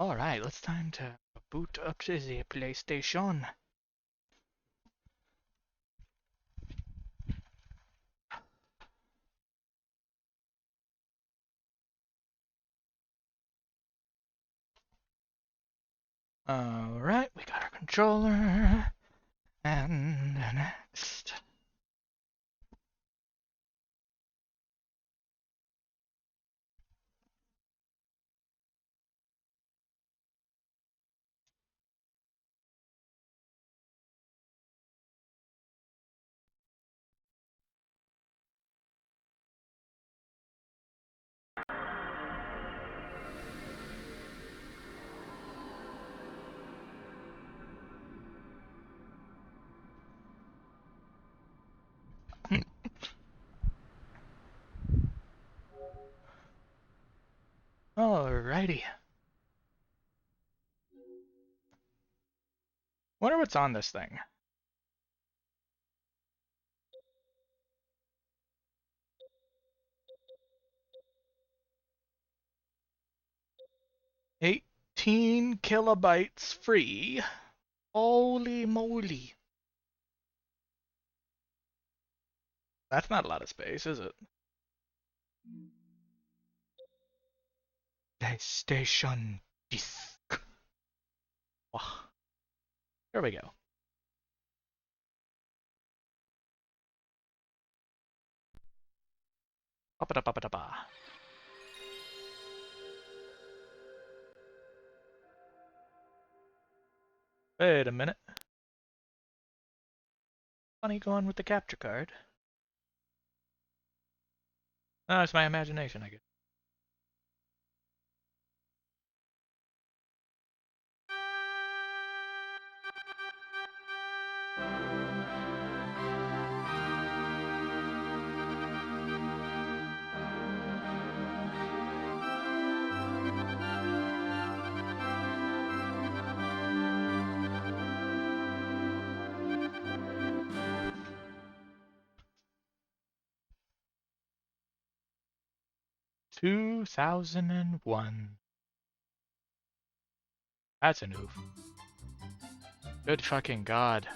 Alright, it's time to boot up to the PlayStation. Alright, we got our controller. And next. Alrighty. Wonder what's on this thing. $18 kilobytes free. Holy moly. That's not a lot of space, is it? PlayStation disc. Wow. There we go. Ba-ba-da-ba-ba-da-ba. Wait a minute. Funny going with the capture card. Oh, it's my imagination, I guess. "2001." That's an oof. Good fucking god.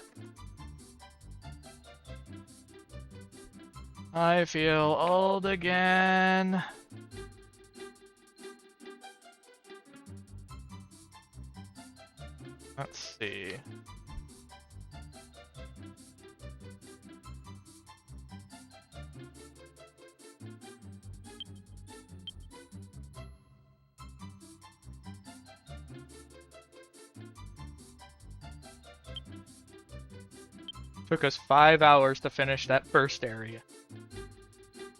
I feel old again. Let's see. Took us 5 hours to finish that first area.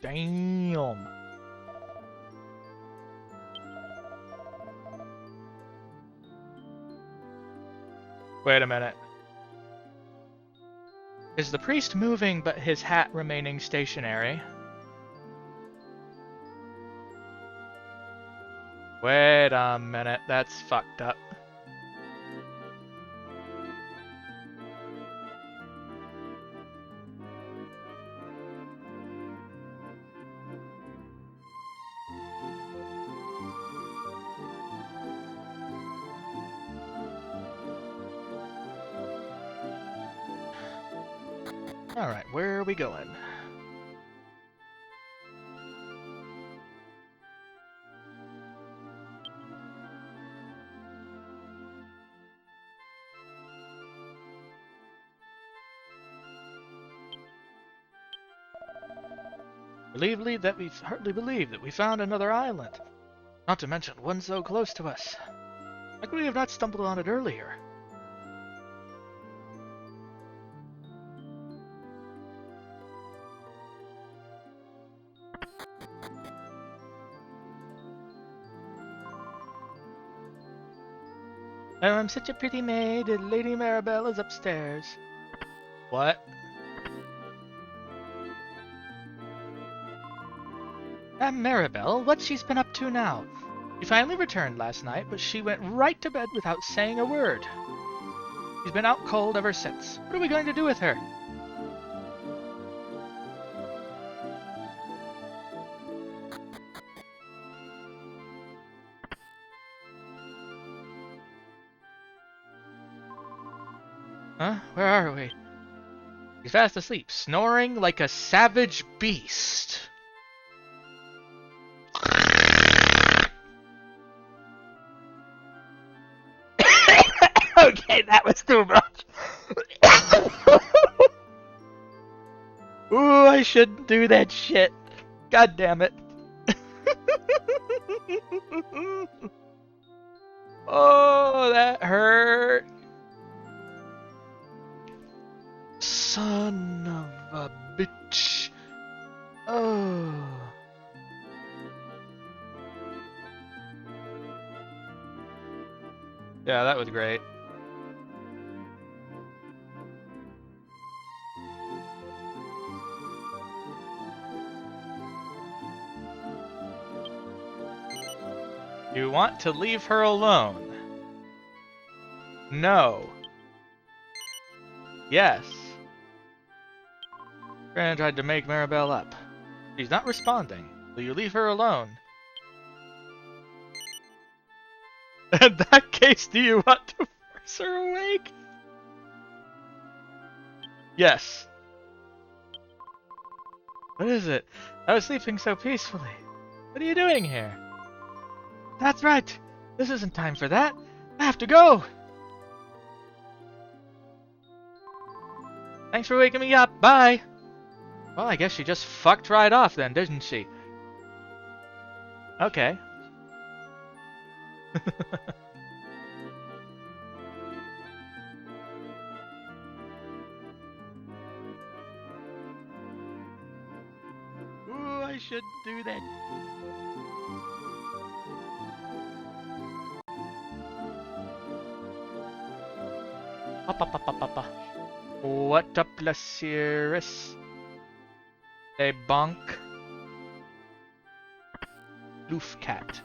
Damn. Wait a minute. Is the priest moving but his hat remaining stationary? Wait a minute, that's fucked up. Alright, where are we going? Hardly believe that we found another island. Not to mention one so close to us. Like we have not stumbled on it earlier. Oh, I'm such a pretty maid, and Lady Maribel is upstairs. What? Maribel, what's she's been up to now? She finally returned last night, but she went right to bed without saying a word. She's been out cold ever since. What are we going to do with her? Huh? Where are we? He's fast asleep, snoring like a savage beast. Okay, that was too much. Ooh, I shouldn't do that shit. God damn it. Oh, that hurt. Son of a bitch. Oh. Yeah, that was great. You want to leave her alone? No. Yes. Gran tried to make Maribel up. She's not responding. Will you leave her alone? In that case, do you want to force her awake? Yes. What is it? I was sleeping so peacefully. What are you doing here? That's right. This isn't time for that. I have to go. Thanks for waking me up. Bye. Well, I guess she just fucked right off then, didn't she? Okay. Ooh, I should do that. Papa. What up, Lasiris? A bonk. Loof cat.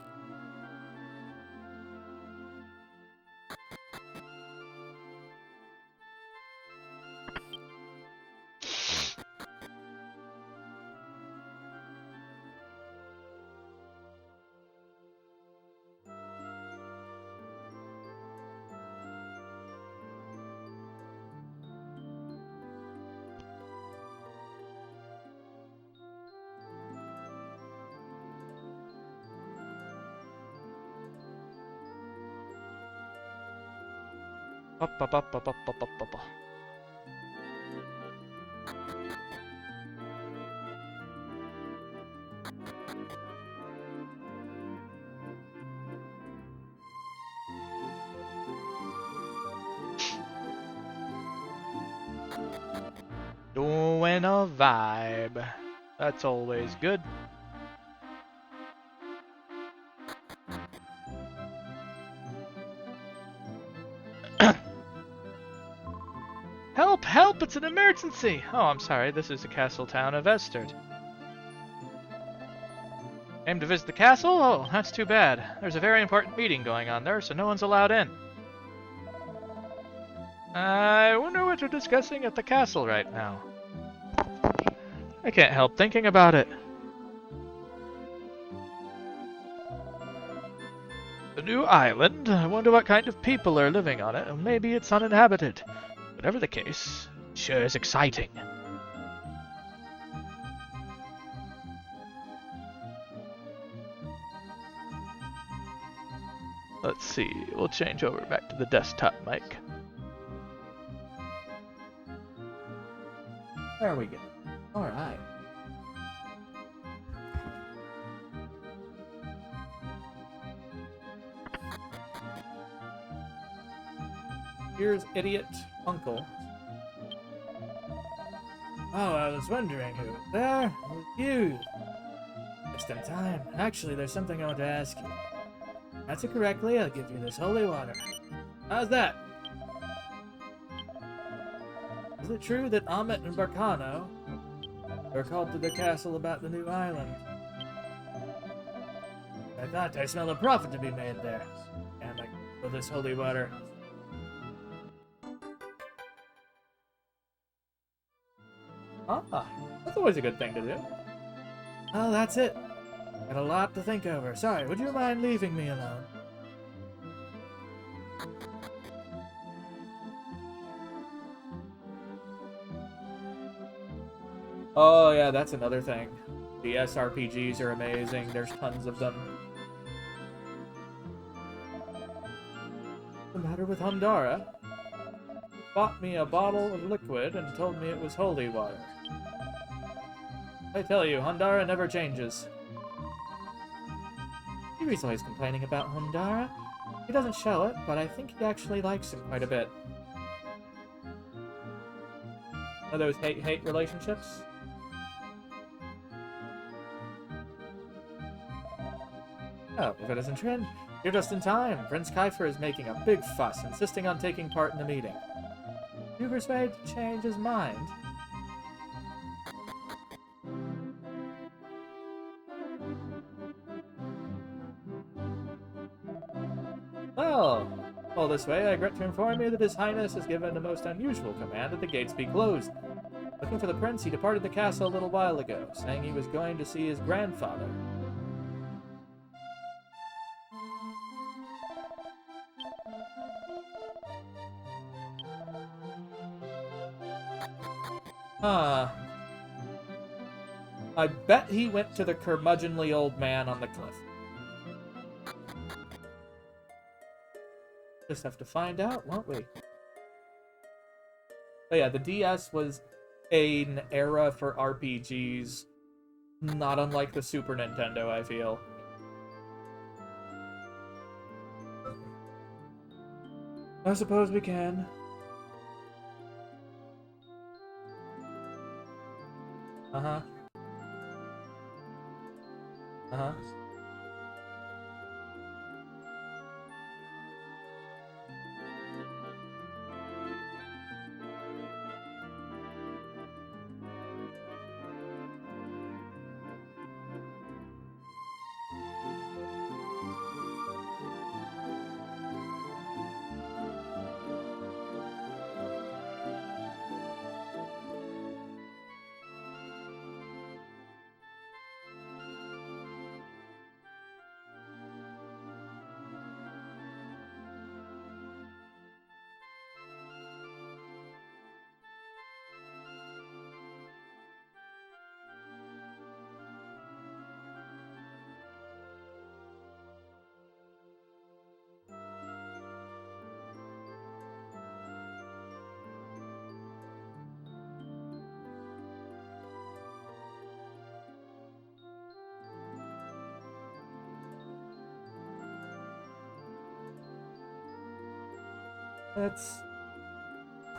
Papa. Doing a vibe. That's always good. Help! Help! It's an emergency! Oh, I'm sorry. This is the castle town of Estard. Aim to visit the castle? Oh, that's too bad. There's a very important meeting going on there, so no one's allowed in. I wonder what they're discussing at the castle right now. I can't help thinking about it. The new island? I wonder what kind of people are living on it, and maybe it's uninhabited. Whatever the case, it sure is exciting. Let's see, we'll change over back to the desktop mic. There we go. Alright. Here's Idiot Uncle. Oh, I was wondering who was there. It was you. Just in time. Actually, there's something I want to ask you. Answer correctly, I'll give you this holy water. How's that? Is it true that Amit and Barkano were called to the castle about the new island? I thought I smelled a profit to be made there. And I for this holy water. Ah, that's always a good thing to do. Oh, that's it. Got a lot to think over. Sorry, would you mind leaving me alone? Oh yeah, that's another thing. The SRPGs are amazing. There's tons of them. What's the matter with Hondara? Bought me a bottle of liquid and told me it was holy water. I tell you, Hondara never changes. Yuri's always complaining about Hondara. He doesn't show it, but I think he actually likes him quite a bit. One of those hate-hate relationships? Oh, if it isn't Trin, you're just in time. Prince Kiefer is making a big fuss, insisting on taking part in the meeting. You persuade to change his mind? Well, all this way, I regret to inform you that His Highness has given a most unusual command that the gates be closed. Looking for the prince, he departed the castle a little while ago, saying he was going to see his grandfather. Huh. I bet he went to the curmudgeonly old man on the cliff. Just have to find out, won't we? But yeah, the DS was an era for RPGs, not unlike the Super Nintendo, I feel. I suppose we can. Uh-huh. Uh-huh.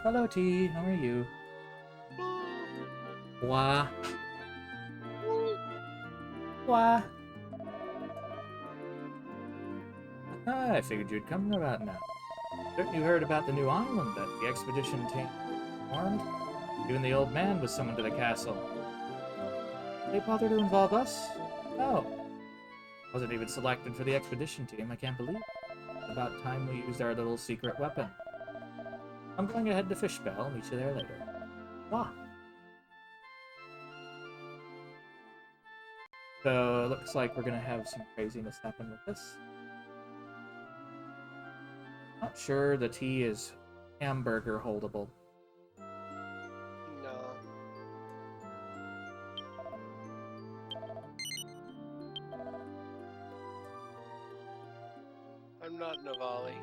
Hello, T. How are you? Wah. Wah. I figured you'd come about now. Certain you heard about the new island that the expedition team formed? Even the old man was summoned to the castle. Did they bother to involve us? No. Wasn't even selected for the expedition team, I can't believe it. About time we used our little secret weapon. I'm going ahead to Fishbell. Meet you there later. Wah. So, it looks like we're gonna have some craziness happen with this. Not sure the tea is hamburger holdable. No. I'm not Navali.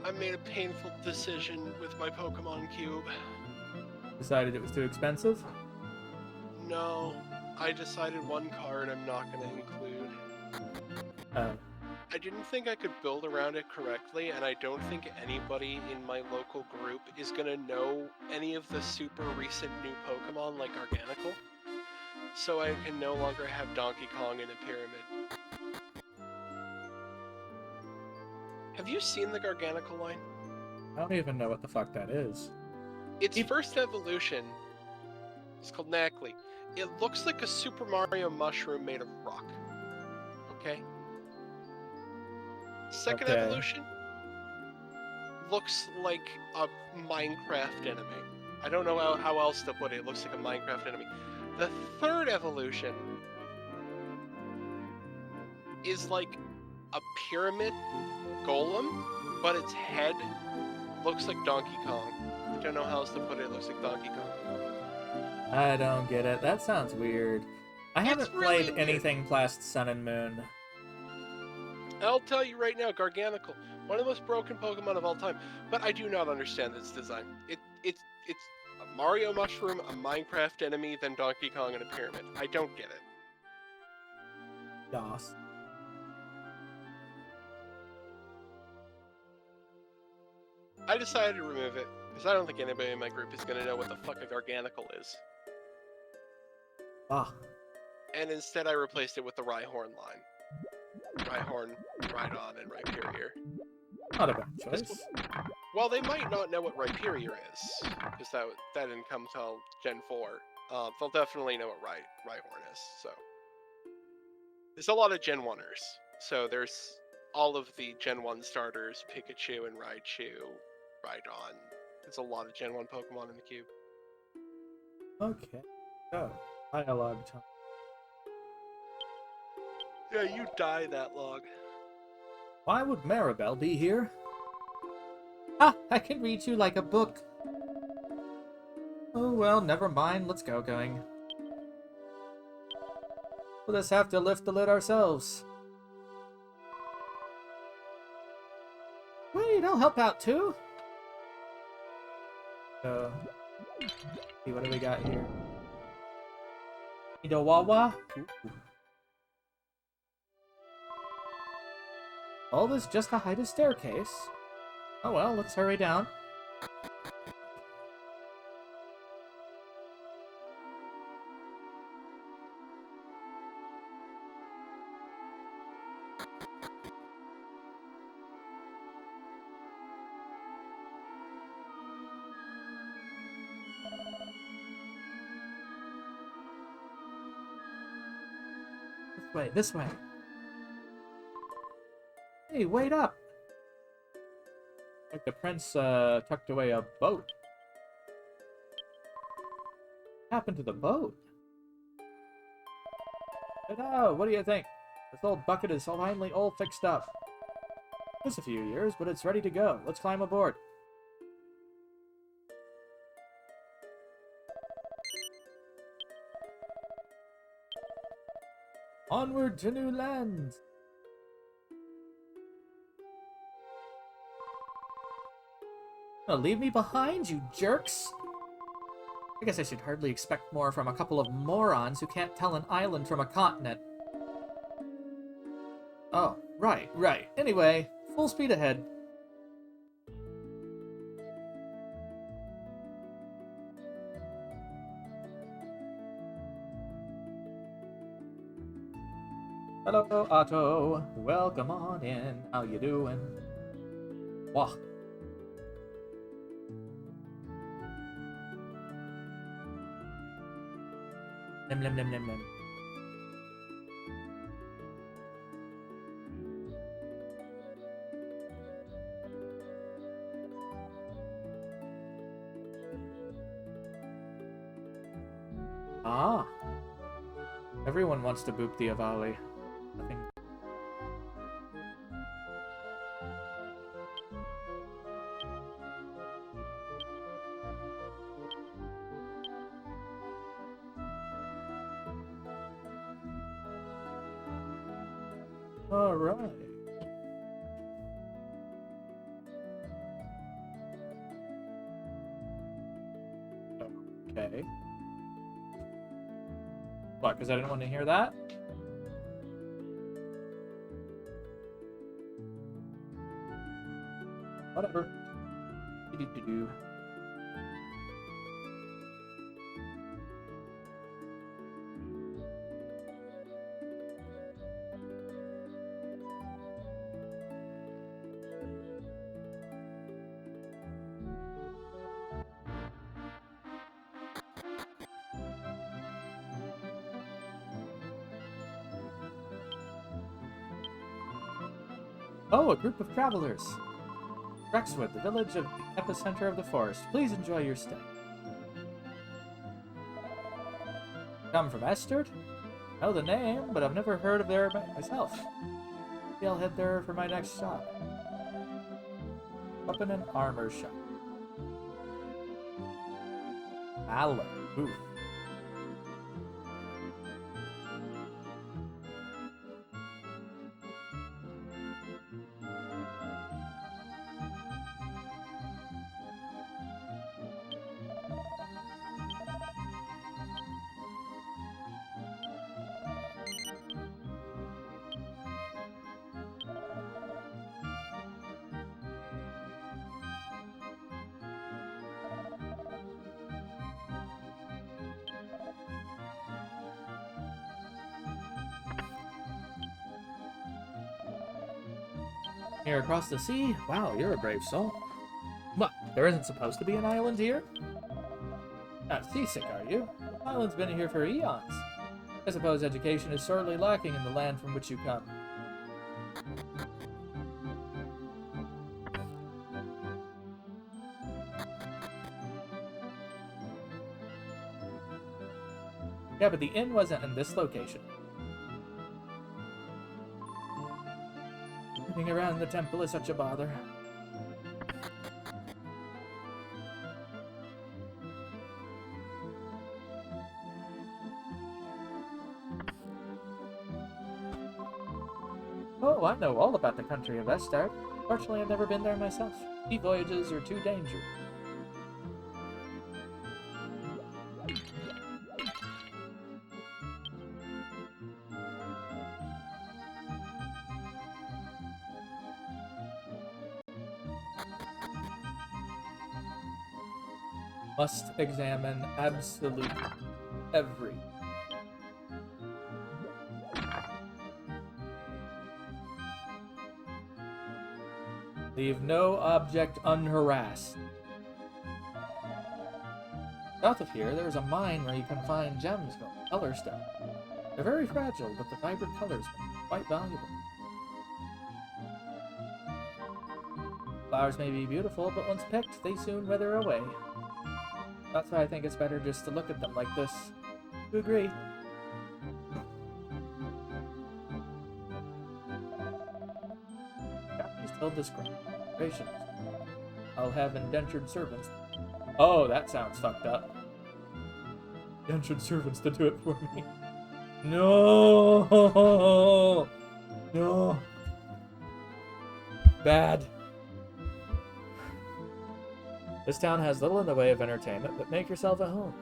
I made a painful decision with my Pokemon Cube. Decided it was too expensive? No, I decided one card I'm not going to include. I didn't think I could build around it correctly, and I don't think anybody in my local group is going to know any of the super recent new Pokemon like Garganacl. So I can no longer have Donkey Kong in a pyramid. Have you seen the Garganacl line? I don't even know what the fuck that is. Its first evolution is called Knackley. It looks like a Super Mario mushroom made of rock. Okay? Second evolution looks like a Minecraft enemy. I don't know how else to put it. It looks like a Minecraft enemy. The third evolution is like a pyramid golem, but its head looks like Donkey Kong. I don't know how else to put it. It looks like Donkey Kong. I don't get it. That sounds weird. I haven't really played weird. anything past Sun and Moon. I'll tell you right now, Garganical, one of the most broken Pokemon of all time. But I do not understand its design. It's a Mario mushroom, a Minecraft enemy, then Donkey Kong, and a pyramid. I don't get it. Yas. I decided to remove it because I don't think anybody in my group is going to know what the fuck a Garganical is. Ah. And instead I replaced it with the Rhyhorn line. Rhyhorn, Rhydon, and Rhyperior. Not a bad choice. Well, they might not know what Rhyperior is, because that didn't come till Gen 4. They'll definitely know what Rhyhorn is, so. There's a lot of Gen 1ers. So there's all of the Gen 1 starters, Pikachu and Raichu, Rhydon. There's a lot of Gen 1 Pokemon in the cube. Okay. So, dialogue time. Yeah, you die that log. Why would Maribel be here? Ah, I can read you like a book. Oh well, never mind. Let's going. We'll just have to lift the lid ourselves. Wait, I'll help out too. So, see what do we got here? Idowawa? All this just to hide a staircase? Oh well, let's hurry down. This way. Hey, wait up! Like the prince tucked away a boat. What happened to the boat? Ta-da! What do you think? This old bucket is finally all fixed up. Just a few years, but it's ready to go. Let's climb aboard. Onward to new lands! Oh, leave me behind, you jerks! I guess I should hardly expect more from a couple of morons who can't tell an island from a continent. Oh, right. Anyway, full speed ahead. Hello, Otto. Welcome on in. How you doing? Wah. Nim. Ah. Everyone wants to boop the Avali. Nothing. All right. Okay. What, because I didn't want to hear that? Whatever. Do-do-do-do. Oh, a group of travelers. Rexwood, the village of the epicenter of the forest. Please enjoy your stay. Come from Estard? I know the name, but I've never heard of there myself. Maybe I'll head there for my next shop. Weapon and armor shop. Allen. Ooh. Here across the sea? Wow, you're a brave soul. What? There isn't supposed to be an island here? Not seasick, are you? The island's been here for eons. I suppose education is sorely lacking in the land from which you come. Yeah, but the inn wasn't in this location. Moving around the temple is such a bother. Oh, I know all about the country of Estard. Fortunately, I've never been there myself. Sea voyages are too dangerous. Must examine absolute every. Leave no object unharassed. South of here, there is a mine where you can find gems called colorstone. They're very fragile, but the vibrant colors are quite valuable. Flowers may be beautiful, but once picked, they soon wither away. That's why I think it's better just to look at them like this. You agree? Japanese still describe. Patience. I'll have indentured servants. Oh, that sounds fucked up. Indentured servants to do it for me. No! No! Bad. This town has little in the way of entertainment, but make yourself at home.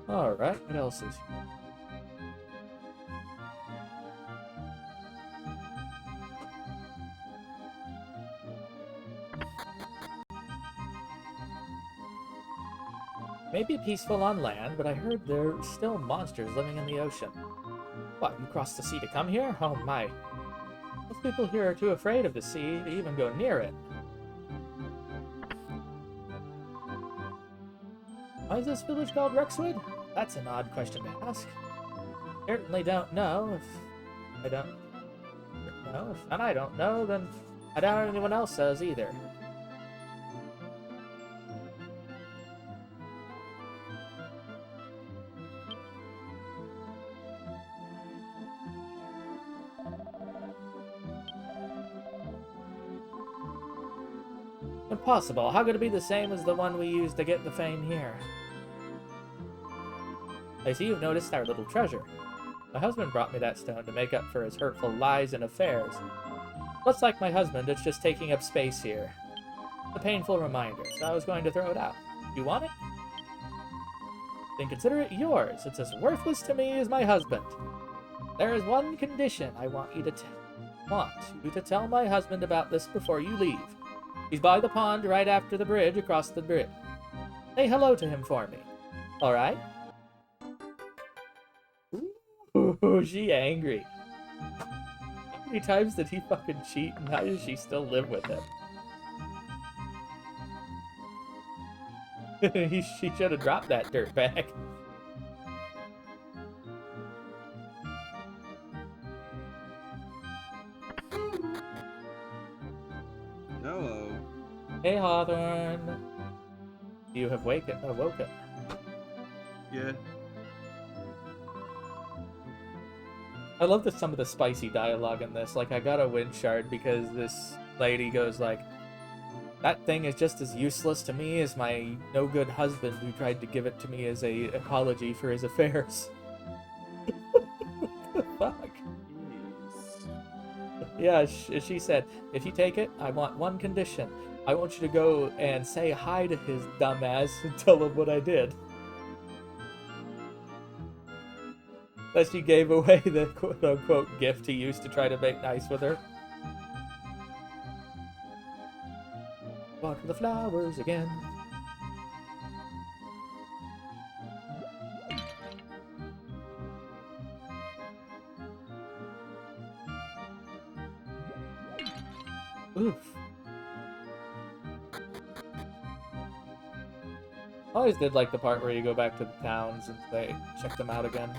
Alright, what else is here? Maybe peaceful on land, but I heard there are still monsters living in the ocean. What, you crossed the sea to come here? Oh my. Most people here are too afraid of the sea to even go near it. Why is this village called Rexwood? That's an odd question to ask. Certainly don't know. If I don't know, and I don't know, then I doubt anyone else does either. Impossible. How could it be the same as the one we used to get the fane here? I see you've noticed our little treasure. My husband brought me that stone to make up for his hurtful lies and affairs. Looks like my husband is just taking up space here. A painful reminder, so I was going to throw it out. You want it? Then consider it yours. It's as worthless to me as my husband. There is one condition I want you to tell my husband about this before you leave. He's by the pond right after the bridge across the bridge. Say hello to him for me. All right? Ooh, she angry. How many times did he fucking cheat, and how does she still live with him? She should have dropped that dirtbag. Hello. Hey, Hawthorne. You have awoken. Yeah. I love some of the spicy dialogue in this. Like, I got a wind shard because this lady goes like, that thing is just as useless to me as my no-good husband who tried to give it to me as a apology for his affairs. What the fuck? Jeez. Yeah, she said, if you take it, I want one condition. I want you to go and say hi to his dumbass and tell him what I did. That she gave away the quote-unquote gift he used to try to make nice with her. Water the flowers again. Oof. I always did like the part where you go back to the towns and say, check them out again.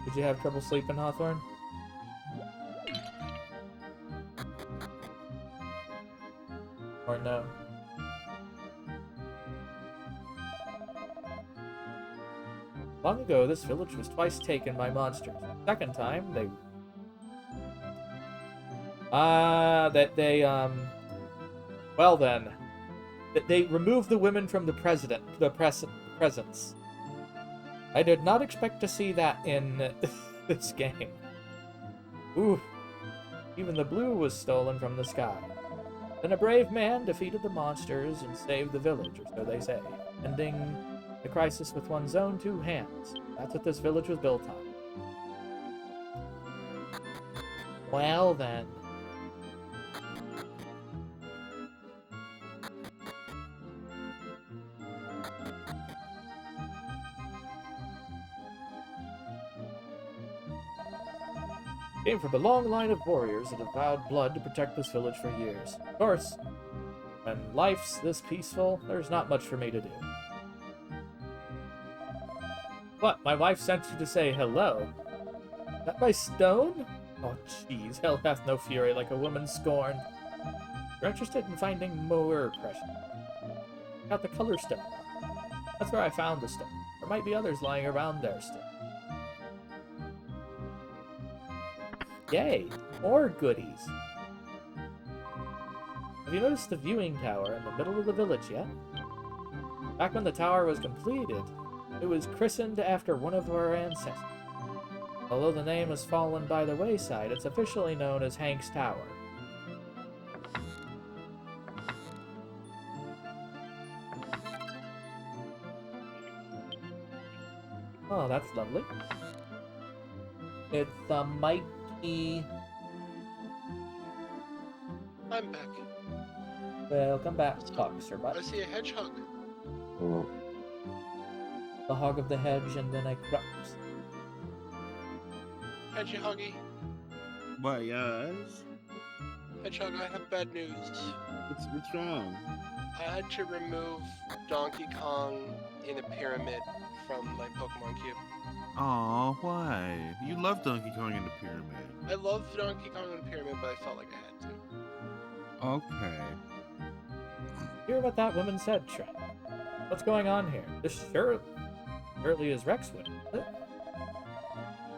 Did you have trouble sleeping, Hawthorne? Or no? Long ago, this village was twice taken by monsters. Second time, they... Well then, they removed the women from the presence. I did not expect to see that in this game. Ooh, even the blue was stolen from the sky. Then a brave man defeated the monsters and saved the village, or so they say, ending the crisis with one's own two hands. That's what this village was built on. Well then. Came from a long line of warriors that have vowed blood to protect this village for years. Of course, when life's this peaceful, there's not much for me to do. What? My wife sent you to say hello? Is that my stone? Oh, jeez, hell hath no fury like a woman scorned. You're interested in finding more precious. Got the color stone. That's where I found the stone. There might be others lying around there still. Yay! More goodies! Have you noticed the viewing tower in the middle of the village yet? Back when the tower was completed, it was christened after one of our ancestors. Although the name has fallen by the wayside, it's officially known as Hank's Tower. Oh, that's lovely. It's a Mikey. I'm back. Welcome back, Sir Butt. I see a hedgehog. The hog of the hedge and then a crux. Hedgehoggy. What, yes? Hedgehog, I have bad news. What's wrong? I had to remove Donkey Kong in a pyramid from my Pokemon cube. Aw, why? You love Donkey Kong in the Pyramid. I love Donkey Kong in a pyramid, but I felt like I had to. Okay. Hear what that woman said, Trent. What's going on here? This surely is Rexwood, is it?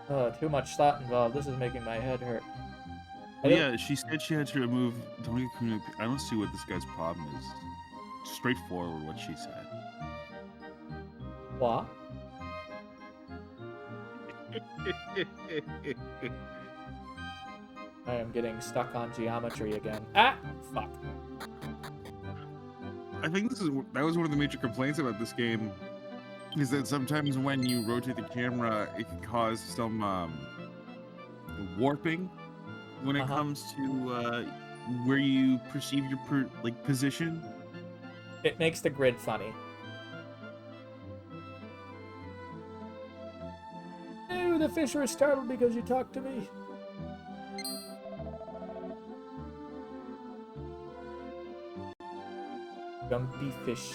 Oh, too much thought involved. This is making my head hurt. Yeah, she said she had to remove Donkey Kong. I don't see what this guy's problem is. Straightforward what she said. What? I am getting stuck on geometry again. Ah! Fuck. I think that was one of the major complaints about this game, is that sometimes when you rotate the camera, it can cause some warping when it comes to where you perceive your position. It makes the grid funny. Ew, the fish were startled because you talked to me. Gumpy fish.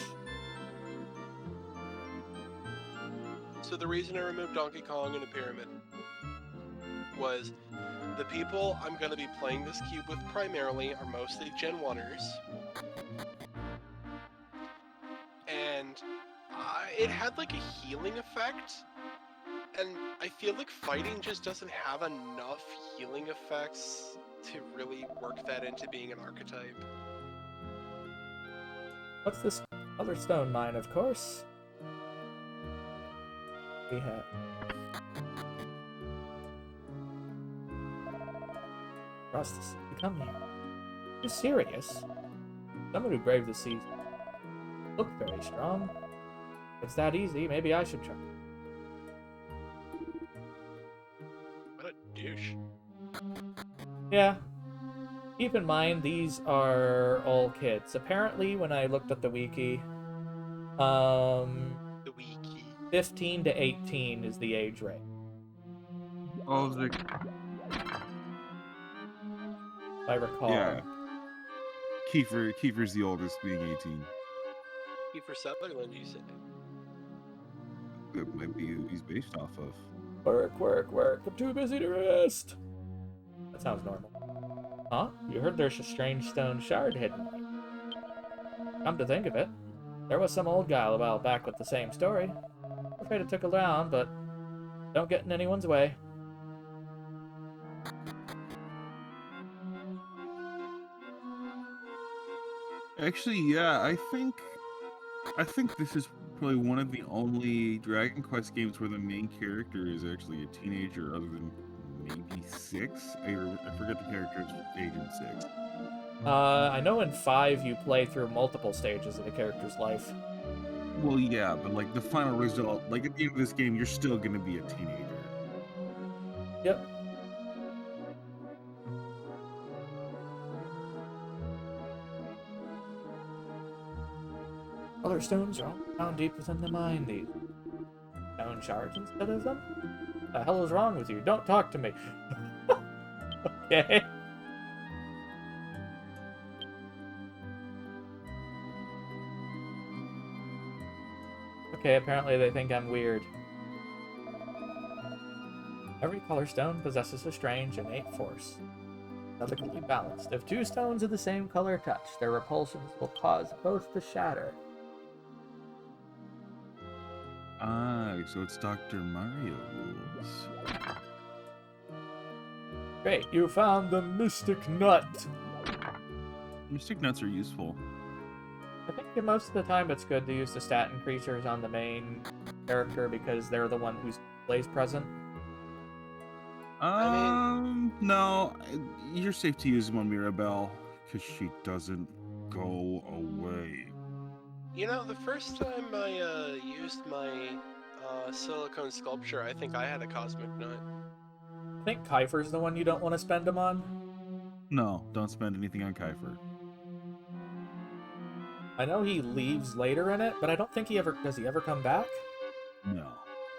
So the reason I removed Donkey Kong in a pyramid was the people I'm going to be playing this cube with primarily are mostly Gen 1ers. And it had like a healing effect. And I feel like fighting just doesn't have enough healing effects to really work that into being an archetype. What's this other stone mine, of course? We have... Across the sea, come here. You're serious? Someone who braved the seas. Look very strong. If it's that easy, maybe I should try. What a douche. Yeah. Keep in mind, these are all kids. Apparently, when I looked at the wiki, The wiki. 15 to 18 is the age range. Oh, the If I recall. yeah. Kiefer's the oldest, being 18. Kiefer Sutherland, you say? That might be who he's based off of. Work, work, work. I'm too busy to rest. That sounds normal. Huh? You heard there's a strange stone shard hidden. Come to think of it, there was some old guy a while back with the same story. I'm afraid it took a round, but don't get in anyone's way. Actually, yeah, I think this is probably one of the only Dragon Quest games where the main character is actually a teenager, other than maybe 6. I forget the character's age in 6. I know in 5 you play through multiple stages of the character's life. Well, yeah, but like the final result, like at the end of this game, you're still gonna be a teenager. Yep. Other stones are all found deep within the mine. These stone shards instead of them? What the hell is wrong with you? Don't talk to me. Okay. Okay, apparently they think I'm weird. Every color stone possesses a strange innate force, delicately balanced. If 2 stones of the same color touch, their repulsions will cause both to shatter. Ah, so it's Dr. Mario rules. Great, you found the Mystic Nut! Mystic nuts are useful. I think most of the time it's good to use the stat increasers on the main character because they're the one who's plays present. No, you're safe to use them on Mirabelle because she doesn't go away. You know, the first time I used my silicone sculpture, I think I had a cosmic nut. I think Kiefer's the one you don't want to spend them on. No, don't spend anything on Kiefer. I know he leaves later in it, but I don't think does he ever come back? No.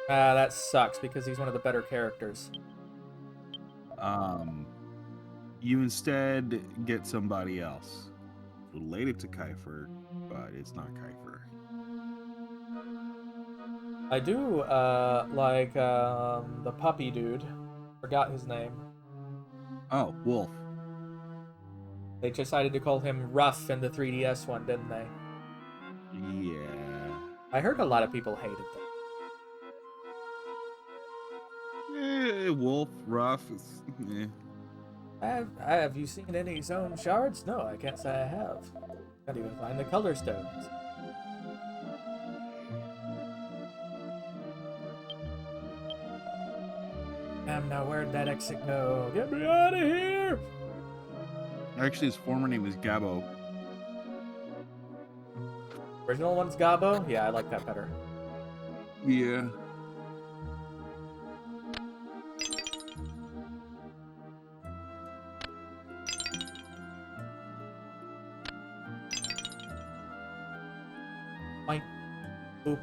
Ah, that sucks because he's one of the better characters. You instead get somebody else related to Kiefer, but it's not Kiefer. I do like the puppy dude. Forgot his name. Oh, Wolf. They decided to call him Ruff in the 3DS one, didn't they? Yeah. I heard a lot of people hated that. Wolf, Rough. Have you seen any zone shards? No, I can't say I have. Can't even find the color stones. Damn, now where'd that exit go? Get me out of here! Actually, his former name is Gabo. Original one's Gabo? Yeah, I like that better. Yeah. Oink. Oop.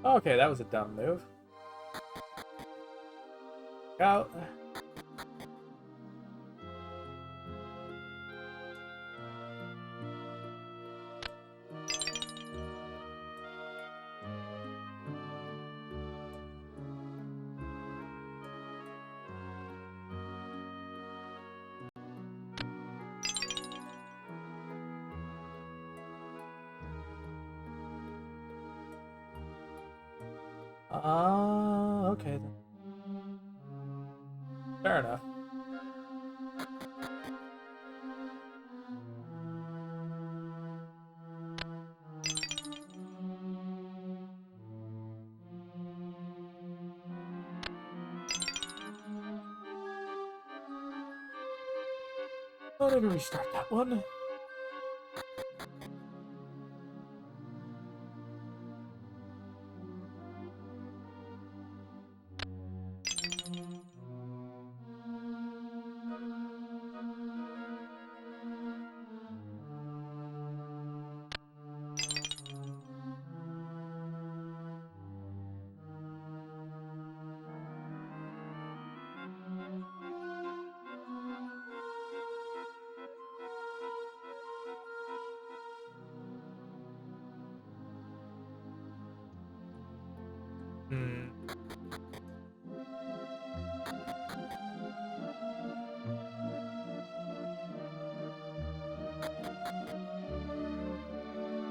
Okay, that was a dumb move. Out. Okay then. Fair enough. Oh, maybe restart that one.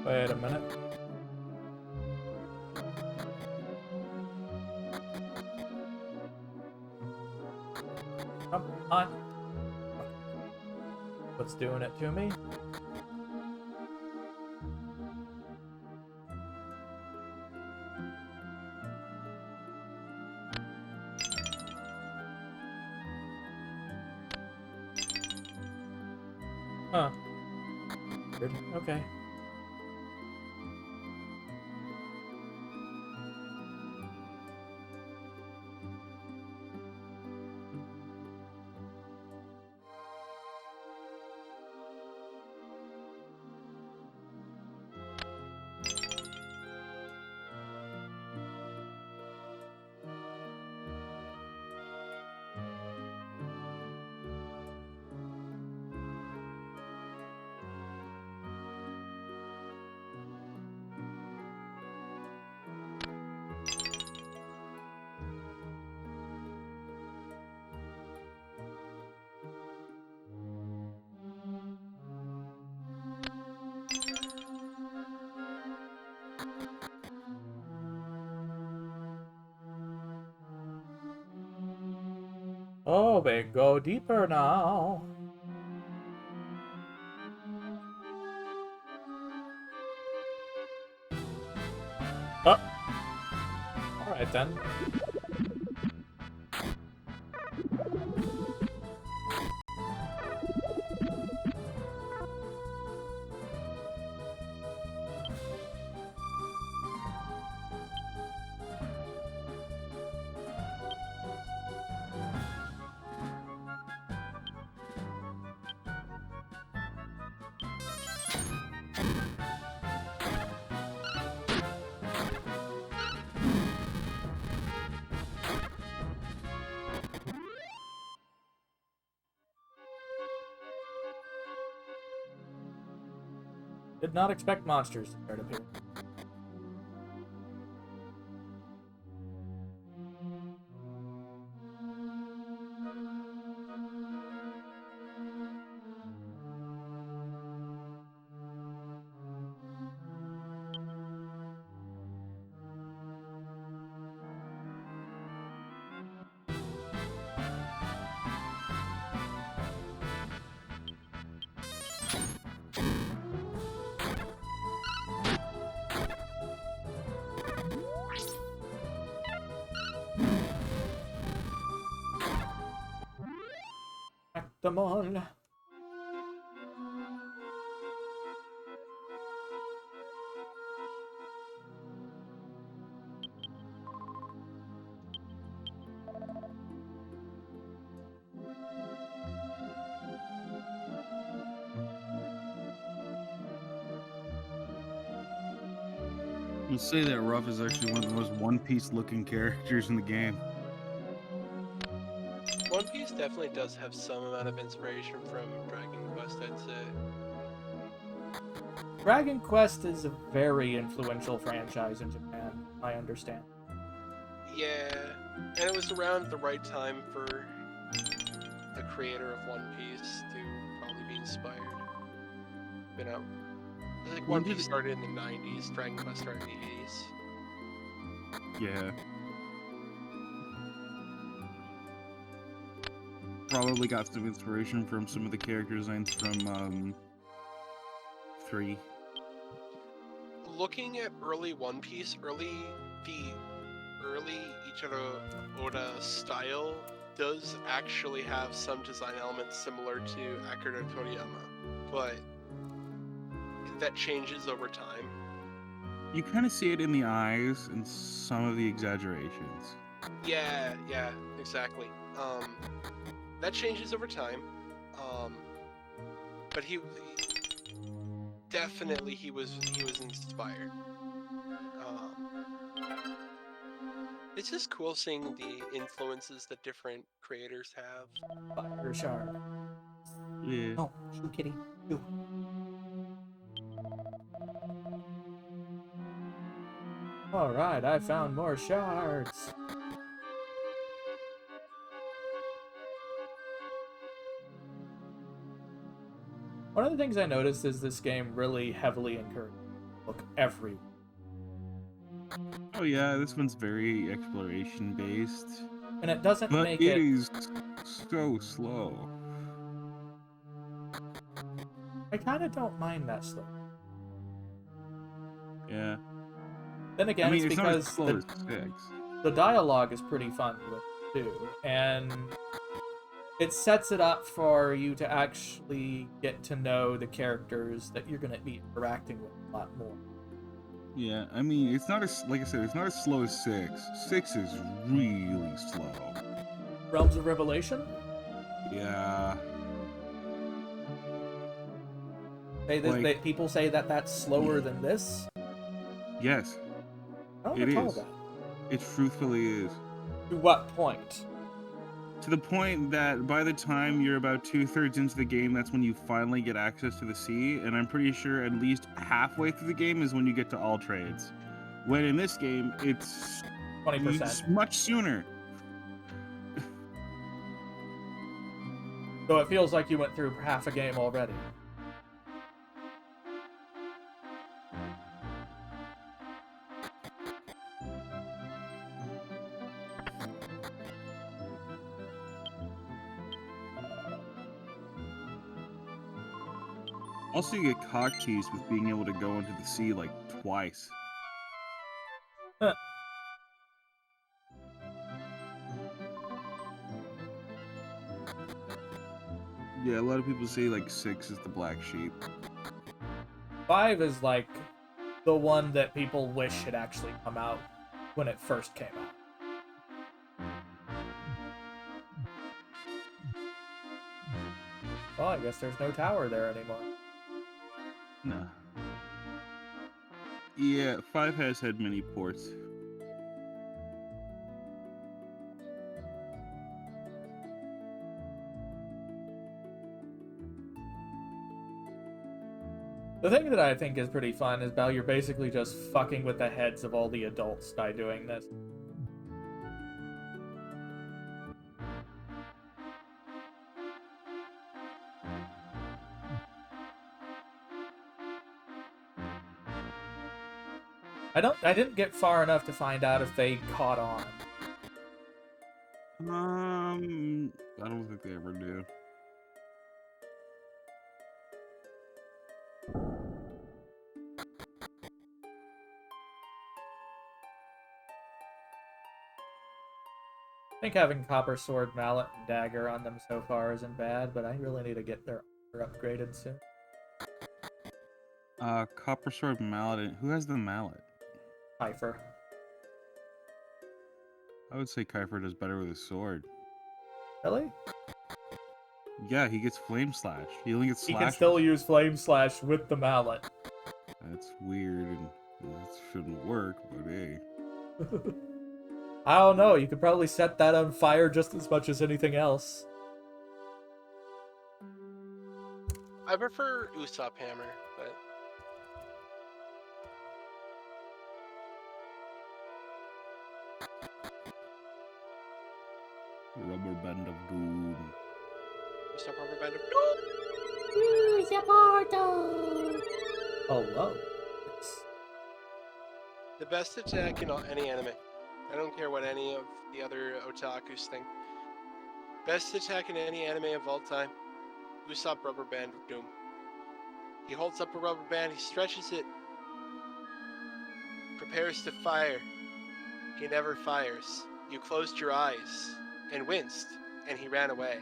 Wait a minute. Come on. What's doing it to me? Huh. Weird. Okay. Oh, we go deeper now. Oh. Alright then. Did not expect monsters to start appearing. Back them all. You'll say that Ruff is actually one of the most One Piece looking characters in the game. One Piece definitely does have some amount of inspiration from Dragon Quest, I'd say. Dragon Quest is a very influential franchise in Japan, I understand. Yeah, and it was around the right time for the creator of One Piece to probably be inspired. Been out. I think When One did Piece it- started in the 90s, Dragon Quest started in the 80s. Yeah. Probably got some inspiration from some of the character designs from 3. Looking at early One Piece, the early Ichiro Oda style does actually have some design elements similar to Akira Toriyama, but that changes over time. You kind of see it in the eyes and some of the exaggerations. Yeah, exactly. That changes over time. But he definitely he was inspired. It's just cool seeing the influences that different creators have. Fire Shard. Yeah. Oh, shoot, kitty. Shoot. Alright, I found more shards. One of the things I noticed is this game really heavily encourages look everywhere. Oh yeah, this one's very exploration based, And it doesn't but make it it... is so slow. I kind of don't mind that slow. Yeah. Then again, I mean, it's it's not as because slow as 6. the dialogue is pretty fun with it too, and it sets it up for you to actually get to know the characters that you're going to be interacting with a lot more. Yeah, I mean, it's not as, like I said, it's not as slow as 6. 6 is really slow. Realms of Revelation? Yeah. People say that that's slower than this? Yes, I don't it recall is. that. It truthfully is. To what point? To the point that by the time you're about 2/3 into the game, that's when you finally get access to the sea, and I'm pretty sure at least halfway through the game is when you get to all trades. When in this game, it's 20%. much sooner. So it feels like you went through half a game already. Also, you get cock teased with being able to go into the sea like twice. Huh. Yeah, a lot of people say like 6 is the black sheep. 5 is like the one that people wish had actually come out when it first came out. Well, I guess there's no tower there anymore. No. Yeah, 5 has had many ports. The thing that I think is pretty fun is how you're basically just fucking with the heads of all the adults by doing this. I didn't get far enough to find out if they caught on. I don't think they ever do. I think having Copper Sword, Mallet, and Dagger on them so far isn't bad, but I really need to get their armor upgraded soon. Copper Sword Mallet. Who has the mallet? Kiefer. I would say Kiefer does better with his sword. Really? Yeah, he gets Flame Slash. He only gets He Slash. can still use Flame Slash with the Mallet. That's weird and It shouldn't work, but hey. I don't know. You could probably set that on fire just as much as anything else. I prefer Usopp Hammer, but Rubber band of doom. Usopp Rubber Band of Use your portal. Oh, whoa. the best attack in any anime. I don't care what any of the other otakus think. Best attack in any anime of all time. Usopp Rubber Band of Doom. He holds up a rubber band, he stretches it, prepares to fire. He never fires. You closed your eyes and winced, and he ran away.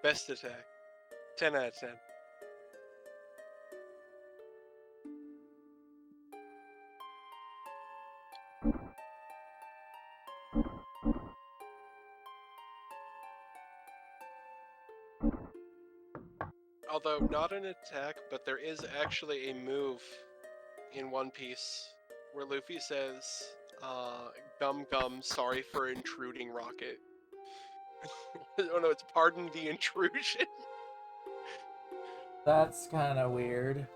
Best attack. 10 out of 10. Although not an attack, but there is actually a move in One Piece where Luffy says, Gum Gum, sorry for intruding, Rocket. Oh no, it's pardon the intrusion. That's kind of weird.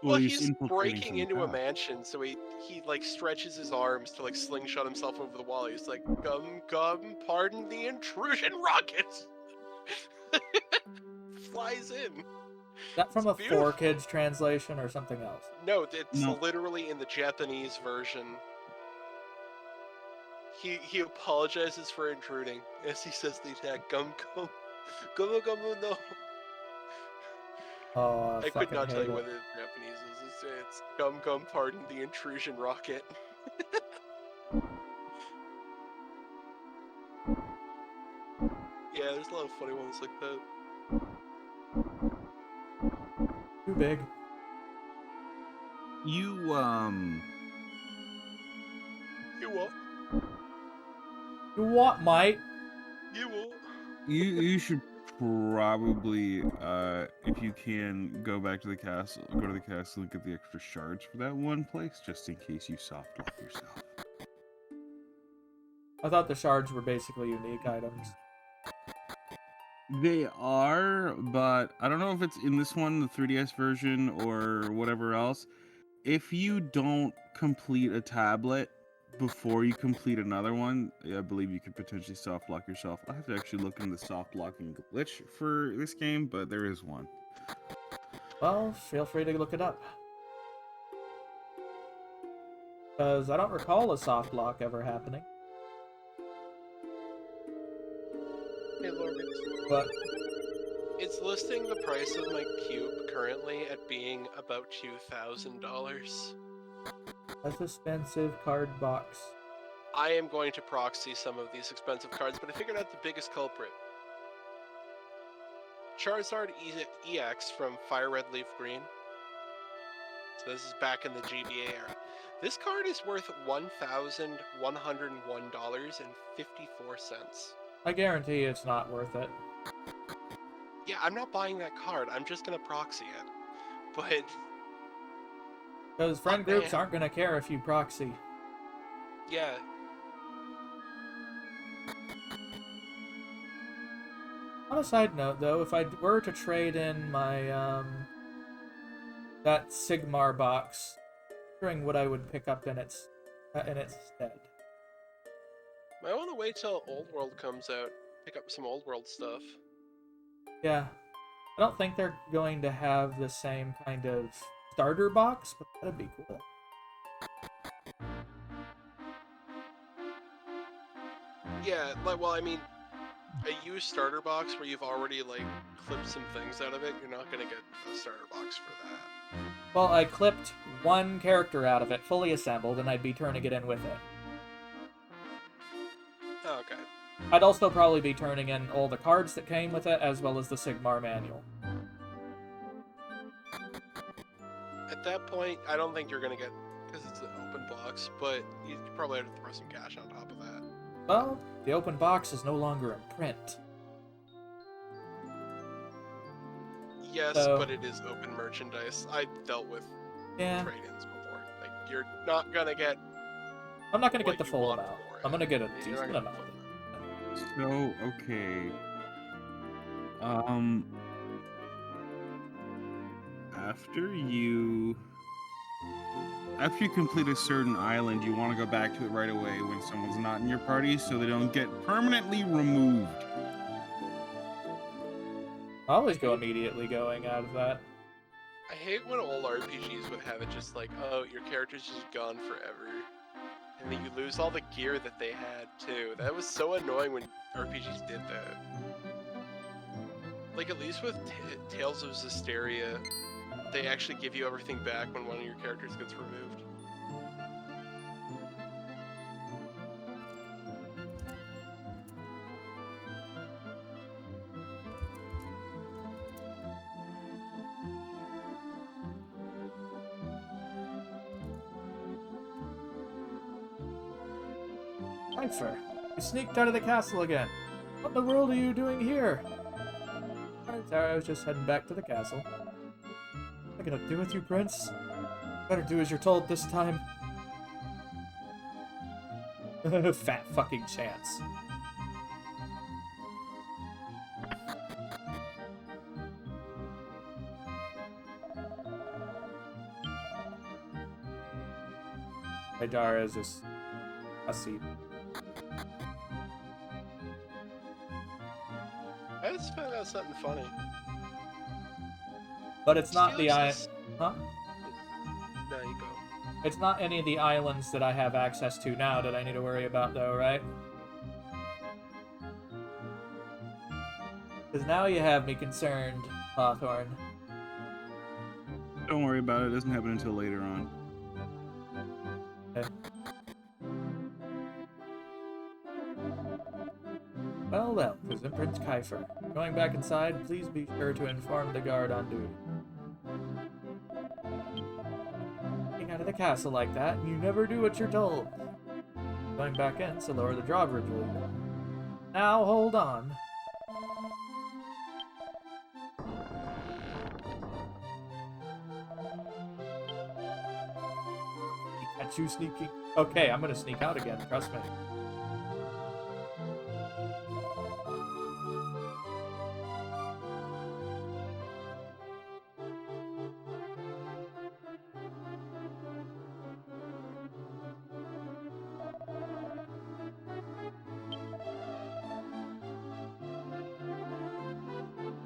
Well, he's he's infiltrating breaking some into a town. mansion, so he like stretches his arms to like slingshot himself over the wall. He's like, Gum Gum, pardon the intrusion, Rocket. Flies in. Is that from It's a beautiful. 4Kids translation or something else? No, it's No. literally in the Japanese version. He apologizes for intruding as he says the attack. Gum Gum, Gum Gum no. Oh, I could fucking not tell hate you it. what the Japanese is. It's Gum Gum, pardon the intrusion, Rocket. Yeah, there's a lot of funny ones like that. Too big. You You what? You what, mate? You what? you should probably if you can go to the castle and get the extra shards for that one place, just in case you soft lock yourself. I thought the shards were basically unique items. They are, but I don't know if it's in this one, the 3DS version, or whatever else. If you don't complete a tablet before you complete another one, I believe you could potentially soft lock yourself. I have to actually look into the soft locking glitch for this game, but there is one. Well, feel free to look it up. Because I don't recall a soft lock ever happening. Hey, Lorbit. But It's listing the price of my cube currently at being about $2,000. that's expensive card box. I am going to proxy some of these expensive cards, but I figured out the biggest culprit. Charizard EX from Fire Red Leaf Green. So this is back in the GBA era. This card is worth $1,101.54. I guarantee it's not worth it. Yeah, I'm not buying that card. I'm just gonna proxy it. But Because friend man. groups aren't going to care if you proxy. yeah, On a side note, though, if I were to trade in my, that Sigmar box, wondering what I would pick up in its stead. I want to wait till Old World comes out. Pick up some Old World stuff. Yeah. I don't think they're going to have the same kind of starter box, but that'd be cool. Yeah, like, well, I mean, a used starter box where you've already, like, clipped some things out of it, you're not gonna get a starter box for that. Well, I clipped one character out of it, fully assembled, and I'd be turning it in with it. Oh, okay. I'd also probably be turning in all the cards that came with it, as well as the Sigmar manual. At that point, I don't think you're gonna get, because it's an open box, but you probably have to throw some cash on top of that. Well, the open box is no longer in print. Yes, So- but it is open merchandise. I dealt with Yeah. trade-ins before. Like, you're not gonna get. I'm not gonna what get the you full want amount. for it. I'm gonna get a You're not decent gonna amount. get the full So, okay. Um, after you complete a certain island, you want to go back to it right away when someone's not in your party, so they don't get permanently removed. I always go immediately going out of that. I hate when old RPGs would have it just like, oh, your character's just gone forever. And then you lose all the gear that they had, too. That was so annoying when RPGs did that. Like, at least with Tales of Zestiria, they actually give you everything back when one of your characters gets removed. Cipher, you sneaked out of the castle again. What in the world are you doing here? Sorry, I was just heading back to the castle. What am I gonna do with you, Prince? Better do as you're told this time. Fat fucking chance. Hydara is just a seat. I just found out something funny. But it's not the Steelix island. is- Huh? No, you go. It's not any of the islands that I have access to now that I need to worry about, though, right? Because now you have me concerned, Hawthorne. Don't worry about it. It doesn't happen until later on. Okay. Well, Prison Prince Kiefer. Going back inside, please be sure to inform the guard on duty. Getting out of the castle like that, and you never do what you're told. Going back in, so lower the drawbridge will you? Now, hold on. Catch you sneaking. Okay, I'm gonna sneak out again, trust me.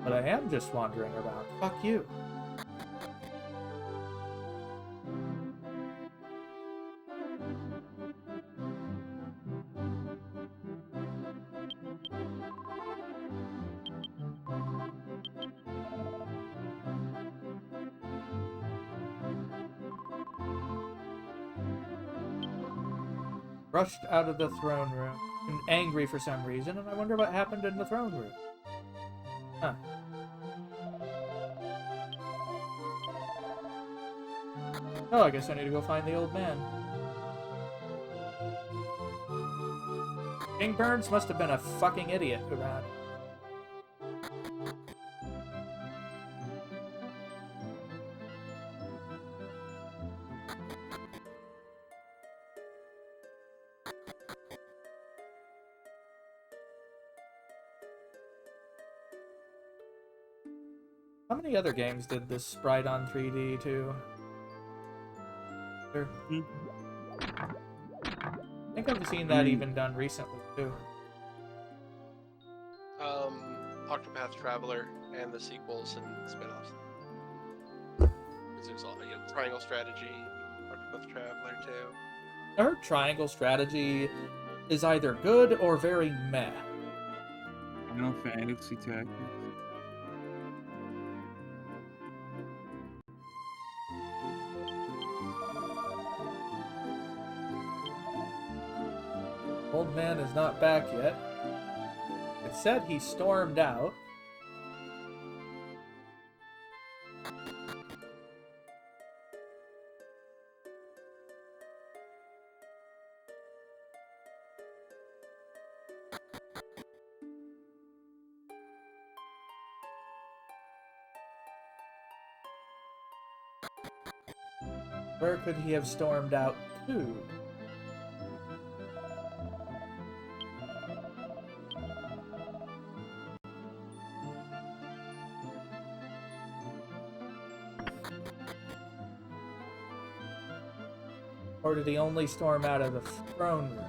But I am just wandering around. Fuck you. Rushed out of the throne room, and angry for some reason, and I wonder what happened in the throne room. Huh. Oh, I guess I need to go find the old man. King Burns must have been a fucking idiot around. How many other games did this sprite on 3D too? Sure. I think I've seen that even done recently too. Octopath Traveler and the sequels and spin-offs. Because there's all Triangle Strategy, Octopath Traveler too. I heard Triangle Strategy is either good or very meh. Final Fantasy Tactics. Old man is not back yet. It said he stormed out. Where could he have stormed out to? Or did he only storm out of the throne room?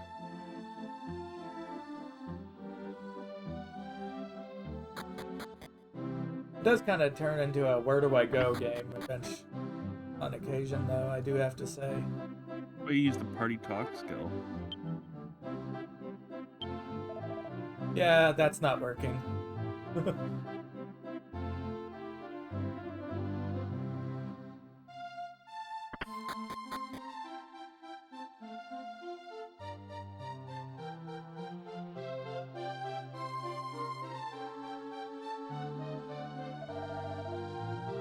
It does kind of turn into a where do I go game on occasion, though, I do have to say. But you use the party talk skill. Yeah, that's not working.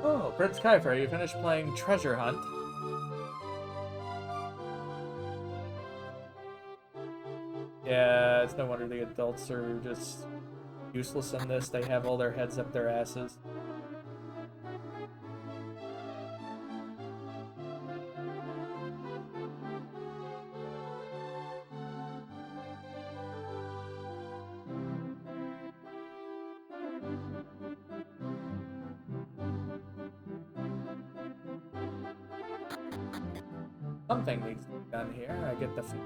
Oh, Prince Kiefer, you finished playing Treasure Hunt. Yeah, it's no wonder the adults are just useless in this. They have all their heads up their asses. Something needs to be done here. I get the feeling.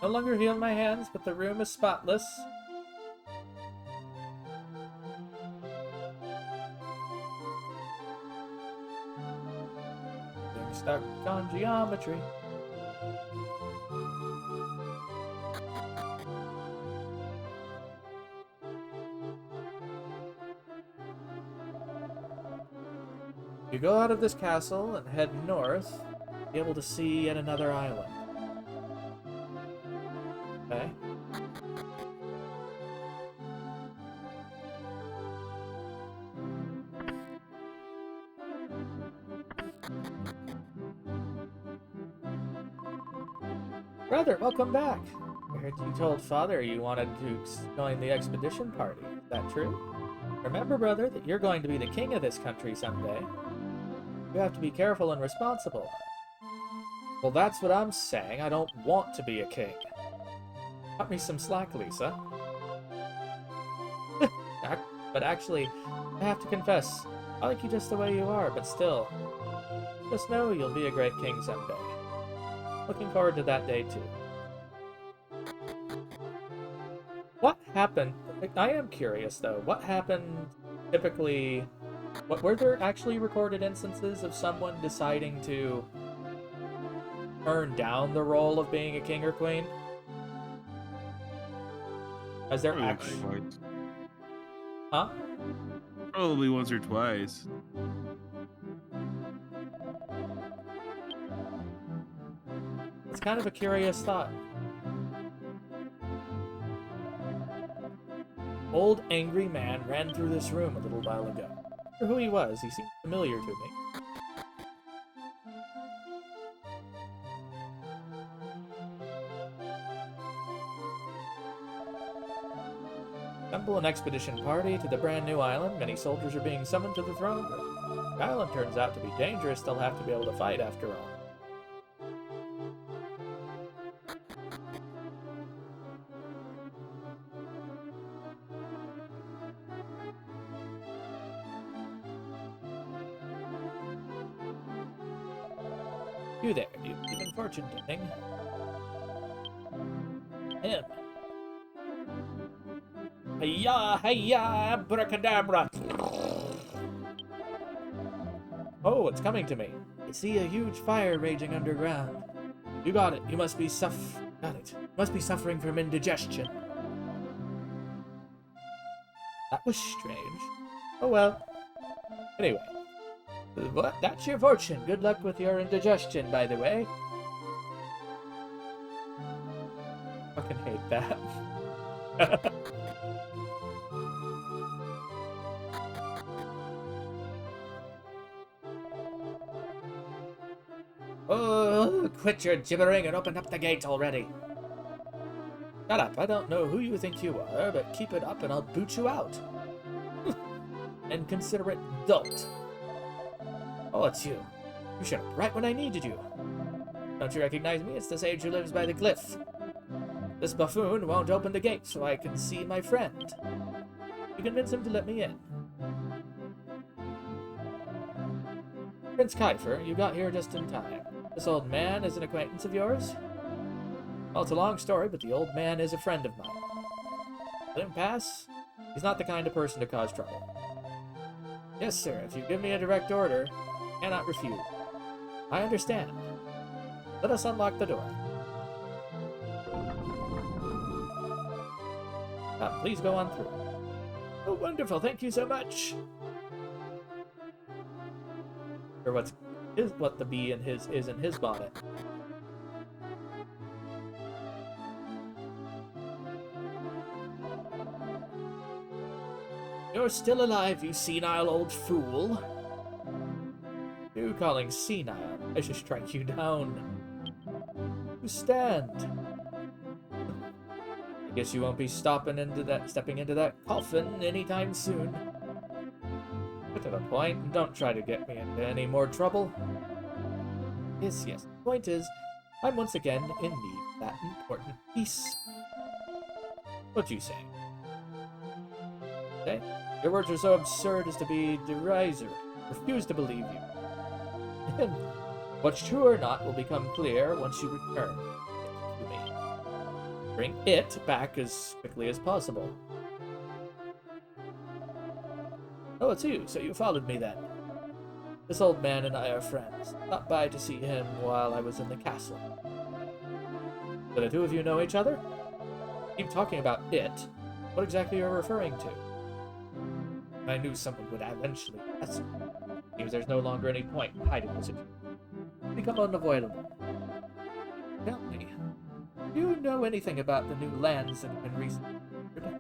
No longer heal my hands, but the room is spotless. Being stuck on geometry. You go out of this castle and head north, you'll be able to see yet another island. Okay. Brother, welcome back. I heard you told Father you wanted to join the expedition party. Is that true? Remember, brother, that you're going to be the king of this country someday. You have to be careful and responsible. Well, that's what I'm saying. I don't want to be a king. Cut me some slack, Lisa. But actually, I have to confess, I like you just the way you are, but still, just know you'll be a great king someday. Looking forward to that day, too. What happened? I am curious, though. What happened typically... were there actually recorded instances of someone deciding to turn down the role of being a king or queen? Has there actually... Twice. Huh? Probably once or twice. It's kind of a curious thought. Old angry man ran through this room a little while ago. For who he was, he seemed familiar to me. Assemble an expedition party to the brand new island. Many soldiers are being summoned to the throne room. If the island turns out to be dangerous, they'll have to be able to fight after all. You there, you've been fortune telling. Him. Hiya, hiya, abracadabra. Oh, it's coming to me. I see a huge fire raging underground. You got it. You must be got it. You must be suffering from indigestion. That was strange. Oh well. Anyway. What? That's your fortune. Good luck with your indigestion, by the way. Fucking hate that. Oh, quit your gibbering and open up the gate already. Shut up, I don't know who you think you are, but keep it up and I'll boot you out. Inconsiderate dolt. Oh, it's you. You showed up right when I needed you. Don't you recognize me? It's the sage who lives by the cliff. This buffoon won't open the gate so I can see my friend. You convince him to let me in. Prince Kiefer, you got here just in time. This old man is an acquaintance of yours? Well, it's a long story, but the old man is a friend of mine. Let him pass. He's not the kind of person to cause trouble. Yes, sir, if you give me a direct order, I cannot refuse. I understand. Let us unlock the door. Now, please go on through. Oh, wonderful, thank you so much. Or what the bee in his is in his bonnet. You're still alive, you senile old fool. You calling senile? I should strike you down. You stand. I guess you won't be stepping into that coffin anytime soon. Get to the point and don't try to get me into any more trouble. Yes. The point is, I'm once again in need of that important piece. What you say? Okay? Your words are so absurd as to be derisory. Refuse to believe you. What's true or not will become clear once you return it to me. Bring it back as quickly as possible. Oh, it's you, so you followed me then. This old man and I are friends. Stopped by to see him while I was in the castle. Do the two of you know each other? Keep talking about it. What exactly are you referring to? I knew someone would eventually guess. Seems there's no longer any point in hiding this situation. It's become unavoidable. Tell me, do you know anything about the new lands that have been recently acquired?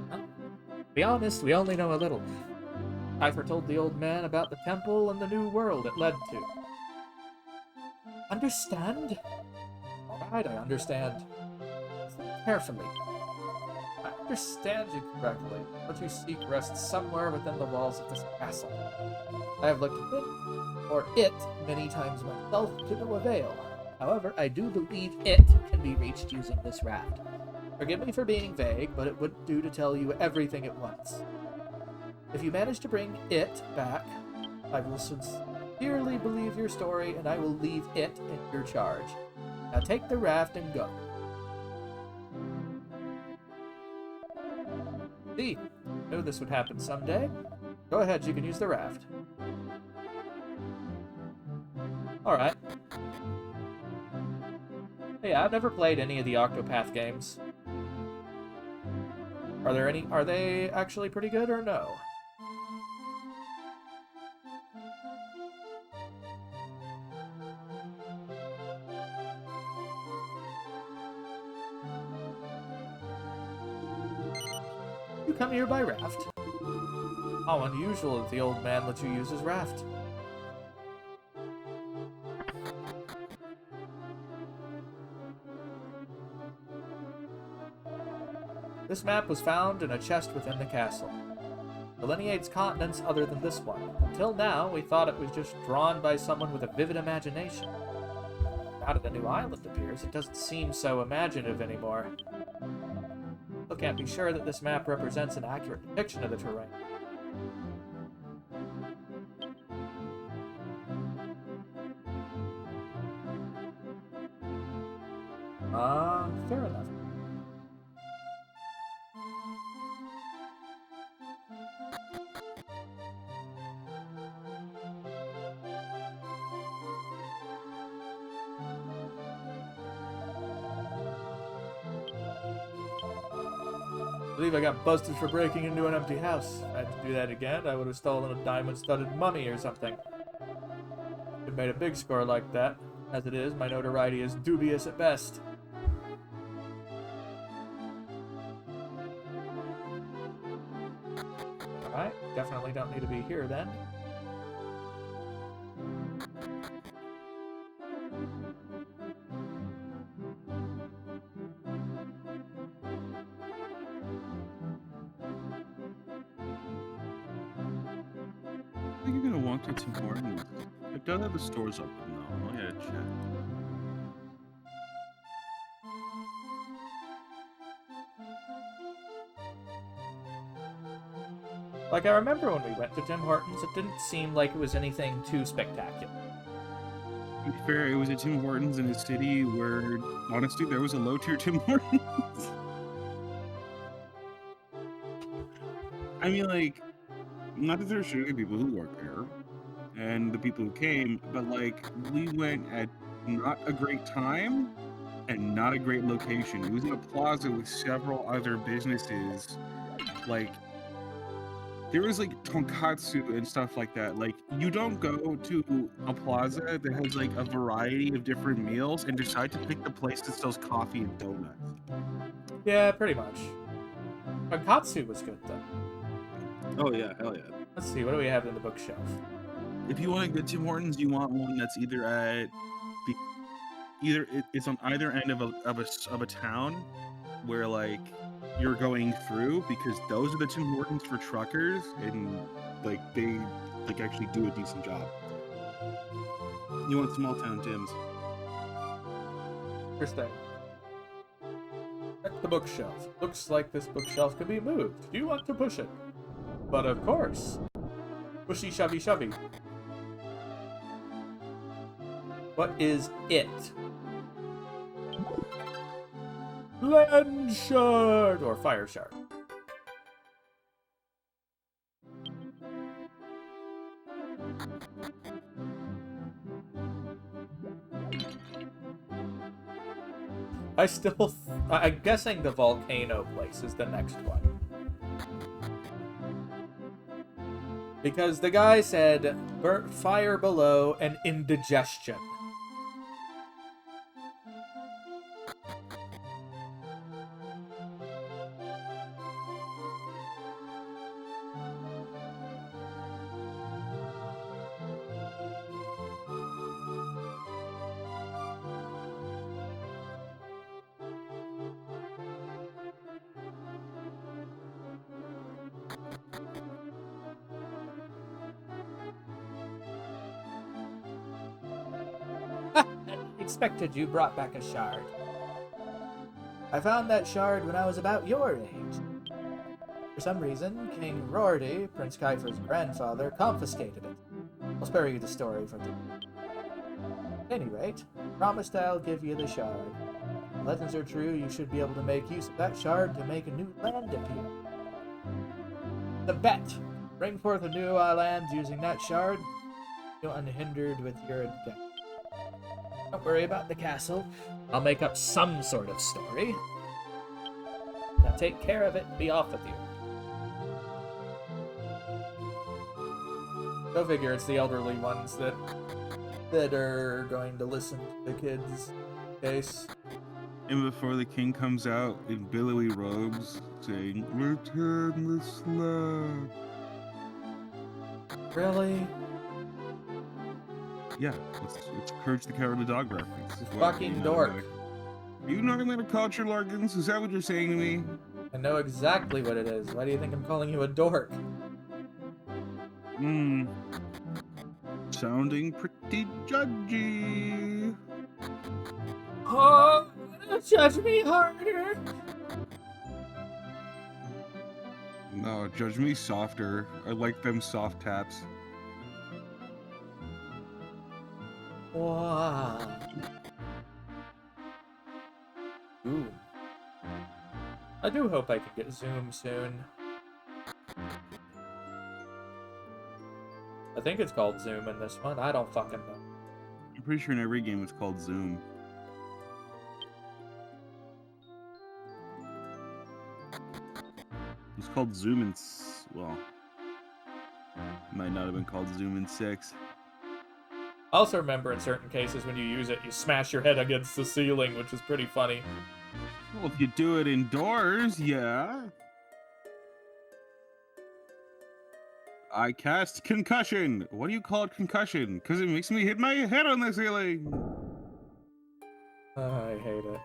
Well, to be honest, we only know a little. Kiefer told the old man about the temple and the new world it led to. Understand? Alright, I understand. Listen carefully. I understand you correctly. What you seek rests somewhere within the walls of this castle. I have looked for it many times myself to no avail. However, I do believe it can be reached using this raft. Forgive me for being vague, but it wouldn't do to tell you everything at once. If you manage to bring it back, I will sincerely believe your story, and I will leave it in your charge. Now take the raft and go. See, I knew this would happen someday. Go ahead, you can use the raft. Alright. Hey, I've never played any of the Octopath games. Are they actually pretty good or no? You come here by raft. How unusual that the old man let you use his raft. This map was found in a chest within the castle. It delineates continents other than this one. Until now, we thought it was just drawn by someone with a vivid imagination. Now that a new island appears, it doesn't seem so imaginative anymore. Still can't be sure that this map represents an accurate depiction of the terrain. Fair enough. I believe I got busted for breaking into an empty house. If I had to do that again, I would have stolen a diamond-studded mummy or something. It made a big score like that. As it is, my notoriety is dubious at best. Alright, definitely don't need to be here then. gonna walk to Tim Hortons. It does have the stores open though. I gotta check. Like, I remember when we went to Tim Hortons, it didn't seem like it was anything too spectacular. To be fair, it was a Tim Hortons in a city where, honestly, there was a low-tier Tim Hortons. I mean, like, not that there's shitty people who work there, and the people who came, but, like, we went at not a great time and not a great location. It was in a plaza with several other businesses, like, there was like tonkatsu and stuff like that. Like, you don't go to a plaza that has like a variety of different meals and decide to pick the place that sells coffee and donuts. Yeah, pretty much. Tonkatsu was good, though. Oh yeah, hell yeah. Let's see, what do we have in the bookshelf? If you want a good Tim Hortons, you want one that's either at it's on either end of a town where like you're going through, because those are the Tim Hortons for truckers, and like they like actually do a decent job. You want small town Tims. Interesting. Check the bookshelf. Looks like this bookshelf could be moved. Do you want to push it? But of course. Pushy shovey shovey. What is it? Land shard or fire shard. I'm guessing the volcano place is the next one. Because the guy said burnt fire below and indigestion. Expected you brought back a shard. I found that shard when I was about your age. For some reason, King Rorty, Prince Kiefer's grandfather, confiscated it. I'll spare you the story from the... At any rate, promised I'll give you the shard. If legends are true, you should be able to make use of that shard to make a new land appear. The bet! Bring forth a new land using that shard, you're unhindered with your adventure. Don't worry about the castle. I'll make up some sort of story. Now take care of it and be off with you. Go figure it's the elderly ones that are going to listen to the kids' case. And before the king comes out in billowy robes saying, "Return the slab." Really? Yeah, it's Courage the Cowardly Dog reference. Fucking dork. You not gonna culture, Larkins? Is that what you're saying to me? I know exactly what it is. Why do you think I'm calling you a dork? Sounding pretty judgy. Oh, judge me harder. No, judge me softer. I like them soft taps. Wow. Ooh. I do hope I can get Zoom soon. I think it's called Zoom in this one. I don't fucking know. I'm pretty sure in every game it's called Zoom. It's called Zoom in... well... might not have been called Zoom in 6. I also remember in certain cases when you use it, you smash your head against the ceiling, which is pretty funny. Well, if you do it indoors, yeah. I cast Concussion. What do you call it concussion? Because it makes me hit my head on the ceiling. I hate it.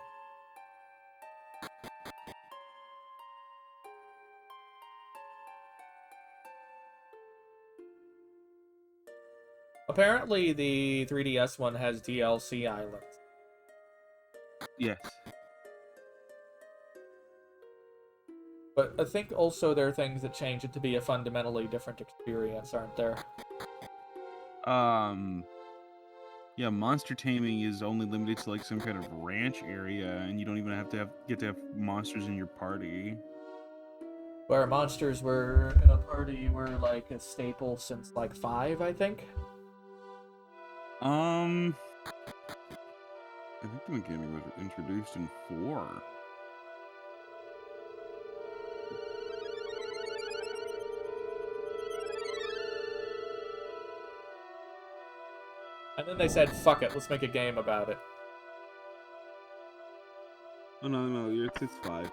Apparently, the 3DS one has DLC islands. Yes. But I think also there are things that change it to be a fundamentally different experience, aren't there? Yeah, monster taming is only limited to like some kind of ranch area, and you don't even get to have monsters in your party. Where monsters were in a party were like a staple since like 5, I think. I think the mechanic was introduced in 4. And then they said, fuck it, let's make a game about it. Oh no, it's 5.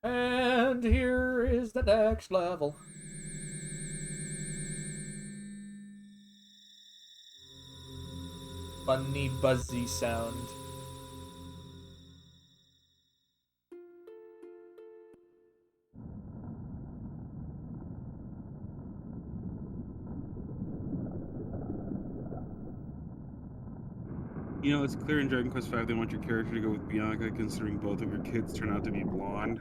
And here is the next level. Funny buzzy sound. You know, it's clear in Dragon Quest V they want your character to go with Bianca, considering both of your kids turn out to be blonde.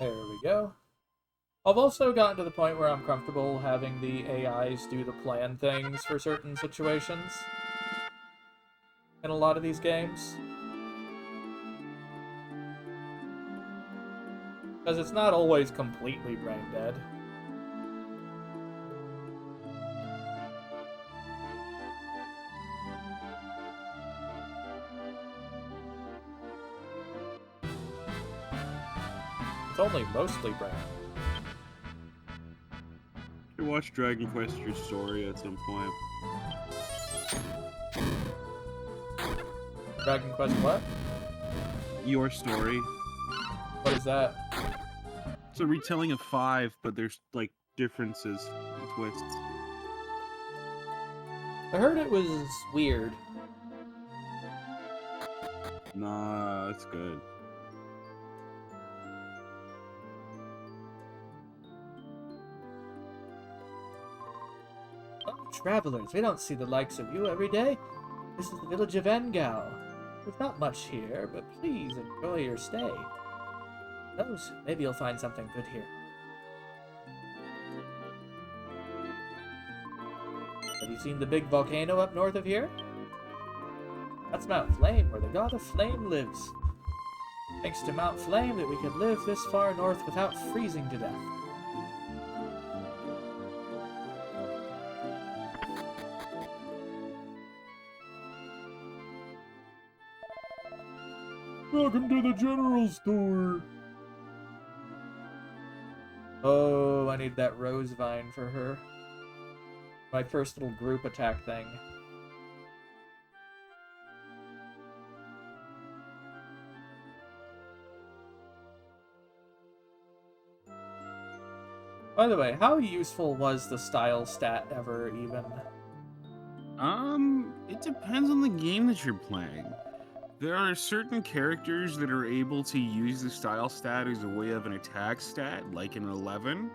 There we go. I've also gotten to the point where I'm comfortable having the AIs do the plan things for certain situations in a lot of these games. Because it's not always completely brain dead. It's only mostly brain. You watch Dragon Quest Your Story at some point. Dragon Quest what? Your Story. What is that? It's a retelling of 5, but there's like differences and twists. I heard it was weird. Nah, it's good. Oh, travelers, we don't see the likes of you every day. This is the village of Engow. There's not much here, but please enjoy your stay. Who knows, maybe you'll find something good here. Have you seen the big volcano up north of here? That's Mount Flame, where the god of flame lives. Thanks to Mount Flame that we could live this far north without freezing to death. Welcome to the general store. Oh, I need that rose vine for her. My first little group attack thing. By the way, how useful was the style stat ever even? It depends on the game that you're playing. There are certain characters that are able to use the style stat as a way of an attack stat, like in 11.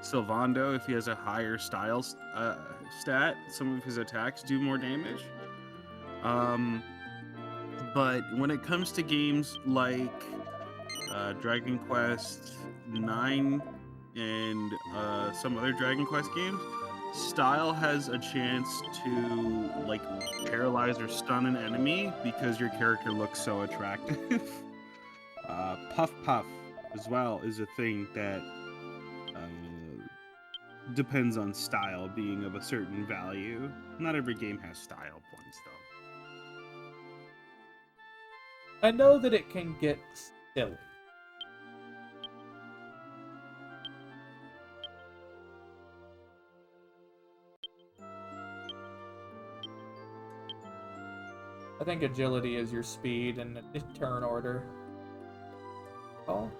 Sylvando, if he has a higher style stat, some of his attacks do more damage. But when it comes to games like Dragon Quest IX and some other Dragon Quest games, style has a chance to like paralyze or stun an enemy because your character looks so attractive. Puff Puff as well is a thing that depends on style being of a certain value. Not every game has style points though. I know that it can get silly. I think agility is your speed and turn order. Oh.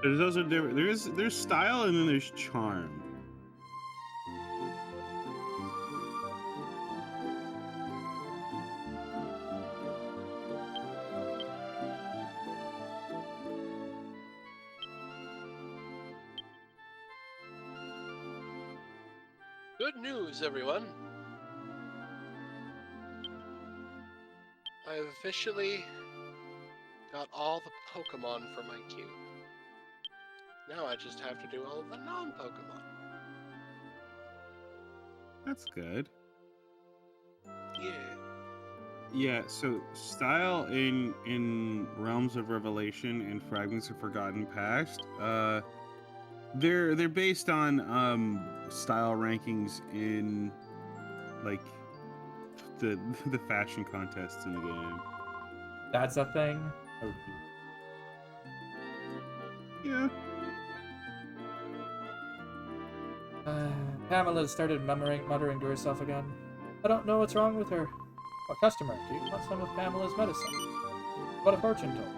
There's also there's style and then there's charm. Good news, everyone. I've officially got all the Pokemon for my cube. Now I just have to do all the non-Pokemon. That's good. Yeah. Yeah, so style in Realms of Revelation and Fragments of Forgotten Past, they're based on style rankings in like the fashion contests in the game. That's a thing? Oh. Yeah. Pamela started muttering to herself again. I don't know what's wrong with her. A customer, do you want some of Pamela's medicine? What a fortune told.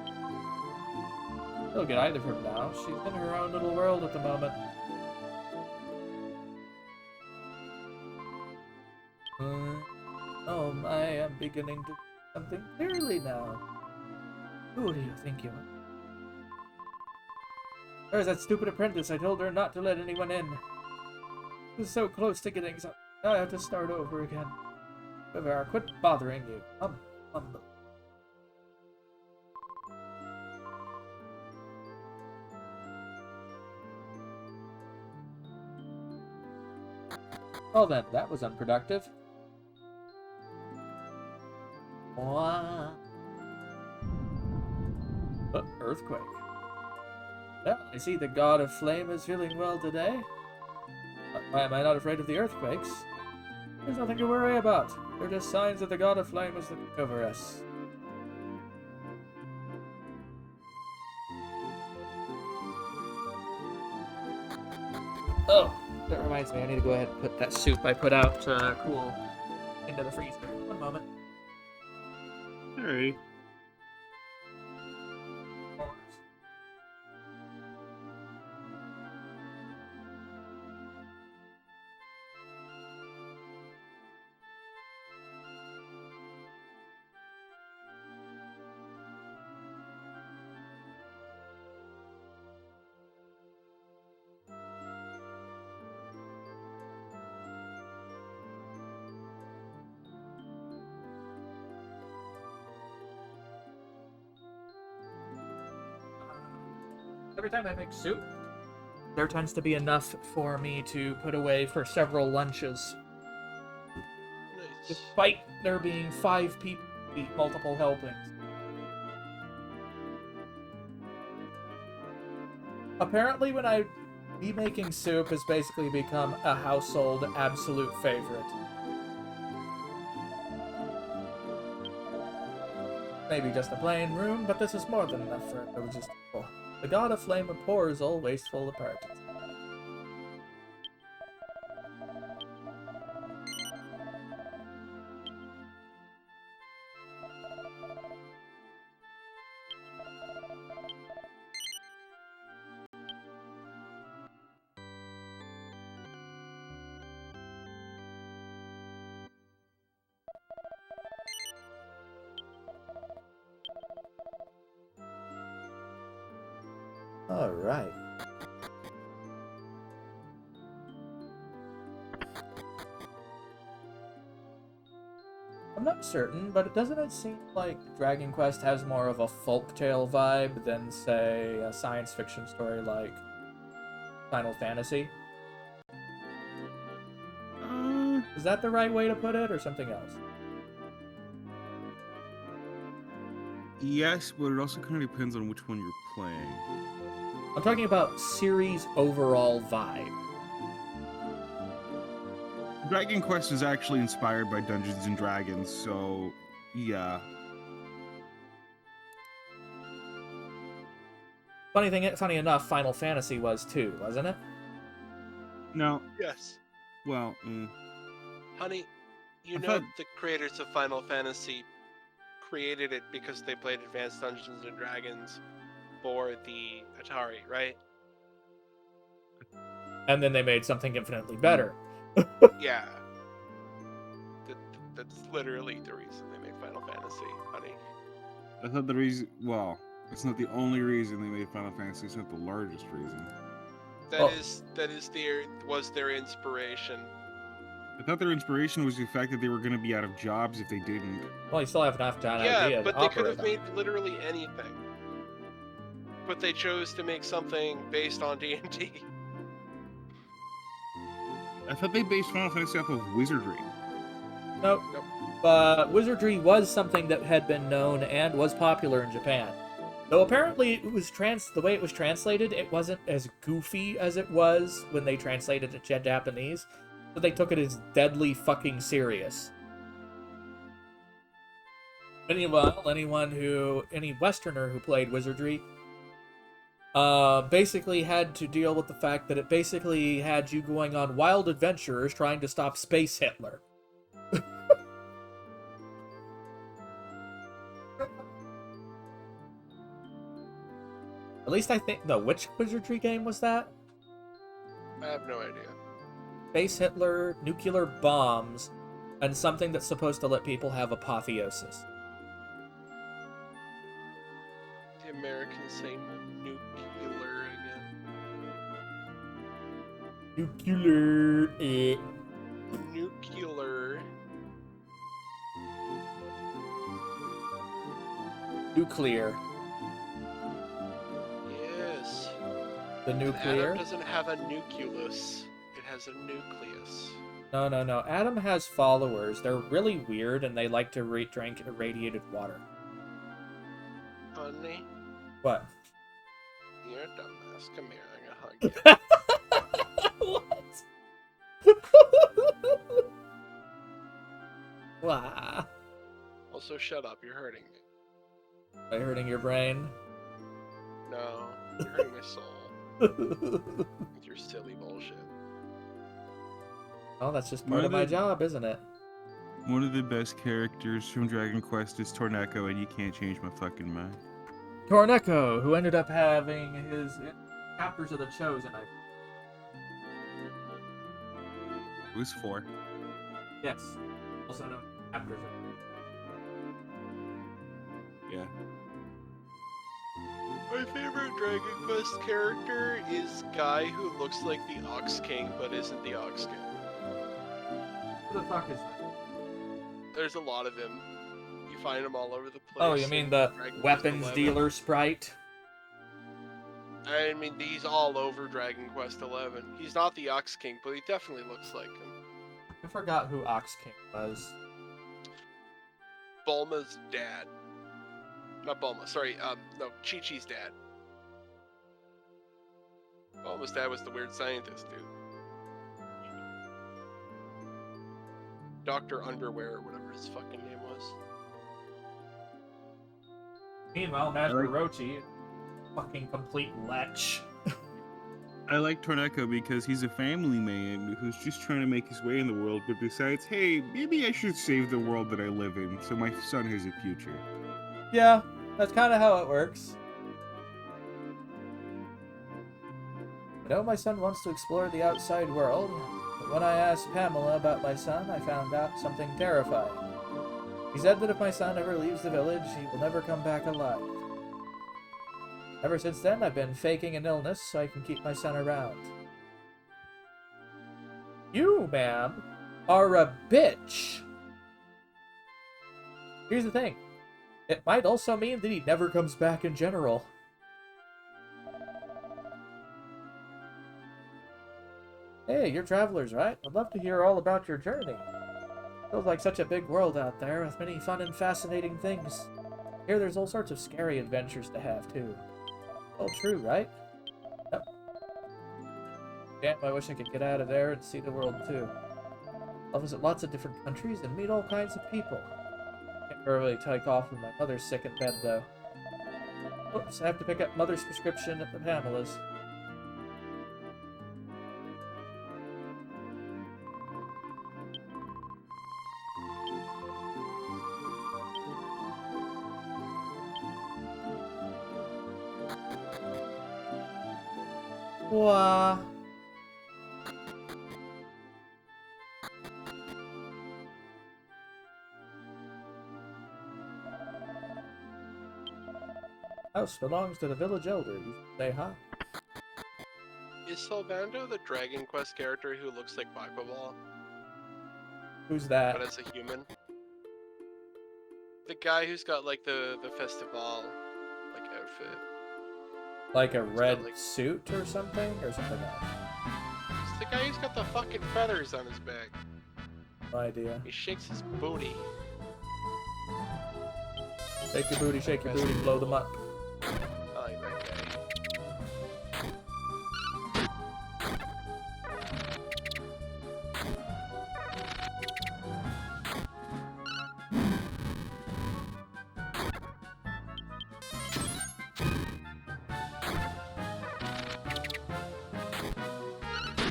He'll get either from now. She's in her own little world at the moment. Oh my, I'm beginning to see something clearly now. Who do you think you are? There's that stupid apprentice. I told her not to let anyone in. She was so close to getting something. I have to start over again. Whoever, quit bothering you. Humble. Well then, that was unproductive. Wow. Earthquake. Well, I see the god of flame is feeling well today. Why am I not afraid of the earthquakes? There's nothing to worry about. They're just signs that the god of flame is looking over us. Oh, that reminds me. I need to go ahead and put that soup I put out cool into the freezer. One moment. Alright. Every time I make soup, there tends to be enough for me to put away for several lunches. Nice. Despite there being 5 people to eat multiple helpings. Apparently, when I be making soup has basically become a household absolute favorite. Maybe just a plain room, but this is more than enough for a logistical. The god of flame abhors all wasteful apart. All right. I'm not certain, but doesn't it seem like Dragon Quest has more of a folktale vibe than, say, a science fiction story like Final Fantasy? Is that the right way to put it, or something else? Yes, but it also kind of depends on which one you're playing. I'm talking about series overall vibe. Dragon Quest is actually inspired by Dungeons and Dragons, so yeah. Funny enough, Final Fantasy was too, wasn't it? No, Yes. well, Honey, you I know thought- the creators of Final Fantasy created it because they played Advanced Dungeons and Dragons for the Atari, right? And then they made something infinitely better. Yeah. That's literally the reason they made Final Fantasy, honey. I thought the reason. Well, it's not the only reason they made Final Fantasy. It's not the largest reason. That is their inspiration. I thought their inspiration was the fact that they were going to be out of jobs if they didn't. Well, you still have enough to Yeah, idea but to they could operate have on. made literally anything. But they chose to make something based on D&D. I thought they based Final Fantasy off of wizardry. Nope. But wizardry was something that had been known and was popular in Japan. Though apparently it was the way it was translated, it wasn't as goofy as it was when they translated it to Japanese. So they took it as deadly fucking serious. Meanwhile, any Westerner who played wizardry basically had to deal with the fact that it basically had you going on wild adventures trying to stop Space Hitler. At least I think... No, which wizardry game was that? I have no idea. Space Hitler, nuclear bombs, and something that's supposed to let people have apotheosis. The Americans say nuclear again. Nuclear... Nuclear. Nuclear. Yes. The An nuclear? atom doesn't have a nucleus. It has a nucleus. No. Adam has followers. They're really weird, and they like to drink irradiated water. Honey, What? you're a dumbass. Come here, I'm gonna hug you. What? Wow. Also, shut up. You're hurting me. Am I hurting your brain? No, you're hurting my soul with your silly bullshit. Well, that's just part of my job, isn't it? One of the best characters from Dragon Quest is Torneko, and you can't change my fucking mind. Torneko, who ended up having his Chapters of the Chosen. It was 4. Yes. Also known as Chapters of Yeah. My favorite Dragon Quest character is guy who looks like the Ox King but isn't the Ox King. Who the fuck is that? There's a lot of him. You find him all over the place. Oh, you mean in the Dragon Quest weapons 11. dealer sprite? I mean, he's all over Dragon Quest XI. He's not the Ox King, but he definitely looks like him. I forgot who Ox King was. Bulma's dad. Not Bulma, sorry, no, Chi-Chi's dad. Bulma's dad was the weird scientist, dude. Dr. Underwear, or whatever his fucking name was. Meanwhile, Master Rochi. Fucking complete lech. I like Torneko because he's a family man who's just trying to make his way in the world, but decides, hey, maybe I should save the world that I live in so my son has a future. Yeah, that's kind of how it works. I know my son wants to explore the outside world, but when I asked Pamela about my son, I found out something terrifying. He said that if my son ever leaves the village, he will never come back alive. Ever since then, I've been faking an illness so I can keep my son around. You, ma'am, are a bitch! Here's the thing. It might also mean that he never comes back in general. Hey, you're travelers, right? I'd love to hear all about your journey. Feels like such a big world out there with many fun and fascinating things. Here there's all sorts of scary adventures to have, too. All true, right? Yep. Damn, I wish I could get out of there and see the world, too. I'll visit lots of different countries and meet all kinds of people. Can't really take off when my mother's sick in bed, though. Oops, I have to pick up Mother's prescription at the Pamela's. Wah. House belongs to the village elder. You should say hi. Is Solbando the Dragon Quest character who looks like Bipoball, Who's that? but as a human? The guy who's got like the festival like outfit. Like a He's red got, like- suit or something else? It's the guy who's got the fucking feathers on his back. No idea. He shakes his booty. Shake your booty, blow them up. I like that guy.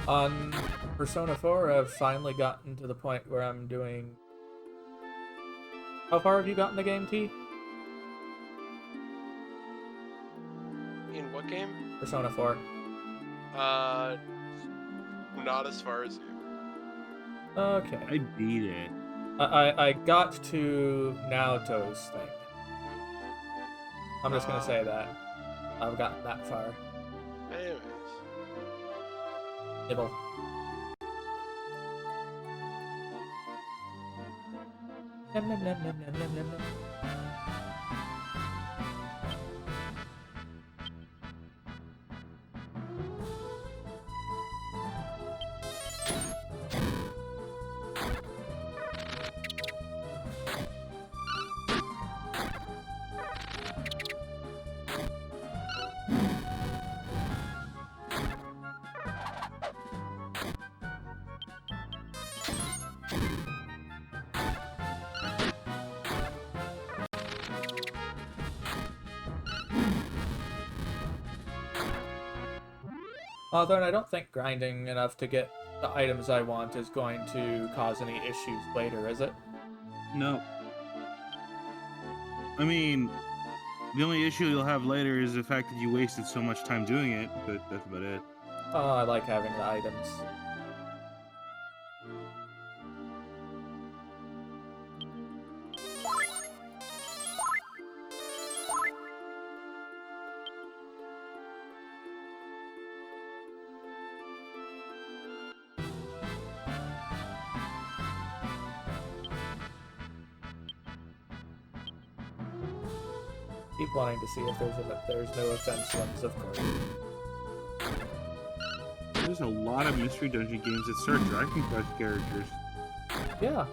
On Persona 4, I've finally gotten to the point where I'm doing... How far have you gotten the game, T? In what game? Persona 4. Not as far as you. Okay. I beat it. I got to Naoto's thing. I'm just gonna say that. I've gotten that far. Anyways. Nibble. Nom, nom, nom, nom, nom, nom, nom, nom. Although I don't think grinding enough to get the items I want is going to cause any issues later, is it? No. I mean, the only issue you'll have later is the fact that you wasted so much time doing it, but that's about it. Oh, I like having the items. Keep wanting to see if there's no offense ones, of course. There's a lot of mystery dungeon games that start Dragon Quest characters. Yeah.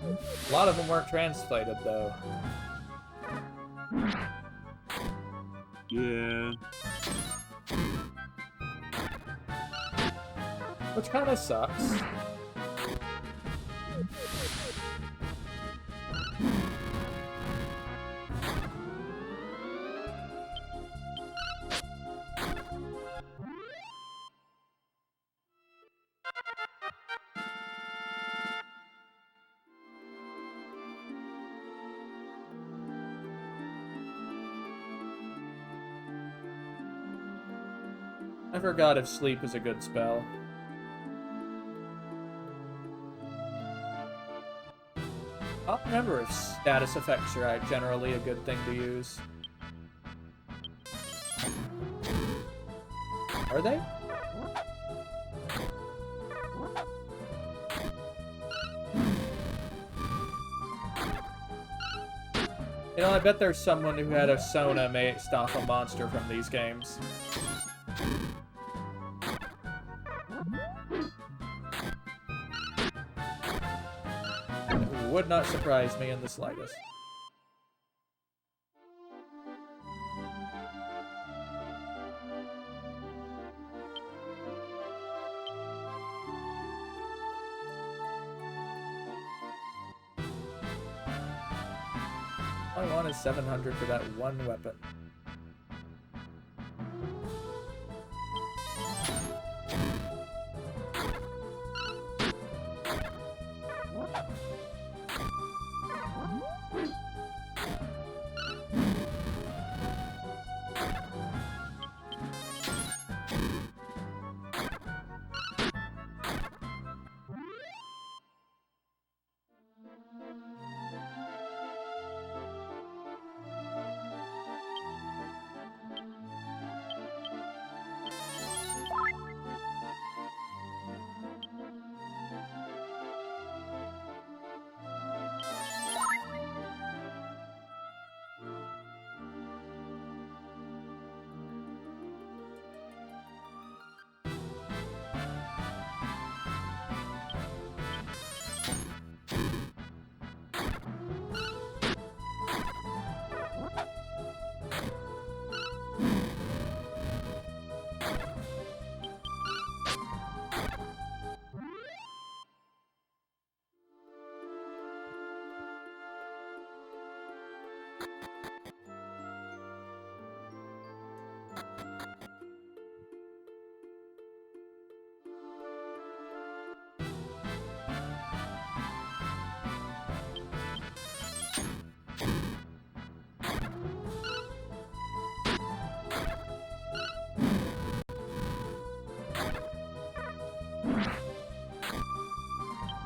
A lot of them weren't translated, though. Yeah. Which kind of sucks. I forgot if sleep is a good spell. I'll remember if status effects are generally a good thing to use. Are they? You know, I bet there's someone who had a Sona may stop a monster from these games. It would not surprise me in the slightest. All I want is 700 for that one weapon.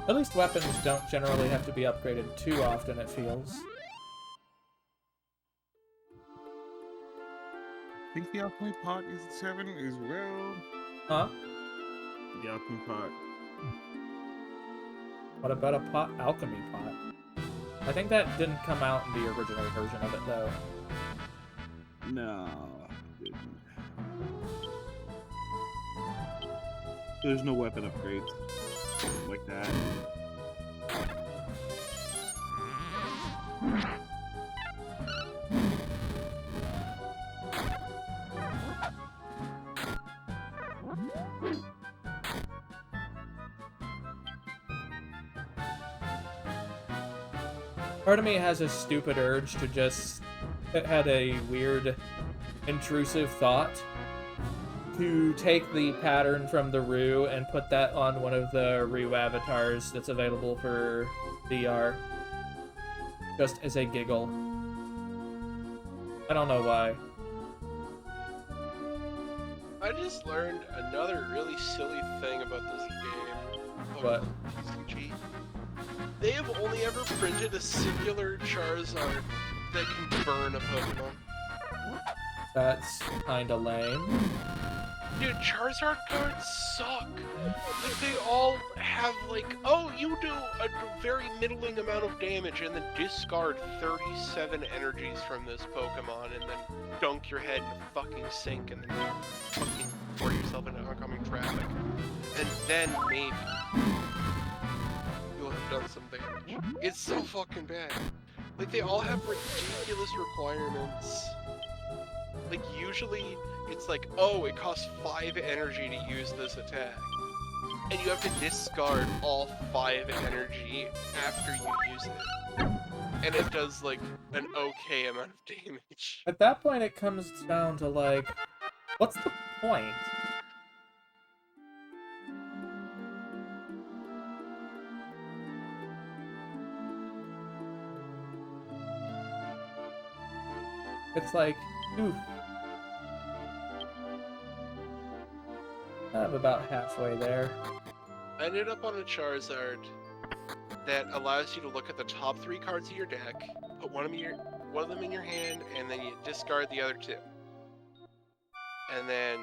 At least weapons don't generally have to be upgraded too often, it feels. I think the alchemy pot is 7 as well. Huh? The alchemy pot. What about a pot? Alchemy pot? I think that didn't come out in the original version of it, though. No, it didn't. There's no weapon upgrades like that. Part of me has a stupid urge to just... It had a weird, intrusive thought to take the pattern from the Rue and put that on one of the Rue avatars that's available for VR. Just as a giggle. I don't know why. I just learned another really silly thing about this game. What? TCG. They have only ever printed a singular Charizard that can burn a Pokemon. That's kinda lame. Dude, Charizard cards suck. Like, they all have like, oh, you do a very middling amount of damage and then discard 37 energies from this Pokemon and then dunk your head in a fucking sink and then fucking pour yourself into oncoming traffic. And then maybe you'll have done some damage. It's so fucking bad. Like, they all have ridiculous requirements. Like, usually it's like, oh, it costs 5 energy to use this attack. And you have to discard all 5 energy after you use it. And it does, like, an okay amount of damage. At that point, it comes down to, like, what's the point? It's like, oof. I'm about halfway there. I ended up on a Charizard that allows you to look at the top 3 cards of your deck, put one of them in your hand, and then you discard the other 2. And then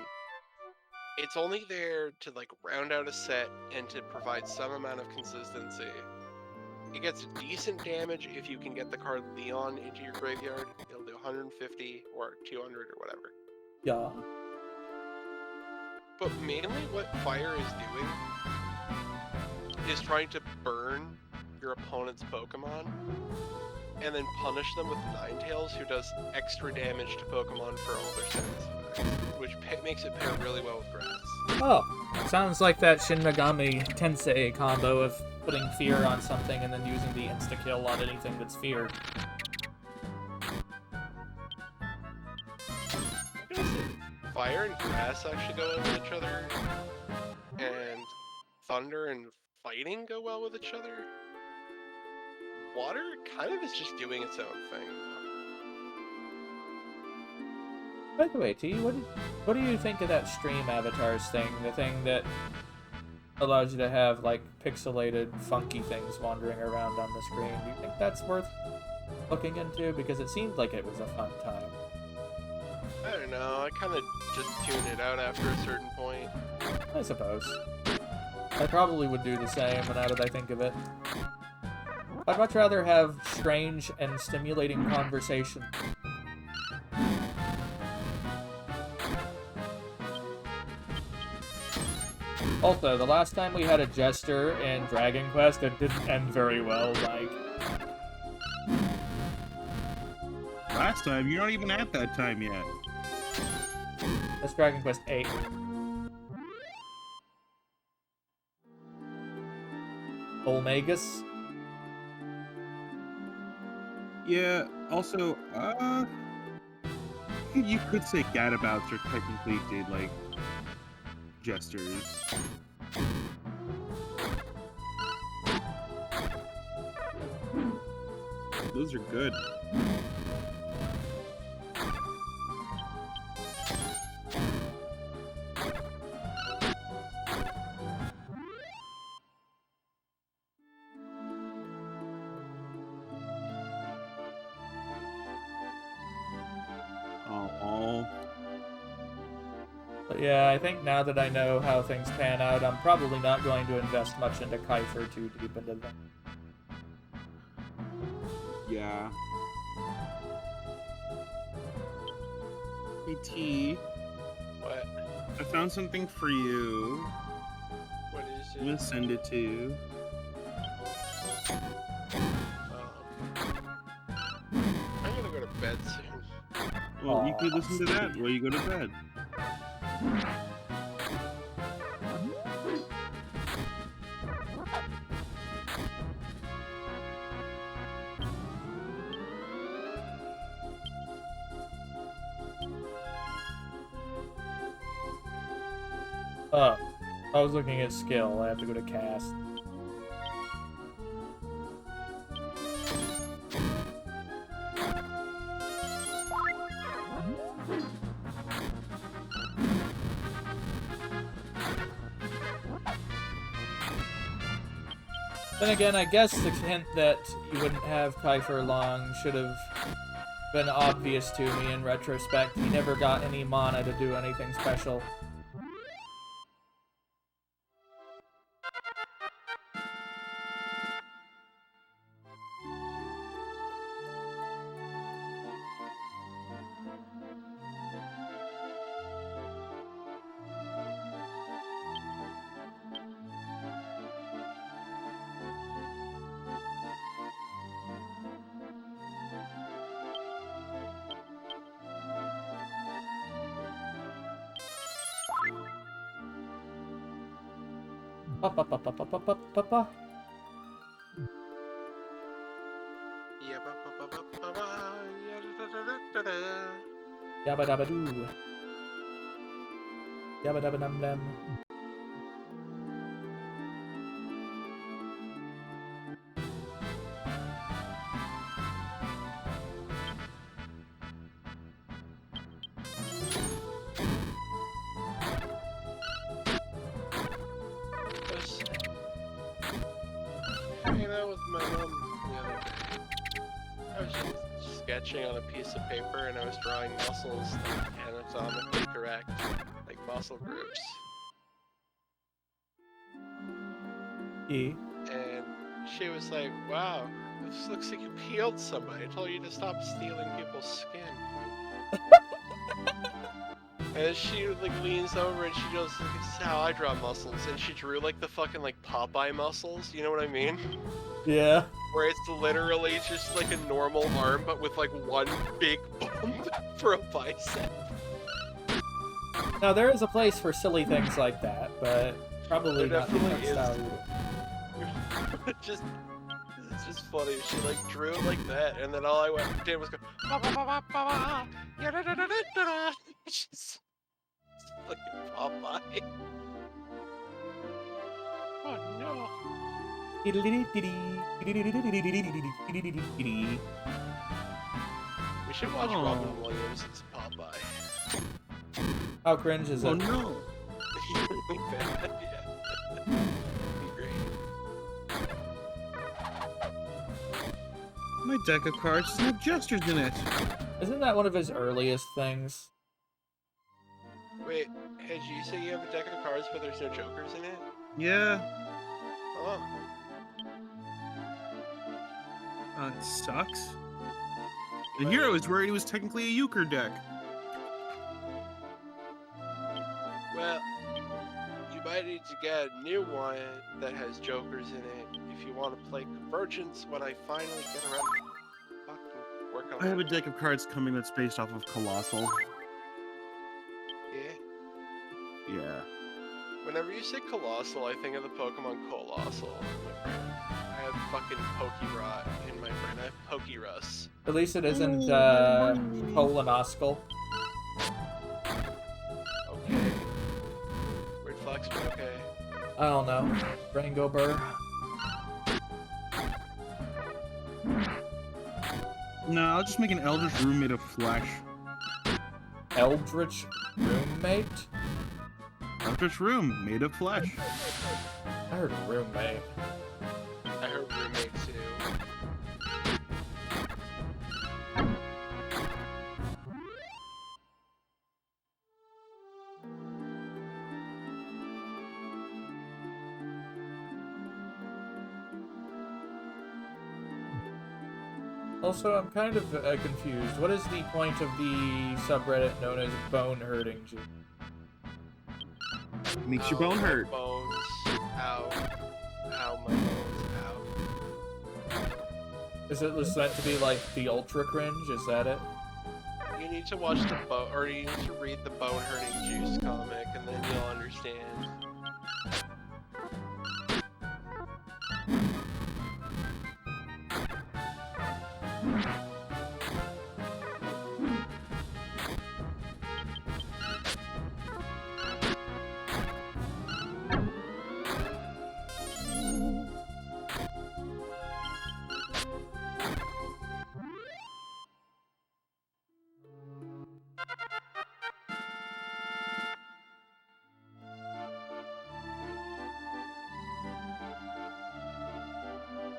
it's only there to like round out a set and to provide some amount of consistency. It gets decent damage if you can get the card Leon into your graveyard. It'll do 150 or 200 or whatever. Yeah. But mainly what Fire is doing is trying to burn your opponent's Pokemon and then punish them with Ninetales, who does extra damage to Pokemon for all their stats, which makes it pair really well with grass. Oh, sounds like that Shin Megami Tensei combo of putting fear on something and then using the insta-kill on anything that's feared. Fire and grass actually go well with each other, and thunder and fighting go well with each other. Water kind of is just doing its own thing. By the way, T, what do you think of that stream avatars thing? The thing that allows you to have, like, pixelated, funky things wandering around on the screen. Do you think that's worth looking into? Because it seemed like it was a fun time. I don't know, I kind of just tuned it out after a certain point. I suppose. I probably would do the same now that I think of it. I'd much rather have strange and stimulating conversation. Also, the last time we had a jester in Dragon Quest, it didn't end very well, like... Last time? You're not even at that time yet. That's Dragon Quest VIII. Olmegus? Yeah, also, you could say gadabouts are technically, like, jesters. Those are good. But yeah, I think now that I know how things pan out, I'm probably not going to invest much into Kiefer too deep into them. Yeah. Hey T, What? I found something for you. What is it? I'm gonna send it to you. I'm gonna go to bed soon. Well, you could listen to that while you go to bed. Oh, I was looking at skill. I have to go to cast. Then again, I guess the hint that you wouldn't have Kiefer long should have been obvious to me in retrospect. He never got any mana to do anything special. Pa-pa-pa-pa-pa-pa-pa-pa. Yeah, ba-ba-ba-ba-ba-ba, ya-da-da-da-da-da. Yabba dabba doo. Yabba dabba dum dum. out with my mom the other day. I was just sketching on a piece of paper and I was drawing muscles like anatomically correct, like muscle groups. E. And she was like, wow, this looks like you peeled somebody. I told you to stop stealing people's skin. And she like leans over and she goes, this is how I draw muscles. And she drew like the fucking like Popeye muscles, you know what I mean? Yeah. Where it's literally just like a normal arm, but with like one big bump for a bicep. Now there is a place for silly things like that, but probably There not the definitely style is. either. It's just funny. She like drew it like that, and then all I did was go. Ba, ba, ba, ba, ba, ba, ya, da, da, da, da, da, da. Just fucking Popeye. Oh no. We should watch Robin Williams as Popeye. How cringe is Oh it? no! He's really bad, yeah. Be great. My deck of cards doesn't have gestures in it. Isn't that one of his earliest things? Wait, hey, did you say you have a deck of cards but there's no jokers in it? Yeah, Oh. it sucks. And here I was worried it was technically a euchre deck. Well, you might need to get a new one that has jokers in it if you want to play Convergence when I finally get around to fucking work on I have a it. deck of cards coming that's based off of Colossal. Yeah. Yeah. Whenever you say Colossal, I think of the Pokemon Colossal. I have fucking Pokérot in my brain. I have Pokerus. At least it isn't colonoscal. Okay. Weird flex, but okay. I don't know. Rango Burr. No, I'll just make an Eldritch Room made of flesh. Eldritch roommate? Eldritch Room made of flesh. I heard roommate. I heard roommate too. Also, I'm kind of confused. What is the point of the subreddit known as bone hurting? Makes your Ow, bone my hurt. Bones. Ow. Ow, my bones. Ow. Is it just meant to be like the ultra cringe? Is that it? You need to watch the or you need to read the Bone Hurting Juice comic, and then you'll understand.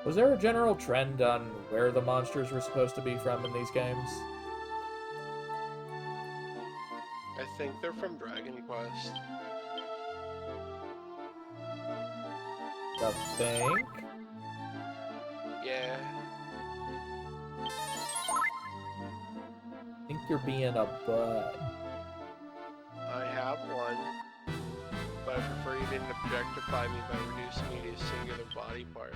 Was there a general trend on where the monsters were supposed to be from in these games? I think they're from Dragon Quest. The bank? Yeah. I think you're being a butt. I have one, but I prefer you didn't objectify me by reducing me to a singular body part.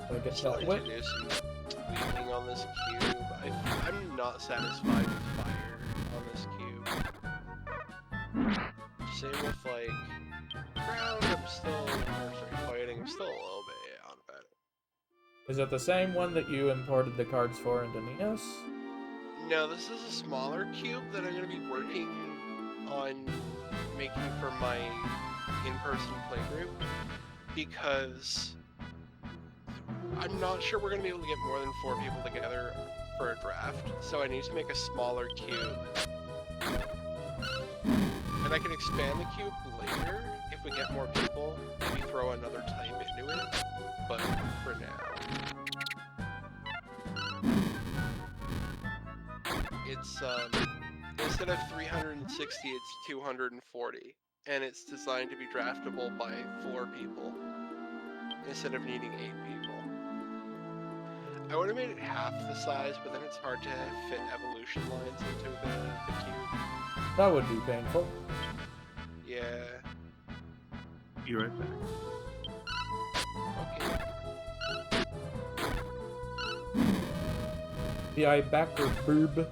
So get Still that need whip. to do some tweaking on this cube. I'm not satisfied with fire on this cube. Same with like ground. I'm still, fighting. I'm still a little bit on about it. Is it the same one that you imported the cards for into Neos? No, this is a smaller cube that I'm going to be working on making for my in-person playgroup, because I'm not sure we're going to be able to get more than 4 people together for a draft, so I need to make a smaller cube. And I can expand the cube later if we get more people, maybe throw another type into it, but for now. It's, instead of 360, it's 240, and it's designed to be draftable by 4 people, instead of needing 8 people. I would have made it half the size, but then it's hard to fit evolution lines into the cube. That would be painful. Yeah. Be right back. Okay. Be I backward, boob.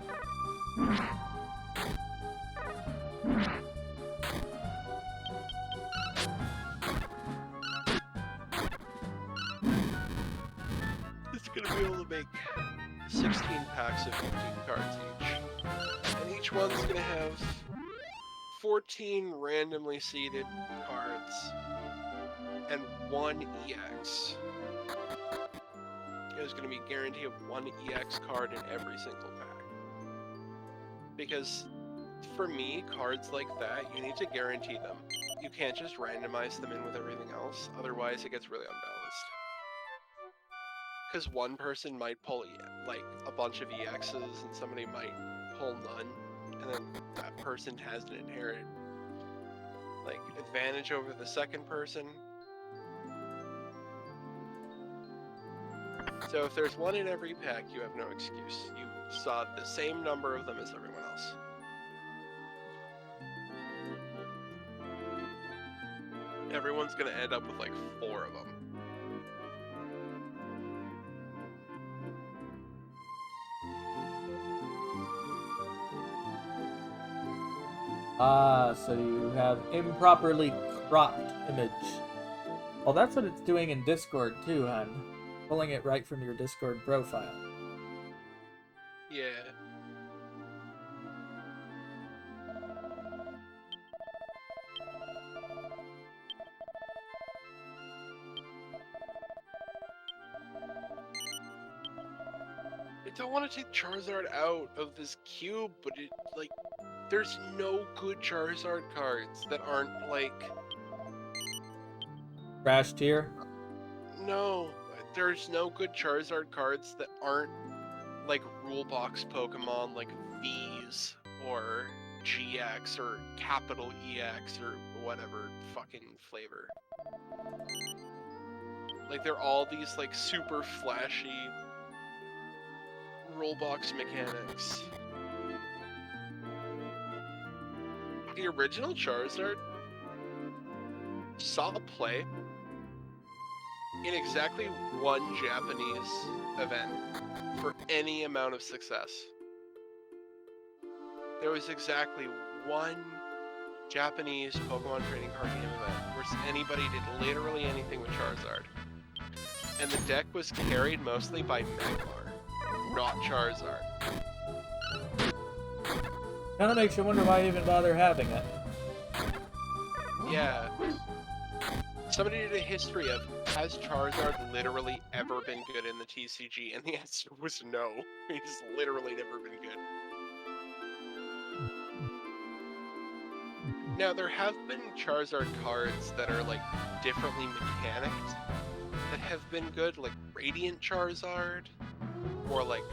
It's gonna be able to make 16 packs of 15 cards each. And each one's gonna have 14 randomly seeded cards and 1 EX. There's gonna be a guarantee of 1 EX card in every single pack. Because for me, cards like that, you need to guarantee them. You can't just randomize them in with everything else, otherwise it gets really unbalanced. Because one person might pull like a bunch of EXs and somebody might pull none, and then that person has an inherent like advantage over the second person. So if there's 1 in every pack, you have no excuse. You saw the same number of them as everyone else. Everyone's gonna end up with like 4 of them. Ah, so you have improperly cropped image. Well, that's what it's doing in Discord too, hon. Pulling it right from your Discord profile. Yeah. I don't want to take Charizard out of this cube, but it, like, there's no good Charizard cards that aren't, like... Crash tier? No, there's no good Charizard cards that aren't, like, rule box Pokemon, like V's, or GX, or capital EX, or whatever fucking flavor. Like, they're all these, like, super flashy rule box mechanics. The original Charizard saw play in exactly 1 Japanese event for any amount of success. There was exactly 1 Japanese Pokemon trading card game event where anybody did literally anything with Charizard. And the deck was carried mostly by Magmar, not Charizard. Kinda makes you wonder why you even bother having it. Yeah. Somebody did a history of, has Charizard literally ever been good in the TCG? And the answer was no. He's literally never been good. Now, there have been Charizard cards that are, like, differently mechanicked that have been good, like Radiant Charizard, or, like,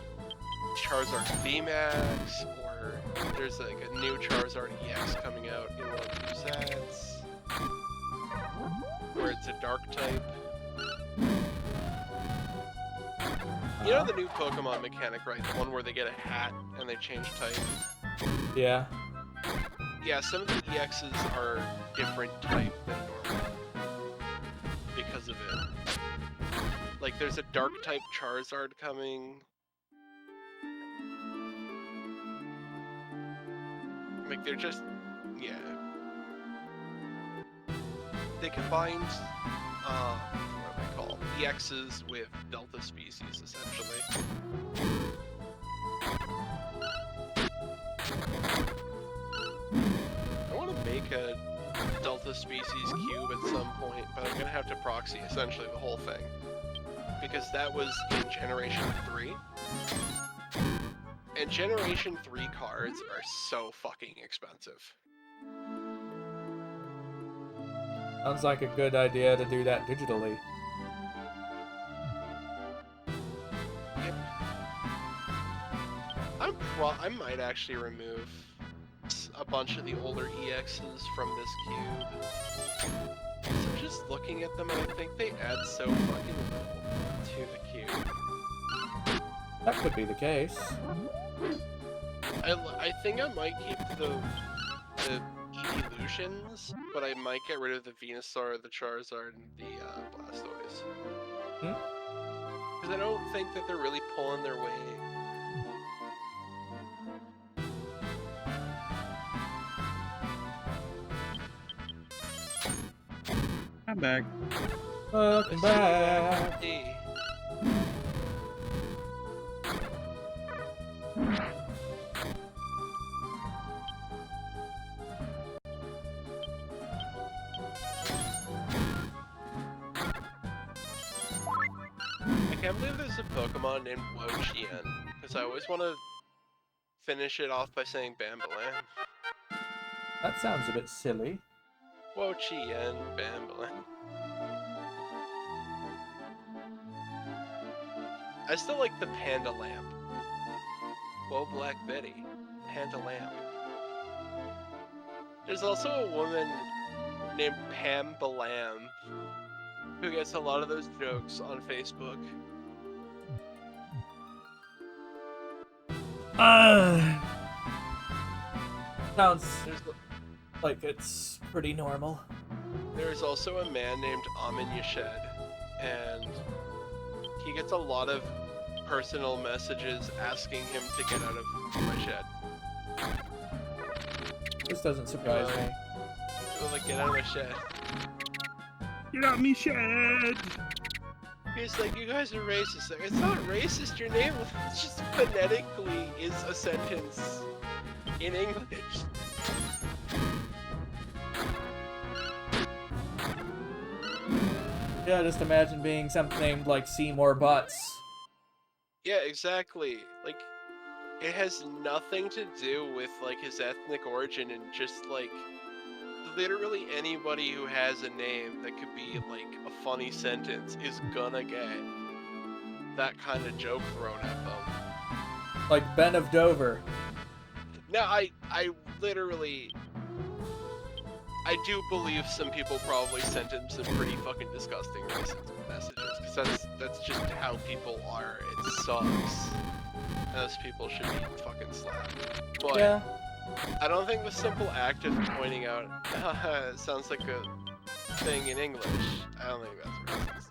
Charizard VMAX, or there's, like, a new Charizard EX coming out in one of the sets, where it's a dark type. You know the new Pokemon mechanic, right? The one where they get a hat and they change type? Yeah. Yeah, some of the EXs are different type than normal because of it. Like, there's a Dark-type Charizard coming. Like, they're just... yeah. They combined, what are they called? EXs with Delta species, essentially. I want to make a Delta species cube at some point, but I'm going to have to proxy essentially the whole thing. Because that was in Generation 3. And Generation 3 cards are so fucking expensive. Sounds like a good idea to do that digitally. Yep. I might actually remove a bunch of the older EXs from this cube. So just looking at them, I think they add so fucking little to the cube. That could be the case. I think I might keep the evolutions, but I might get rid of the Venusaur, the Charizard, and the Blastoise. Because I don't think that they're really pulling their weight. I'm back. Welcome back. Hey. I can't believe there's a Pokemon named Wo-Chien, because I always want to finish it off by saying Bambalan. That sounds a bit silly. Wo-Chien, Bambalan. I still like the Panda Lamp. Whoa, Black Betty. Panda Lamp. There's also a woman named Pam Balam who gets a lot of those jokes on Facebook. Sounds There's, like it's pretty normal. there's also a man named Amin Yashed, and he gets a lot of personal messages asking him to get out of my shed. This doesn't surprise me. Like, get out of my shed. Get out me shed! He's like, you guys are racist. Like, it's not racist, your name just phonetically is a sentence in English. Yeah, just imagine being something named like Seymour Butts. Yeah, exactly. Like, it has nothing to do with, like, his ethnic origin, and just, like, literally anybody who has a name that could be, like, a funny sentence is gonna get that kind of joke thrown at them. Like Ben of Dover. Now, I literally... I do believe some people probably sent him some pretty fucking disgusting racist messages, because that's just how people are. It sucks. Those people should be fucking slapped. But Yeah. I don't think the simple act of pointing out, it sounds like a thing in English, I don't think that's racist.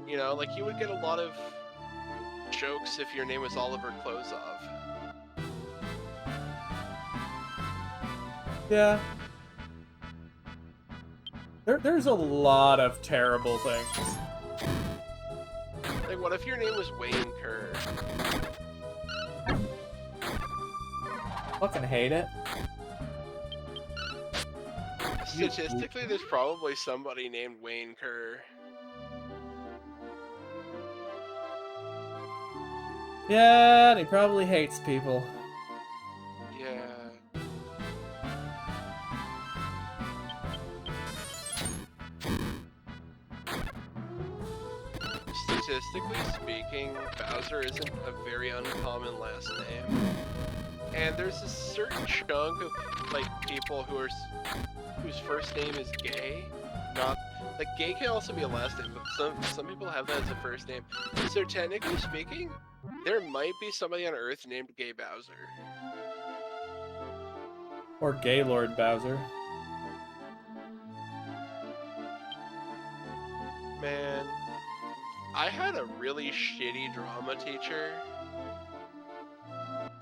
You know, like, you would get a lot of jokes if your name was Oliver Klozov. Yeah. There's a lot of terrible things. Like, what if your name was Wayne Kerr? Fucking hate it. Statistically, there's probably somebody named Wayne Kerr. Yeah, and he probably hates people. Yeah. Statistically speaking, Bowser isn't a very uncommon last name. And there's a certain chunk of, like, people whose first name is Gay. Not, like, Gay can also be a last name, but some people have that as a first name. So technically speaking, There might be somebody on Earth named Gay Bowser. Or Gaylord Bowser. Man, I had a really shitty drama teacher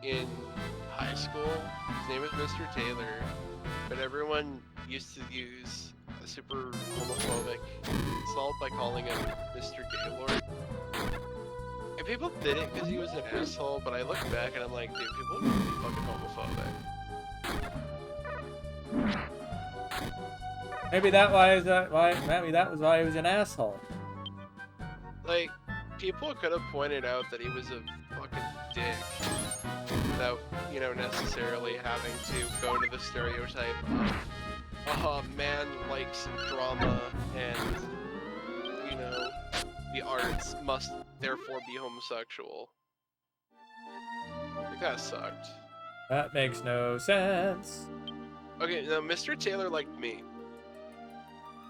in high school. His name was Mr. Taylor, but everyone used to use a super homophobic insult by calling him Mr. Gaylord. And people did it because he was an asshole, but I look back and I'm like, dude, people are really fucking homophobic. Maybe that maybe that was why he was an asshole. Like, people could have pointed out that he was a fucking dick without, you know, necessarily having to go to the stereotype of, man likes drama and, you know, the arts must therefore be homosexual. Like, that sucked. That makes no sense. Okay, now Mr. Taylor liked me.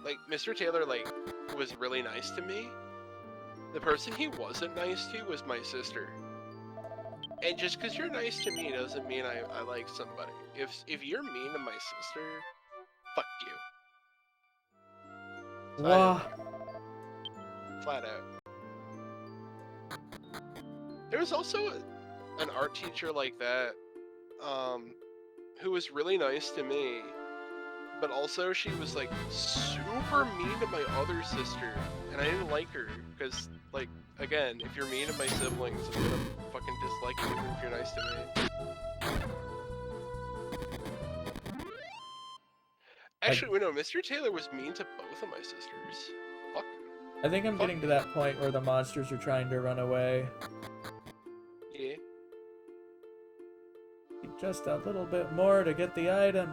Like, Mr. Taylor, like, was really nice to me. The person he wasn't nice to was my sister. And just because you're nice to me doesn't mean I like somebody. If you're mean to my sister, fuck you. Wow. Flat out. There was also an art teacher like that, who was really nice to me, but also she was like super mean to my other sister, and I didn't like her because, like, again, if you're mean to my siblings, I'm gonna fucking dislike you even if you're nice to me. Actually, no, Mr. Taylor was mean to both of my sisters. Fuck. I think I'm getting to that point where the monsters are trying to run away. Yeah. Just a little bit more to get the item.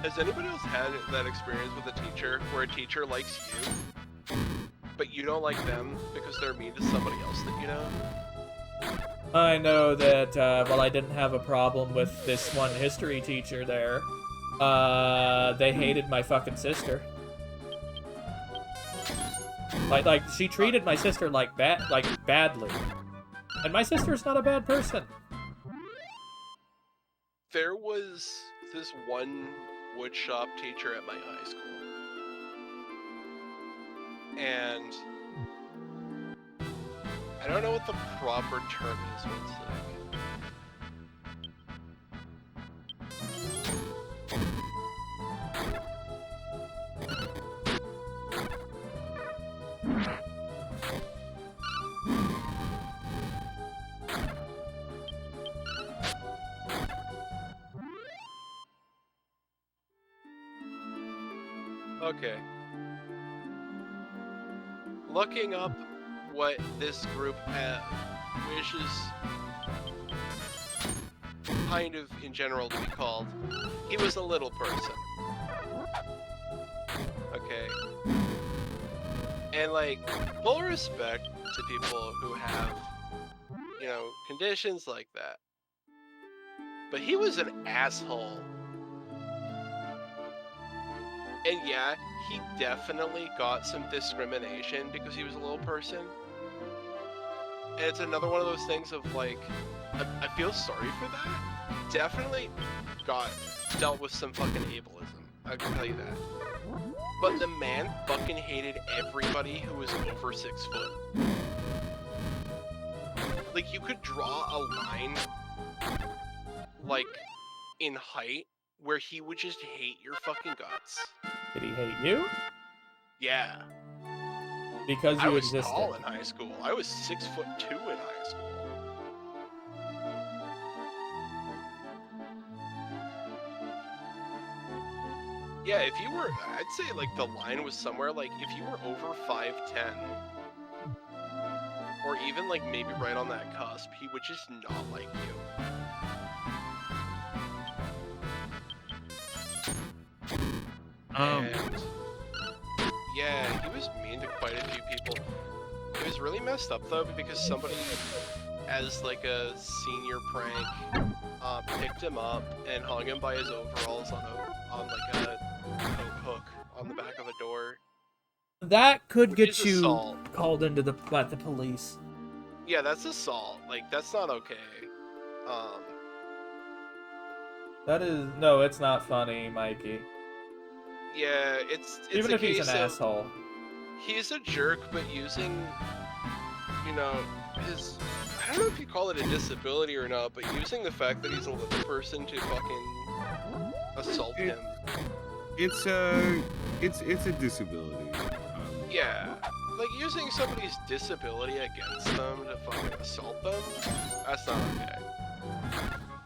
Has anybody else had that experience with a teacher where a teacher likes you, but you don't like them because they're mean to somebody else that you know? I know that, while I didn't have a problem with this one history teacher there, they hated my fucking sister. Like she treated my sister badly. And my sister's not a bad person. There was this one woodshop teacher at my high school, and I don't know what the proper term is. One sec. Okay. Looking up what this group wishes kind of in general to be called, he was a little person. Okay. And like, full respect to people who have, you know, conditions like that. But he was an asshole. And yeah, he definitely got some discrimination because he was a little person. And it's another one of those things of like, I feel sorry for that. Definitely dealt with some fucking ableism, I can tell you that. But the man fucking hated everybody who was over 6 foot. Like, you could draw a line, like, in height, where he would just hate your fucking guts. Did he hate you? Yeah. Because I you was existed. tall in high school. I was 6'2" in high school. Yeah, if you were, I'd say like the line was somewhere like if you were over 5'10", or even like maybe right on that cusp, he would just not like you. And yeah, he was mean to quite a few people. It was really messed up though, because somebody, as like a senior prank, picked him up and hung him by his overalls on like a coat hook on the back of a door. That could get you assault. called into the police. Yeah, that's assault. Like, that's not okay. That is... No, it's not funny, Mikey. Yeah, it's Even a if he's case an of asshole. he's a jerk, but using, you know, his, I don't know if you call it a disability or not, but using the fact that he's a little person to fucking assault him. It's a disability. Yeah, like using somebody's disability against them to fucking assault them, that's not okay.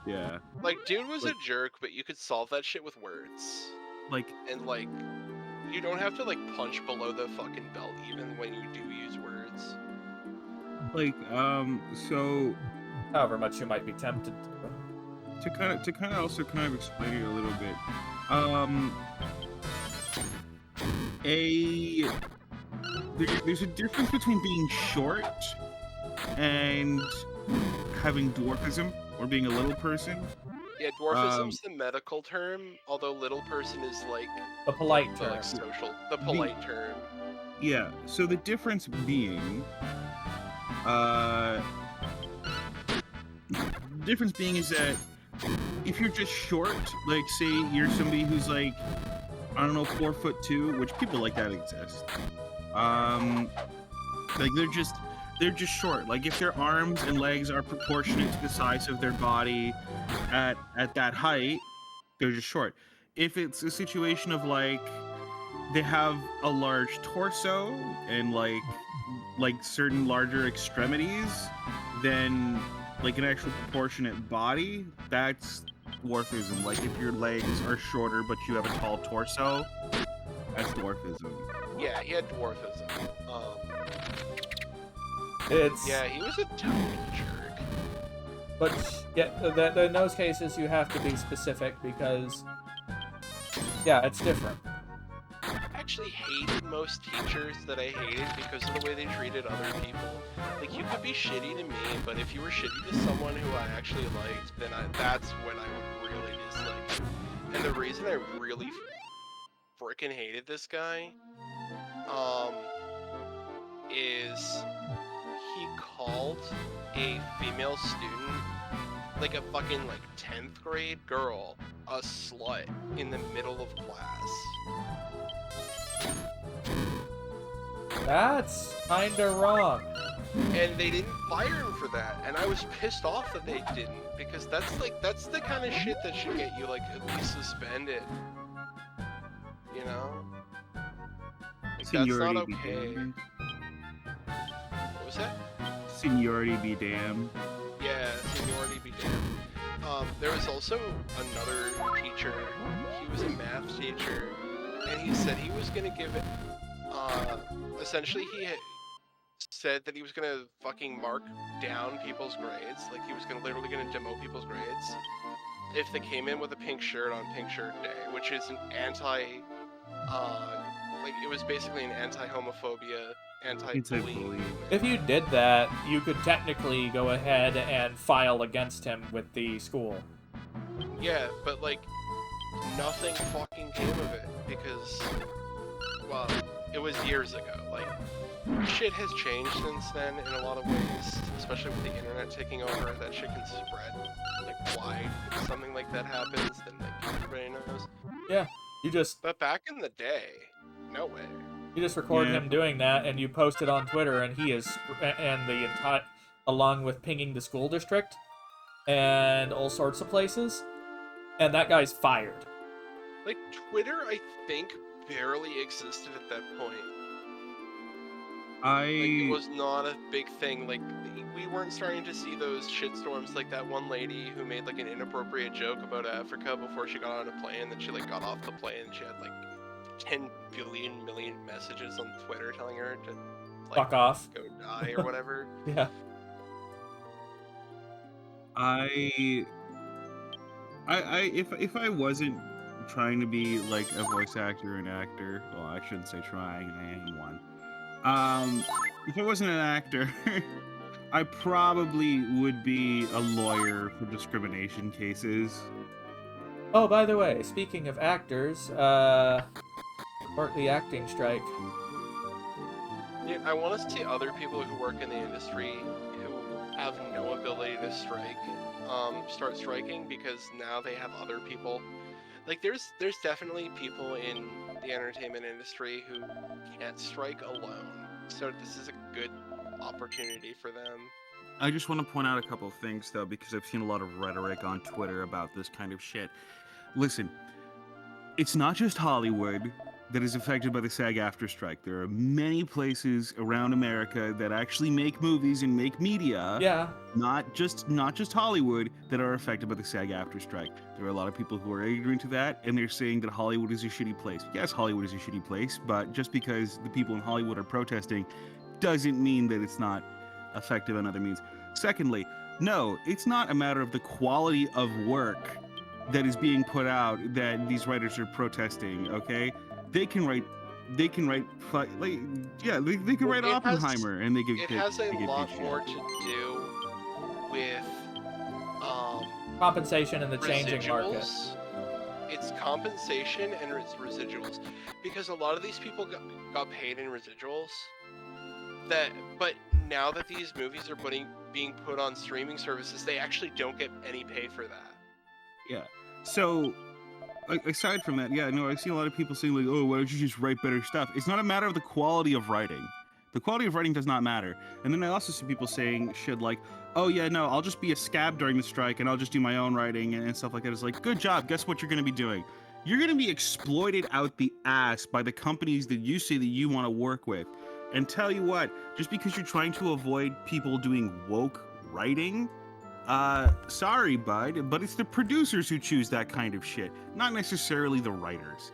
Yeah. Like, dude was a jerk, but you could solve that shit with words. Like, And like, you don't have to like punch below the fucking belt even when you do use words. like, so However much you might be tempted to. to kind of also kind of explain it a little bit. There's a difference between being short and having dwarfism or being a little person. Yeah, dwarfism's the medical term, although little person is like The polite the term. like social, the polite term. Yeah. So the difference being, is that if you're just short, like say you're somebody who's like, I don't know, 4'2", which people like that exist. Like they're just short. Like if their arms and legs are proportionate to the size of their body at that height, they're just short. If it's a situation of like they have a large torso and like certain larger extremities, then like an actual proportionate body, that's dwarfism. Like if your legs are shorter but you have a tall torso, that's dwarfism. Yeah, he had dwarfism. It's... Yeah, he was a total jerk. But yeah, in those cases you have to be specific because, yeah, it's different. I actually hated most teachers that I hated because of the way they treated other people. Like, you could be shitty to me, but if you were shitty to someone who I actually liked, then that's when I would really dislike you. And the reason I really freaking hated this guy, is he called a female student, like a fucking like 10th grade girl, a slut in the middle of class. That's kinda wrong. And they didn't fire him for that, and I was pissed off that they didn't, because that's the kind of shit that should get you like at least suspended. You know? Like, Seniority that's be not okay. damned. What was that? Seniority be damned. Yeah, seniority be damned. There was also another teacher. He was a math teacher, and he said he was gonna give it. Essentially, he had said that he was gonna fucking mark down people's grades. Like he was literally gonna demote people's grades if they came in with a pink shirt on Pink Shirt Day, which is an like it was basically an anti-homophobia, anti-bullying. If you did that, you could technically go ahead and file against him with the school. Yeah, but like nothing fucking came of it because, well, it was years ago. Like shit has changed since then in a lot of ways, especially with the internet taking over. That shit can spread like wide. If something like that happens, then like everybody knows. Yeah, you just. But back in the day, no way. You just record him doing that, and you post it on Twitter, and he is, and the entire, along with pinging the school district, and all sorts of places, and that guy's fired. Like Twitter, I think barely existed at that point. Like, it was not a big thing. Like we weren't starting to see those shitstorms. Like that one lady who made like an inappropriate joke about Africa before she got on a plane. Then she like got off the plane and she had like 10 billion million messages on Twitter telling her to like fuck off, go die or whatever. Yeah. If I wasn't trying to be like a voice actor or an actor, well, I shouldn't say trying, I am one. If I wasn't an actor, I probably would be a lawyer for discrimination cases. Oh, by the way, speaking of actors, support the acting strike. Yeah, I want to see other people who work in the industry who to start striking, because now they have other people. Like, there's definitely people in the entertainment industry who can't strike alone. So this is a good opportunity for them. I just want to point out a couple of things, though, because I've seen a lot of rhetoric on Twitter about this kind of shit. Listen, it's not just Hollywood that is affected by the SAG-AFTRA strike. There are many places around America that actually make movies and make media. Yeah. Not just Hollywood that are affected by the SAG-AFTRA strike. There are a lot of people who are ignorant to that, and they're saying that Hollywood is a shitty place. Yes, Hollywood is a shitty place, but just because the people in Hollywood are protesting doesn't mean that it's not effective on other means. Secondly, no, it's not a matter of the quality of work that is being put out that these writers are protesting, okay? They can write they can write Oppenheimer and they get It has a lot more to do with compensation in the changing market. It's compensation and it's residuals, because a lot of these people got paid in residuals. But now that these movies are being put on streaming services, they actually don't get any pay for that. Yeah. So, aside from that, yeah, no, I see a lot of people saying, like, oh, why don't you just write better stuff? It's not a matter of the quality of writing. The quality of writing does not matter. And then I also see people saying shit like, oh, yeah, no, I'll just be a scab during the strike and I'll just do my own writing and stuff like that. It's like, good job. Guess what you're going to be doing? You're going to be exploited out the ass by the companies that you say that you want to work with. And tell you what, just because you're trying to avoid people doing woke writing, sorry, bud, but it's the producers who choose that kind of shit, not necessarily the writers.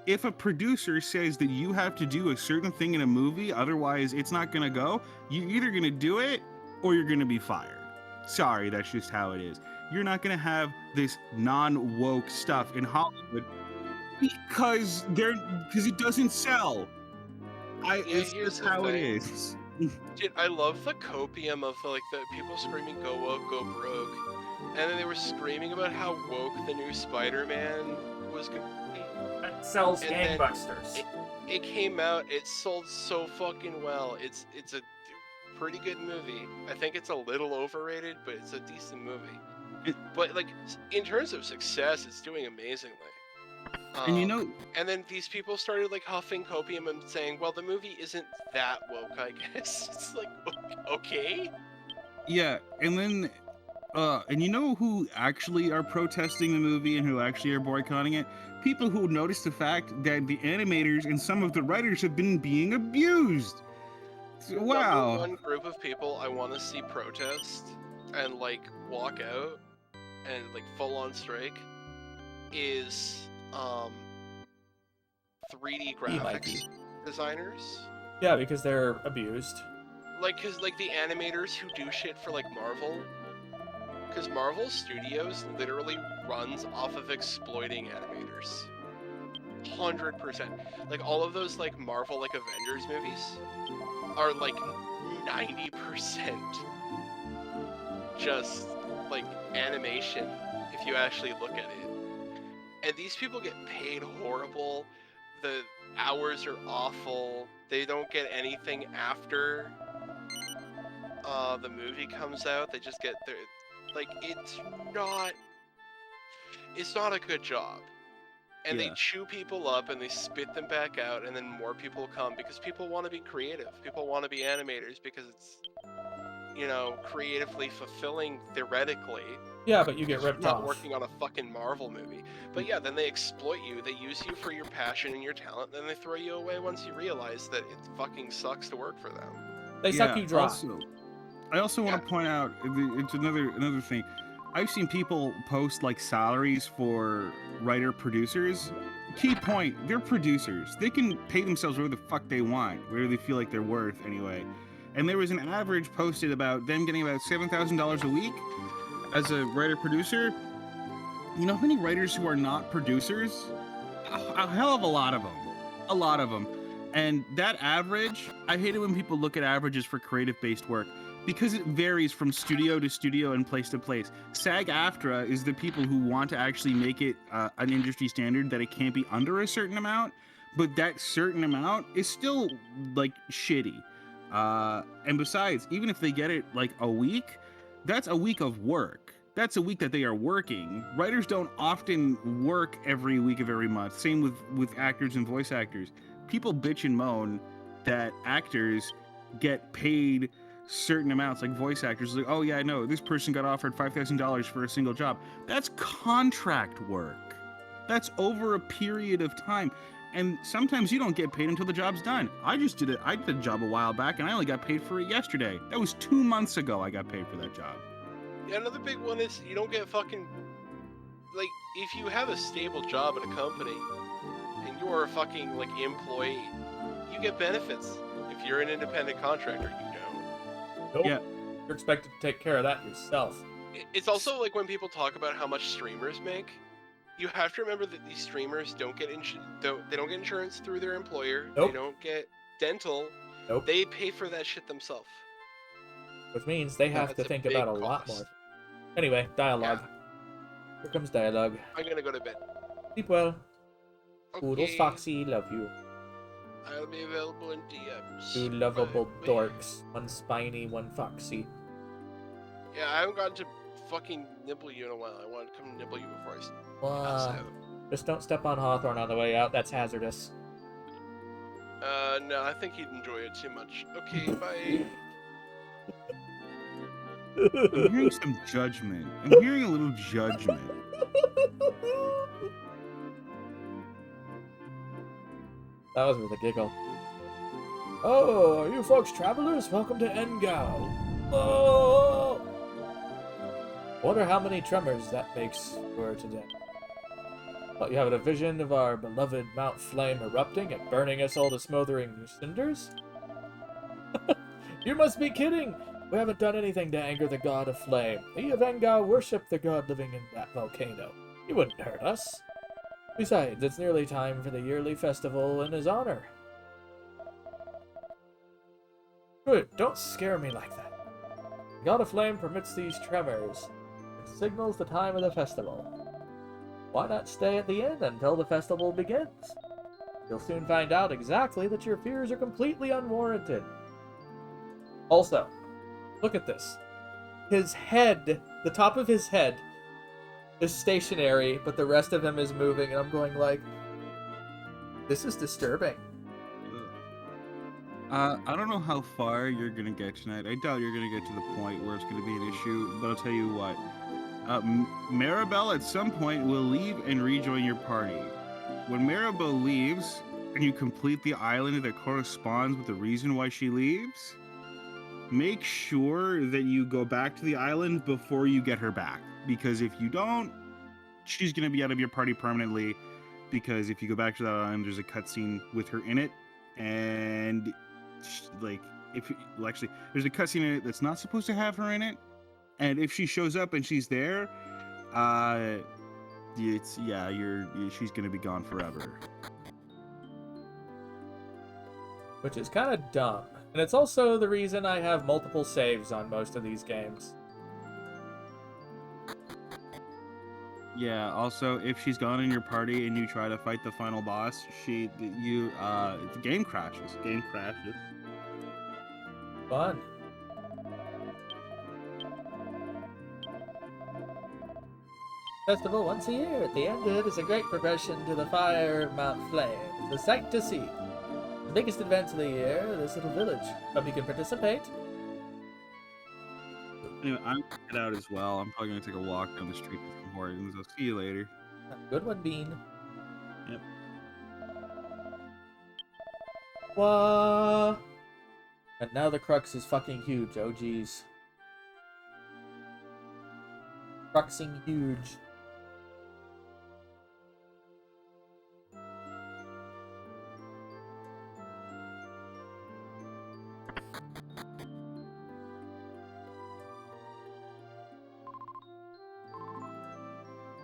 If a producer says that you have to do a certain thing in a movie, otherwise it's not gonna go, you're either gonna do it or you're gonna be fired. Sorry, that's just how it is. You're not gonna have this non-woke stuff in Hollywood because it doesn't sell. It's just how it is. Dude, I love the copium of the people screaming "Go woke, go broke," and then they were screaming about how woke the new Spider-Man was going to be. That sells gangbusters. It came out. It sold so fucking well. It's a pretty good movie. I think it's a little overrated, but it's a decent movie. But in terms of success, it's doing amazingly. And and then these people started huffing copium and saying, well, the movie isn't that woke, I guess. It's like, okay. Yeah, and then and you know who actually are protesting the movie and who actually are boycotting it? People who noticed the fact that the animators and some of the writers have been being abused. Wow. Number one group of people I want to see protest and walk out and full on strike is 3D graphics designers. Yeah, because they're abused. Because the animators who do shit for Marvel, because Marvel Studios literally runs off of exploiting animators. 100%. All of those Marvel Avengers movies are 90% just animation if you actually look at it. And these people get paid horrible. The hours are awful. They don't get anything after the movie comes out. They just get their it's not a good job. And they chew people up and they spit them back out, and then more people come because people want to be creative. People want to be animators because it's creatively fulfilling theoretically. Yeah, but you get ripped off. Not working on a fucking Marvel movie. But yeah, then they exploit you. They use you for your passion and your talent. Then they throw you away once you realize that it fucking sucks to work for them. They suck you dry. I also want to point out, it's another thing. I've seen people post salaries for writer-producers. Key point, they're producers. They can pay themselves whatever the fuck they want, whatever they feel like they're worth anyway. And there was an average posted about them getting about $7,000 a week as a writer-producer. You know how many writers who are not producers? A hell of a lot of them. A lot of them. And that average, I hate it when people look at averages for creative-based work because it varies from studio to studio and place to place. SAG-AFTRA is the people who want to actually make it an industry standard that it can't be under a certain amount, but that certain amount is still shitty. And besides, even if they get it a week, that's a week of work. That's a week that they are working. Writers don't often work every week of every month. Same with actors and voice actors. People bitch and moan that actors get paid certain amounts, like voice actors. Like, oh yeah, I know this person got offered $5,000 for a single job. That's contract work. That's over a period of time. And sometimes you don't get paid until the job's done. I did a job a while back and I only got paid for it yesterday. That was 2 months ago I got paid for that job. Yeah, another big one is you don't get fucking... Like, if you have a stable job at a company, and you're a fucking, like, employee, you get benefits. If you're an independent contractor, you don't. Nope. Yeah. You're expected to take care of that yourself. It's also like when people talk about how much streamers make, you have to remember that these streamers don't get insurance through their employer. Nope. They don't get dental. Nope. They pay for that shit themselves. Which means they have That's to a think big about a lot cost. more. Anyway, dialogue. Yeah. Here comes dialogue. I'm gonna go to bed. Sleep well. Poodles Okay. Foxy, love you. I'll be available in DMs. Two lovable Bye. dorks. One spiny, one foxy. Yeah, I haven't gotten to fucking nibble you in a while. I want to come nibble you before I pass Wow. out. Just don't step on Hawthorne on the way out. That's hazardous. No, I think he'd enjoy it too much. Okay, bye. I'm hearing some judgment. I'm hearing a little judgment. That was with a giggle. Oh, are you folks travelers? Welcome to Engow. Oh! Wonder how many tremors that makes for today. Well, you have a vision of our beloved Mount Flame erupting and burning us all to smoldering cinders? You must be kidding! We haven't done anything to anger the god of flame. We of Engow worship the god living in that volcano. He wouldn't hurt us. Besides, it's nearly time for the yearly festival in his honor. Good, don't scare me like that. The god of flame permits these tremors. It signals the time of the festival. Why not stay at the inn until the festival begins? You'll soon find out exactly that your fears are completely unwarranted. Also, look at this. His head, the top of his head, is stationary, but the rest of him is moving, and I'm going like, this is disturbing. I don't know how far you're gonna get tonight. I doubt you're gonna get to the point where it's gonna be an issue, but I'll tell you what. Maribel at some point will leave and rejoin your party. When Maribel leaves, and you complete the island that corresponds with the reason why she leaves, make sure that you go back to the island before you get her back. Because if you don't, she's going to be out of your party permanently. Because if you go back to that island, there's a cutscene with her in it. And, like, there's a cutscene in it that's not supposed to have her in it. And if she shows up and she's there, she's going to be gone forever. Which is kind of dumb. And it's also the reason I have multiple saves on most of these games. Yeah, also, if she's gone in your party and you try to fight the final boss, the game crashes. Fun. Festival once a year. At the end of it is a great progression to the fire Mount Flame. It's a sight to see. The biggest event of the year, this little village. Hope you can participate. Anyway, I'm gonna get out as well. I'm probably gonna take a walk down the street with some Hortons. I'll see you later. Good one, Bean. Yep. What? And now the crux is fucking huge, oh geez. Cruxing huge.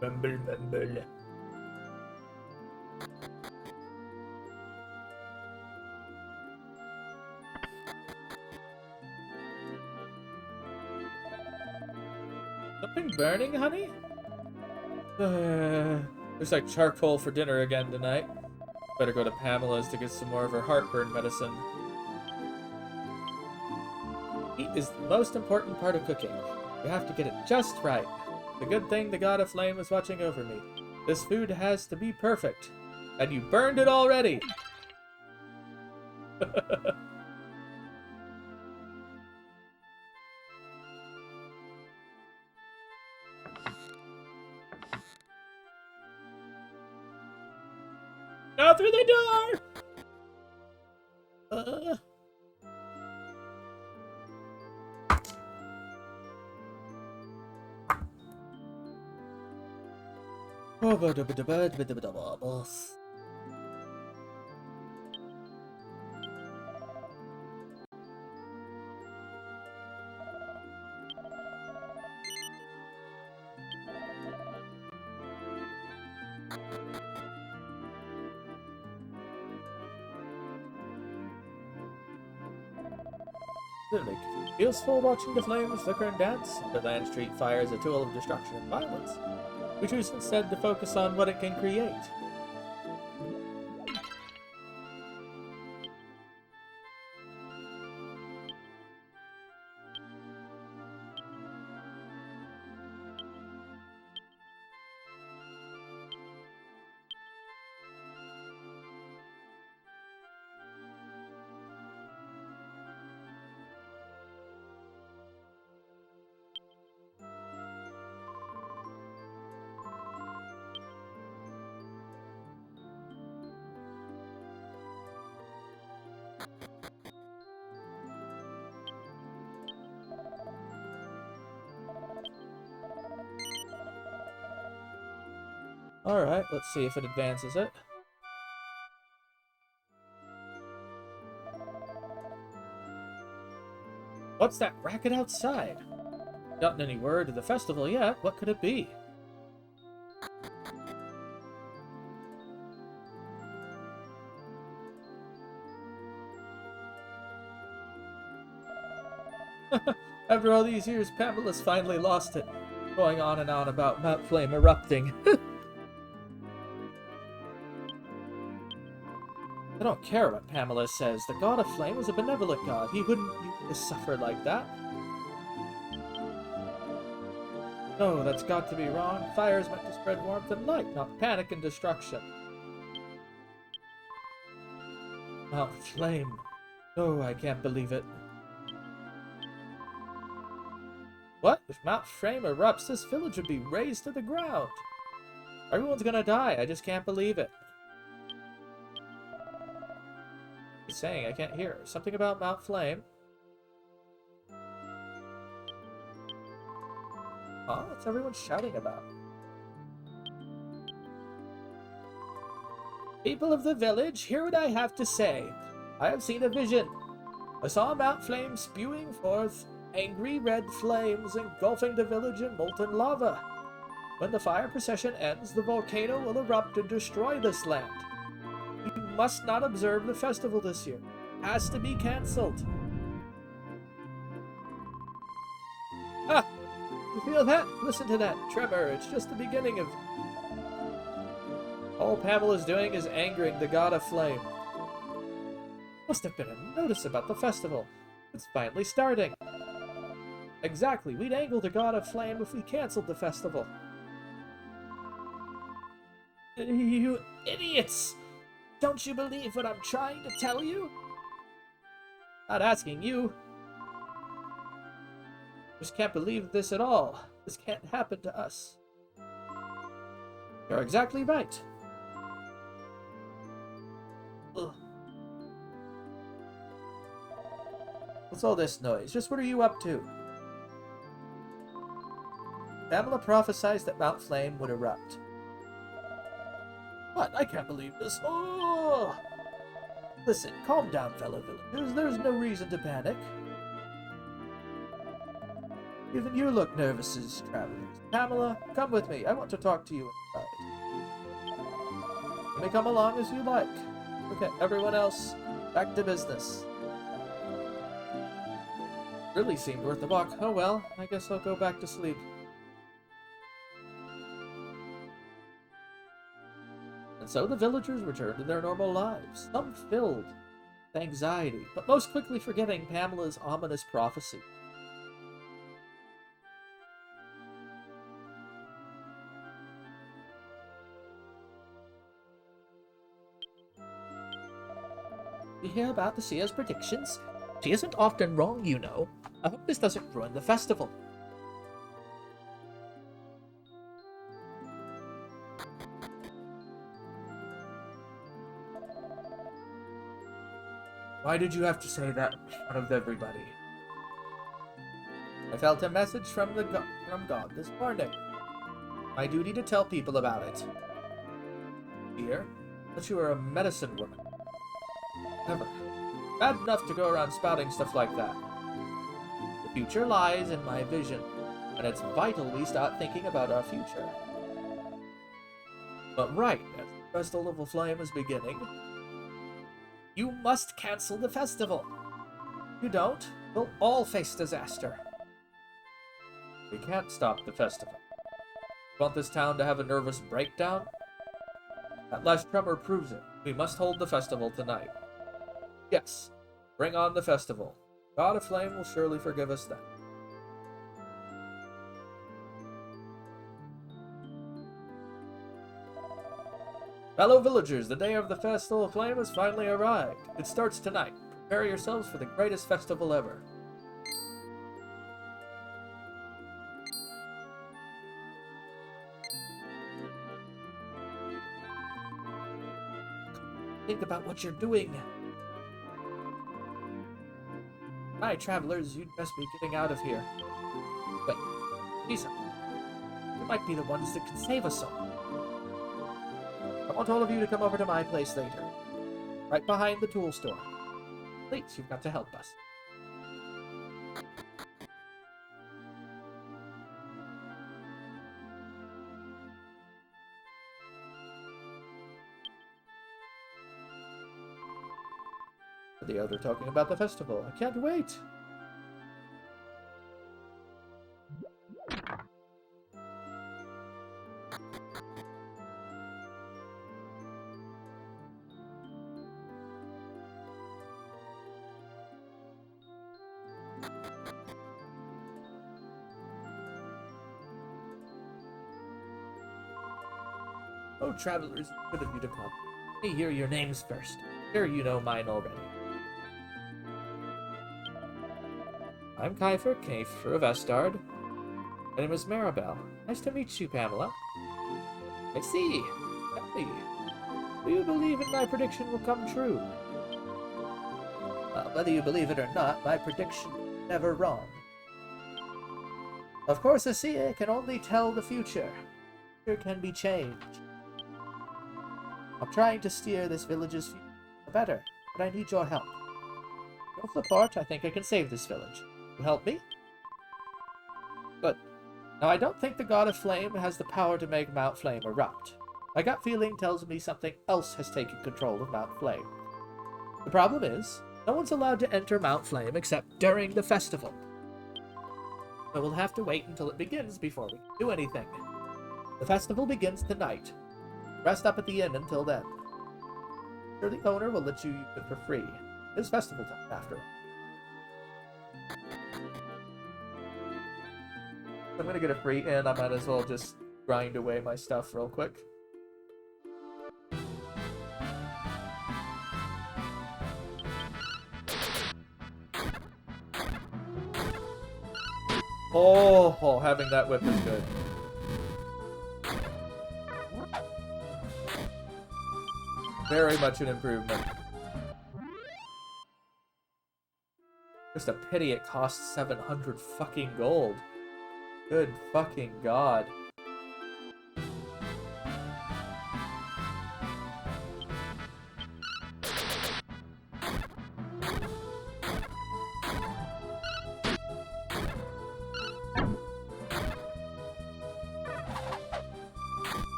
Mumble, mumble. Something burning, honey? Looks like charcoal for dinner again tonight. Better go to Pamela's to get some more of her heartburn medicine. Heat is the most important part of cooking. You have to get it just right. The good thing the god of flame was watching over me. This food has to be perfect. And you burned it already! Now through the door! It'll make you feel peaceful watching the flames flicker and dance. The land street fire is a tool of destruction and violence. We choose instead to focus on what it can create. Alright, let's see if it advances it. What's that racket outside? Gotten any word of the festival yet? What could it be? After all these years, Pamela's finally lost it. Going on and on about Mount Flame erupting. I don't care what Pamela says. The god of flame is a benevolent god. He wouldn't need to suffer like that. No, that's got to be wrong. Fire is meant to spread warmth and light, not panic and destruction. Mount Flame. Oh, I can't believe it. What? If Mount Flame erupts, this village would be razed to the ground. Everyone's gonna die. I just can't believe it. He's saying I can't hear. Something about Mount Flame. Huh? What's everyone shouting about? People of the village, hear what I have to say. I have seen a vision. I saw Mount Flame spewing forth angry red flames engulfing the village in molten lava. When the fire procession ends, the volcano will erupt and destroy this land. You must not observe the festival this year. It has to be cancelled. Ah! You feel that? Listen to that tremor. It's just the beginning of... All Pamela's doing is angering the god of flame. Must have been a notice about the festival. It's finally starting. Exactly. We'd angle the god of flame if we cancelled the festival. You idiots! Don't you believe what I'm trying to tell you? Not asking you. Just can't believe this at all. This can't happen to us. You're exactly right. Ugh. What's all this noise? Just what are you up to? Pamela prophesied that Mount Flame would erupt. What? I can't believe this. Oh! Listen, calm down, fellow villagers. There's no reason to panic. Even you look nervous as travelers. Pamela, come with me. I want to talk to you inside. You may come along as you like. Okay, everyone else, back to business. Really seemed worth the walk. Oh well, I guess I'll go back to sleep. And so the villagers returned to their normal lives, some filled with anxiety, but most quickly forgetting Pamela's ominous prophecy. You hear about the seer's predictions? She isn't often wrong, you know. I hope this doesn't ruin the festival. Why did you have to say that in front of everybody? I felt a message from God this morning. My duty to tell people about it. Dear, but you are a medicine woman. Never. Bad enough to go around spouting stuff like that. The future lies in my vision, and it's vital we start thinking about our future. But right as the Festival of Flame is beginning, you must cancel the festival. If you don't, we'll all face disaster. We can't stop the festival. Want this town to have a nervous breakdown? That last tremor proves it. We must hold the festival tonight. Yes, bring on the festival. God of Flame will surely forgive us then. Fellow villagers, the day of the Festival of Flame has finally arrived. It starts tonight. Prepare yourselves for the greatest festival ever. Think about what you're doing. My travelers, you'd best be getting out of here. Wait, Lisa, you might be the ones that can save us all. I want all of you to come over to my place later. Right behind the tool store. Please, you've got to help us. The other talking about the festival. I can't wait. Oh, travelers, good of you to come. Let me hear your names first. Sure, you know mine already. I'm Kiefer of Estard. My name is Maribel. Nice to meet you, Pamela. I see. Tell me, do you believe in my prediction will come true? Well, whether you believe it or not, my prediction is never wrong. Of course, a seer can only tell the future. The future can be changed. I'm trying to steer this village's future for better, but I need your help. With your support, I think I can save this village. You help me? Good. Now, I don't think the God of Flame has the power to make Mount Flame erupt. My gut feeling tells me something else has taken control of Mount Flame. The problem is, no one's allowed to enter Mount Flame except during the festival. So we'll have to wait until it begins before we can do anything. The festival begins tonight. Rest up at the inn until then. I'm sure the owner will let you use it for free. It's festival time, after all. I'm gonna get a free inn, I might as well just grind away my stuff real quick. Oh, having that whip is good. Very much an improvement. Just a pity it costs 700 fucking gold. Good fucking god.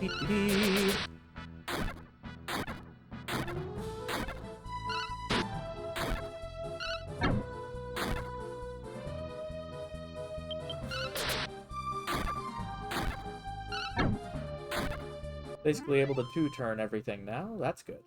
Dee-dee-dee. Basically able to two-turn everything now. That's good.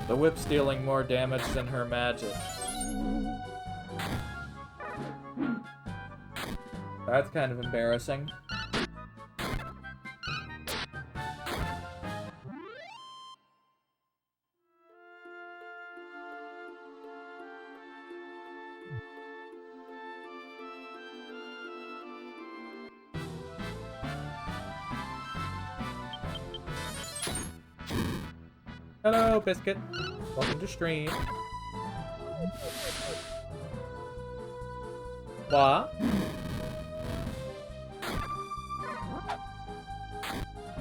The whip's dealing more damage than her magic. That's kind of embarrassing. Hello, Biscuit. Welcome to stream. What?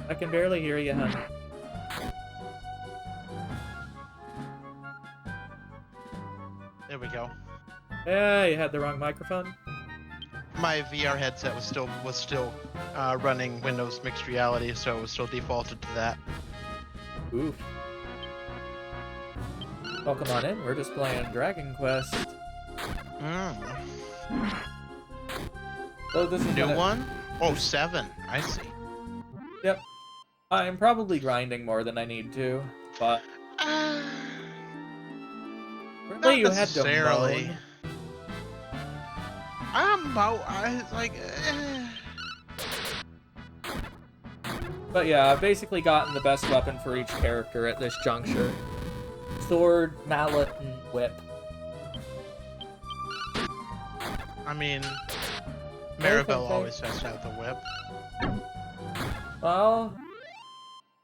I can barely hear you, honey. There we go. Yeah, you had the wrong microphone. My VR headset was still running Windows Mixed Reality, so it was still defaulted to that. Oof. Welcome on in. We're just playing Dragon Quest. So this is New one? Oh, 7. I see. Yep. I'm probably grinding more than I need to, but Not you had to necessarily. moan. But yeah, I've basically gotten the best weapon for each character at this juncture. Sword, mallet, and whip. I mean, Maribel always has to have the whip. Well,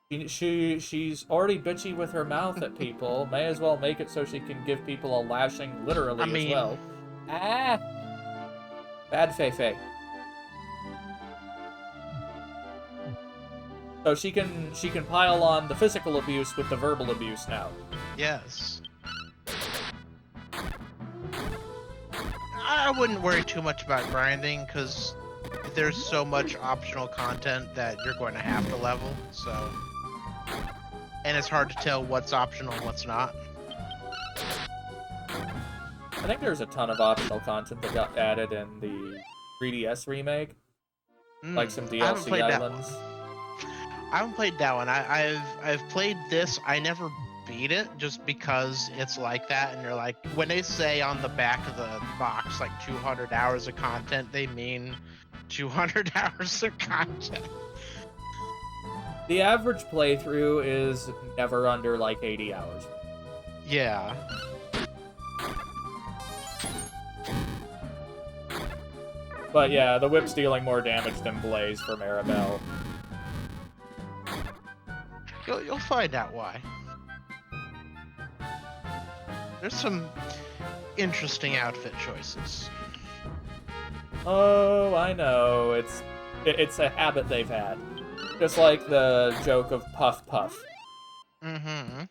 she's already bitchy with her mouth at people. May as well make it so she can give people a lashing literally as well. Ah! Bad Feifei. So she can pile on the physical abuse with the verbal abuse now. Yes. I wouldn't worry too much about grinding, because there's so much optional content that you're going to have to level, so... And it's hard to tell what's optional and what's not. I think there's a ton of optional content that got added in the 3DS remake. Like some DLC islands. I haven't played that one. I've played this. I never beat it just because it's like that, and you're like, when they say on the back of the box like 200 hours of content, they mean 200 hours of content. The average playthrough is never under like 80 hours. Yeah. But yeah, the whip's dealing more damage than Blaze for Maribel. You'll find out why. There's some interesting outfit choices. Oh, I know. It's a habit they've had. Just like the joke of Puff Puff. Mm-hmm.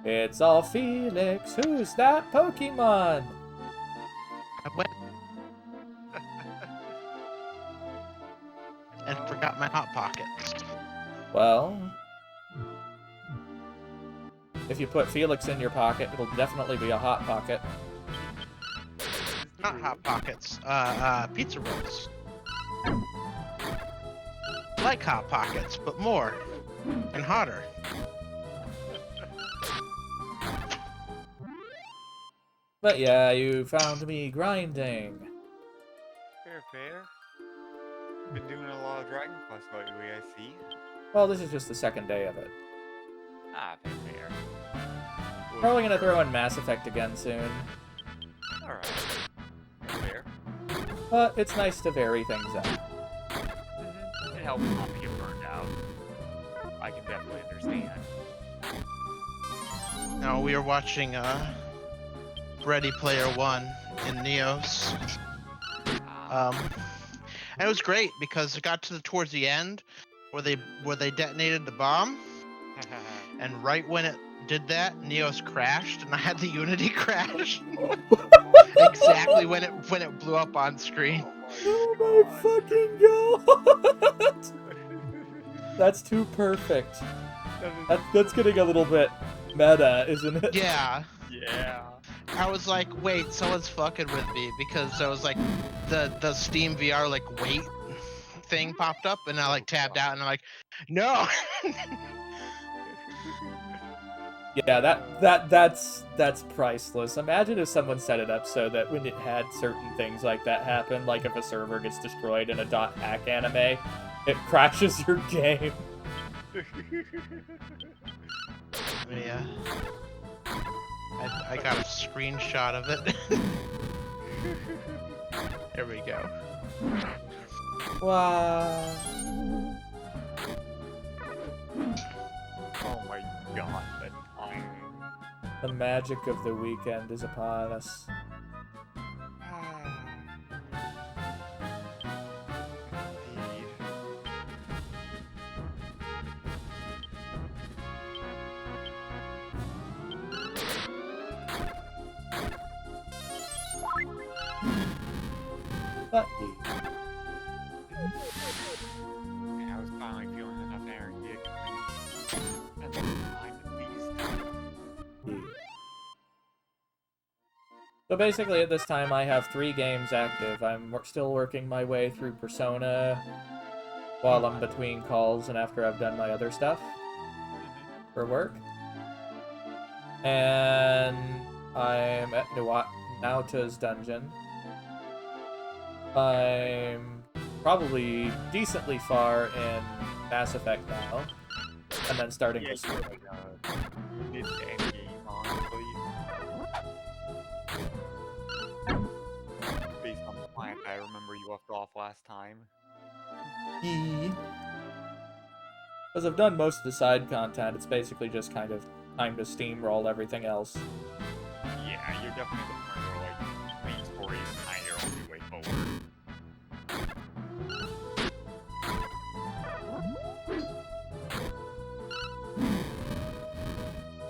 It's all Felix. Who's that Pokemon? I went and forgot my Hot Pockets. Well, if you put Felix in your pocket, it'll definitely be a Hot Pocket. Not Hot Pockets. Pizza rolls. Like Hot Pockets, but more and hotter. But yeah, you found me grinding. Fair. Been doing a lot of Dragon Quest lately, I see. Well, this is just the second day of it. Ah, fair. Probably gonna throw in Mass Effect again soon. Alright. Fair. But it's nice to vary things up. It helps not to get burned out. I can definitely understand. No, we were watching Ready Player One in Neos. And it was great because it got towards the end where they detonated the bomb, and right when it did that, Neos crashed, and I had the Unity crash. Exactly when it blew up on screen. Oh my fucking god! That's too perfect. That's getting a little bit meta, isn't it? Yeah. Yeah. I was like, wait, someone's fucking with me, because I was like, the Steam VR like wait thing popped up, and I like tabbed out, and I'm like, no. Yeah, that's priceless. Imagine if someone set it up so that when it had certain things like that happen, like if a server gets destroyed in a .hack anime, it crashes your game. Yeah. I got a screenshot of it. There we go. Wow. Oh my god, that time. The magic of the weekend is upon us. Indeed. But Yeah, I was finally feeling enough energy at the time, at least. So basically at this time I have 3 games active. I'm still working my way through Persona while I'm between calls and after I've done my other stuff for work. And I'm at Nauta's dungeon. I'm probably decently far in Mass Effect now. And then starting Yeah, this you're week. like mid-end game, honestly. Based on the plan I remember you left off last time. Because I've done most of the side content, it's basically just kind of time to steamroll everything else. Yeah, you're definitely at the point where, like, main story is kind of your only way forward.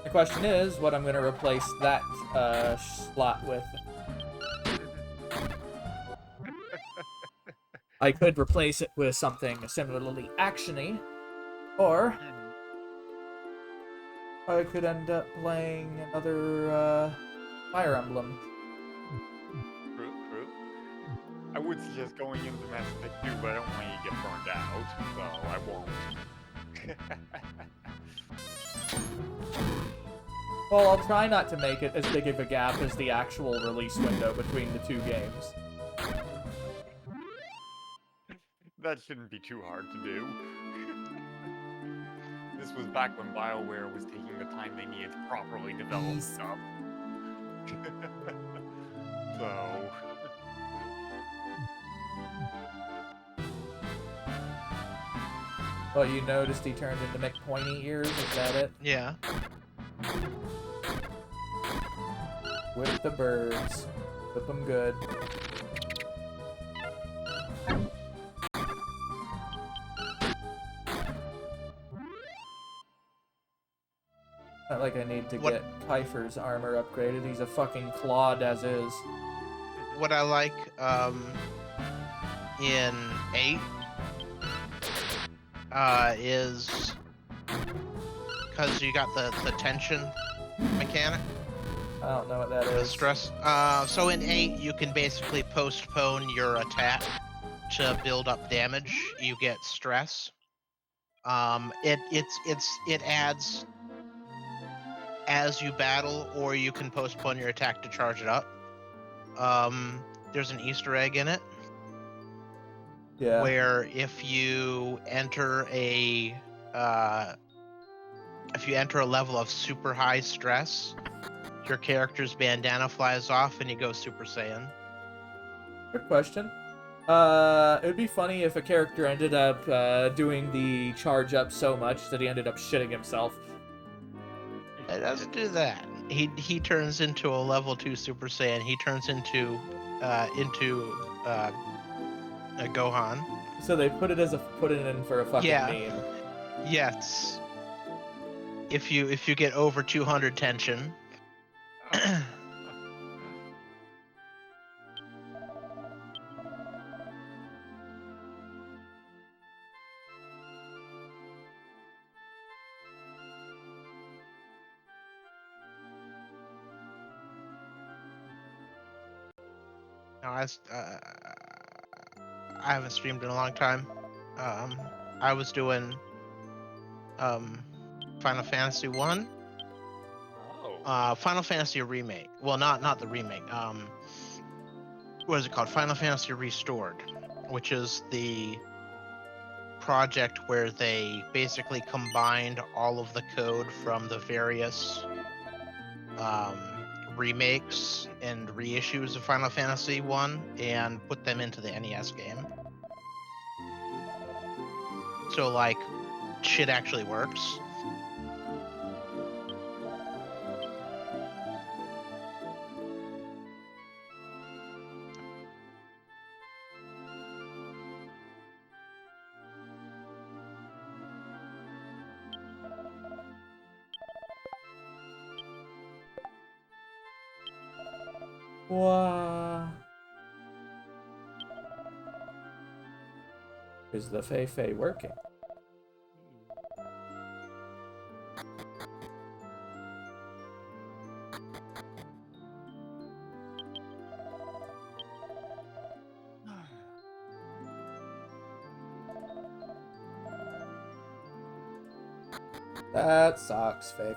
The question is, what I'm going to replace that slot with. I could replace it with something similarly actiony, or I could end up playing another Fire Emblem. True. I would suggest going into Mass Effect 2, but I don't want you to get burned out, so I won't. Well, I'll try not to make it as big of a gap as the actual release window between the 2 games. That shouldn't be too hard to do. This was back when BioWare was taking the time they needed to properly develop stuff. So... Well, you noticed he turned into Mick Pointy Ears, is that it? Yeah. Whip the birds. Whip them good. Not like I need to get Pfeiffer's armor upgraded. He's a fucking clod as is. What I like in 8 is because you got the tension mechanic. I don't know what that The is. stress. So in 8, you can basically postpone your attack to build up damage. You get stress. It adds as you battle, or you can postpone your attack to charge it up. There's an Easter egg in it Yeah. where if you enter a level of super high stress, your character's bandana flies off and you go Super Saiyan. Good question. It would be funny if a character ended up doing the charge up so much that he ended up shitting himself. It doesn't do that. He turns into a level 2 Super Saiyan. He turns into a Gohan. So they put it in for a fucking Yeah. meme. Yes. If you get over 200 tension. No, I haven't streamed in a long time. I was doing Final Fantasy 1. Oh. Final Fantasy Remake. Well, not the remake. What is it called? Final Fantasy Restored, which is the project where they basically combined all of the code from the various remakes and reissues of Final Fantasy 1 and put them into the NES game. So, like, shit actually works. Wow. Is the Fei working? That sucks, Fei.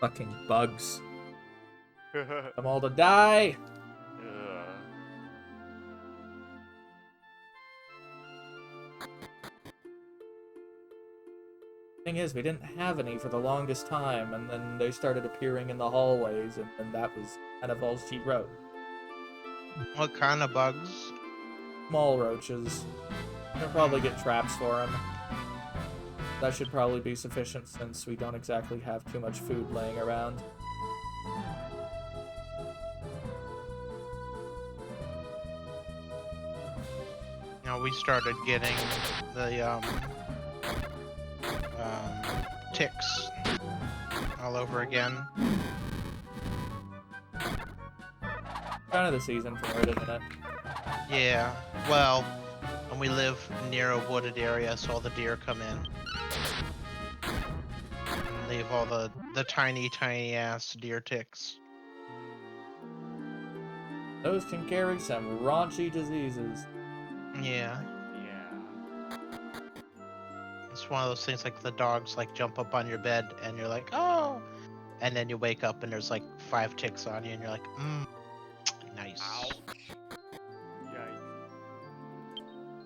Fucking bugs. I'm all to die! Thing is, we didn't have any for the longest time, and then they started appearing in the hallways, and that was kind of all she wrote. What kind of bugs? Small roaches. You'll probably get traps for them. That should probably be sufficient since we don't exactly have too much food laying around. You know, we started getting the ticks all over again. Kind of the season for it, isn't it? Yeah, well, and we live near a wooded area, so all the deer come in. And leave all the tiny ass deer ticks. Those can carry some raunchy diseases. Yeah. Yeah. It's one of those things like the dogs like jump up on your bed and you're like, oh, and then you wake up and there's like 5 ticks on you and you're like, nice. Ouch. Yikes.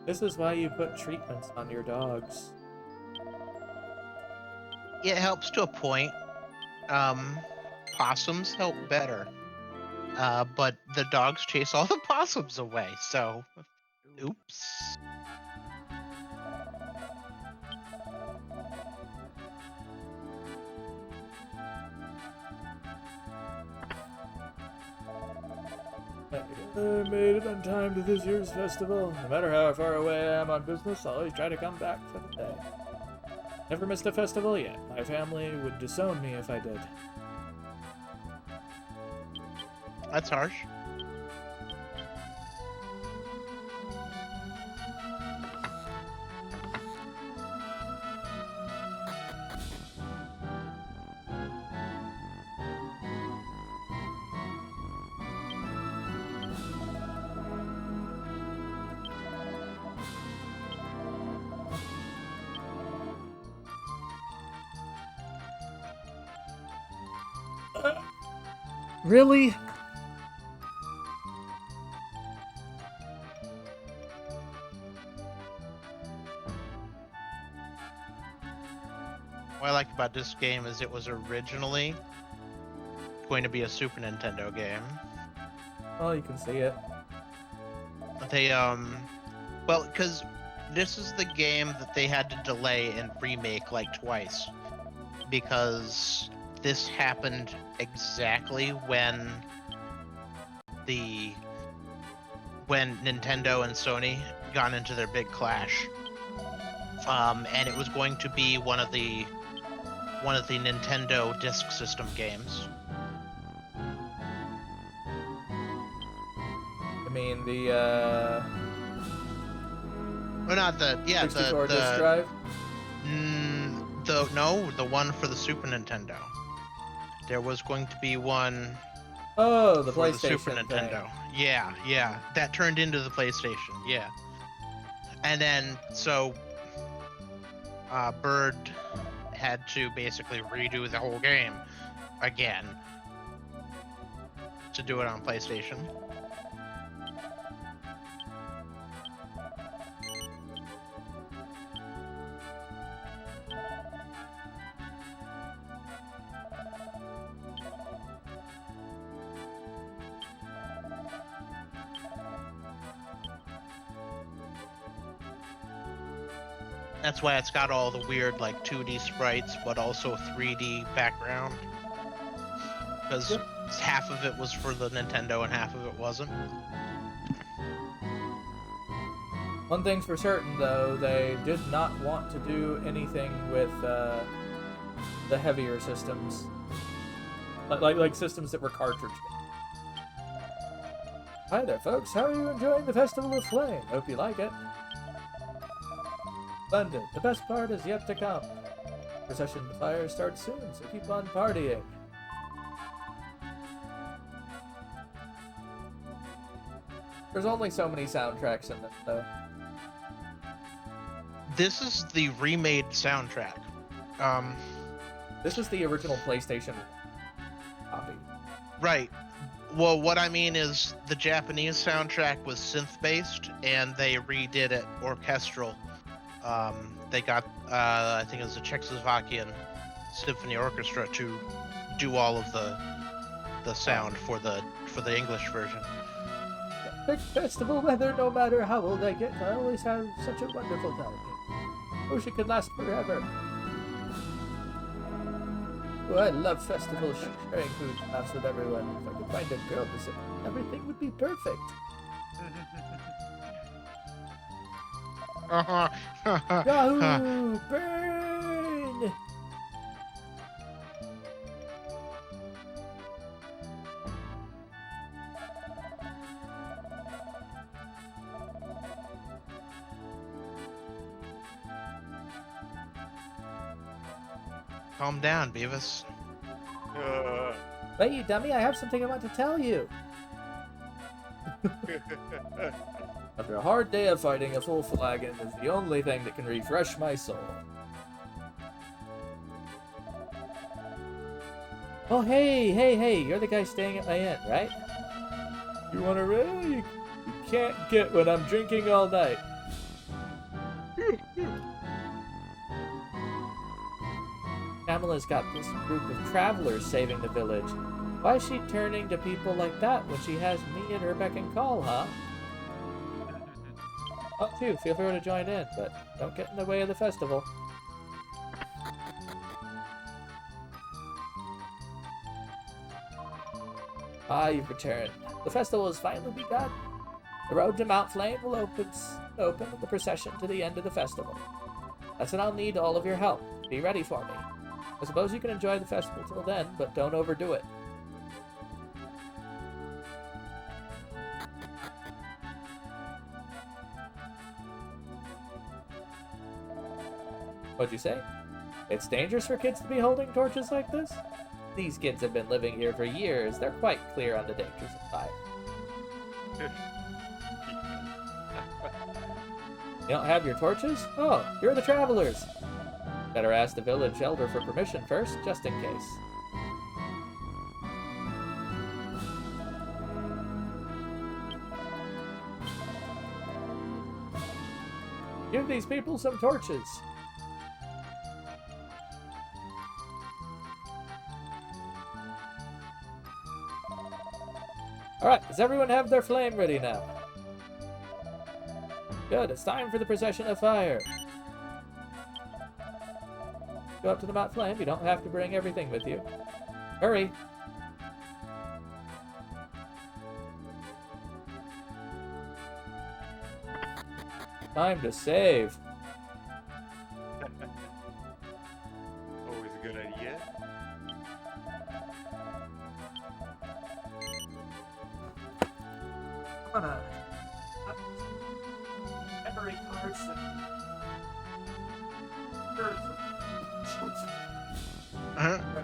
This is why you put treatments on your dogs. It helps to a point. Possums help better. But the dogs chase all the possums away, so oops. I made it on time to this year's festival. No matter how far away I am on business, I'll always try to come back for the day. Never missed a festival yet. My family would disown me if I did. That's harsh. Really? What I like about this game is it was originally going to be a Super Nintendo game. Well, you can see it. They well, because this is the game that they had to delay and remake like twice, because this happened exactly when Nintendo and Sony got into their big clash. And it was going to be one of the Nintendo Disk System games. I mean, the, Or not the 64 the disc drive? the one for the Super Nintendo. There was going to be one Oh, the for the PlayStation Super thing. Nintendo. Yeah. That turned into the PlayStation, yeah. And then, so, Bird had to basically redo the whole game again to do it on PlayStation. That's why it's got all the weird, like, 2D sprites, but also 3D background. Because half of it was for the Nintendo and half of it wasn't. One thing's for certain, though, they did not want to do anything with the heavier systems, like systems that were cartridge. Hi there, folks. How are you enjoying the Festival of Flame? Hope you like it. Splendid. The best part is yet to come. Procession to Fire starts soon, so keep on partying. There's only so many soundtracks in this, though. This is the remade soundtrack. This is the original PlayStation copy. Right. Well, what I mean is the Japanese soundtrack was synth-based, and they redid it orchestral. They got, I think it was the Czechoslovakian Symphony Orchestra to do all of the sound for the English version. Big festival weather, no matter how old I get, I always have such a wonderful time. Wish it could last forever. Oh, I love festivals, sharing food and laughs with everyone. If I could find a girl to sit, everything would be perfect. Yahoo! Burn! Calm down, Beavis. Hey, you dummy, I have something I want to tell you. After a hard day of fighting, a full flagon is the only thing that can refresh my soul. Oh, hey, you're the guy staying at my inn, right? You want a rail? You can't get when I'm drinking all night. Pamela's got this group of travelers saving the village. Why is she turning to people like that when she has me at her beck and call, huh? Oh, too, feel free to join in, but don't get in the way of the festival. Ah, you've returned. The festival has finally begun. The road to Mount Flame will open with the procession to the end of the festival. That's when I'll need all of your help. Be ready for me. I suppose you can enjoy the festival till then, but don't overdo it. What'd you say? It's dangerous for kids to be holding torches like this? These kids have been living here for years. They're quite clear on the dangers of fire. You don't have your torches? Oh, you're the travelers. Better ask the village elder for permission first, just in case. Give these people some torches. Alright, does everyone have their flame ready now? Good, it's time for the procession of fire. Go up to the Mount Flame, you don't have to bring everything with you. Hurry! Time to save. Always a good idea. Memory cards.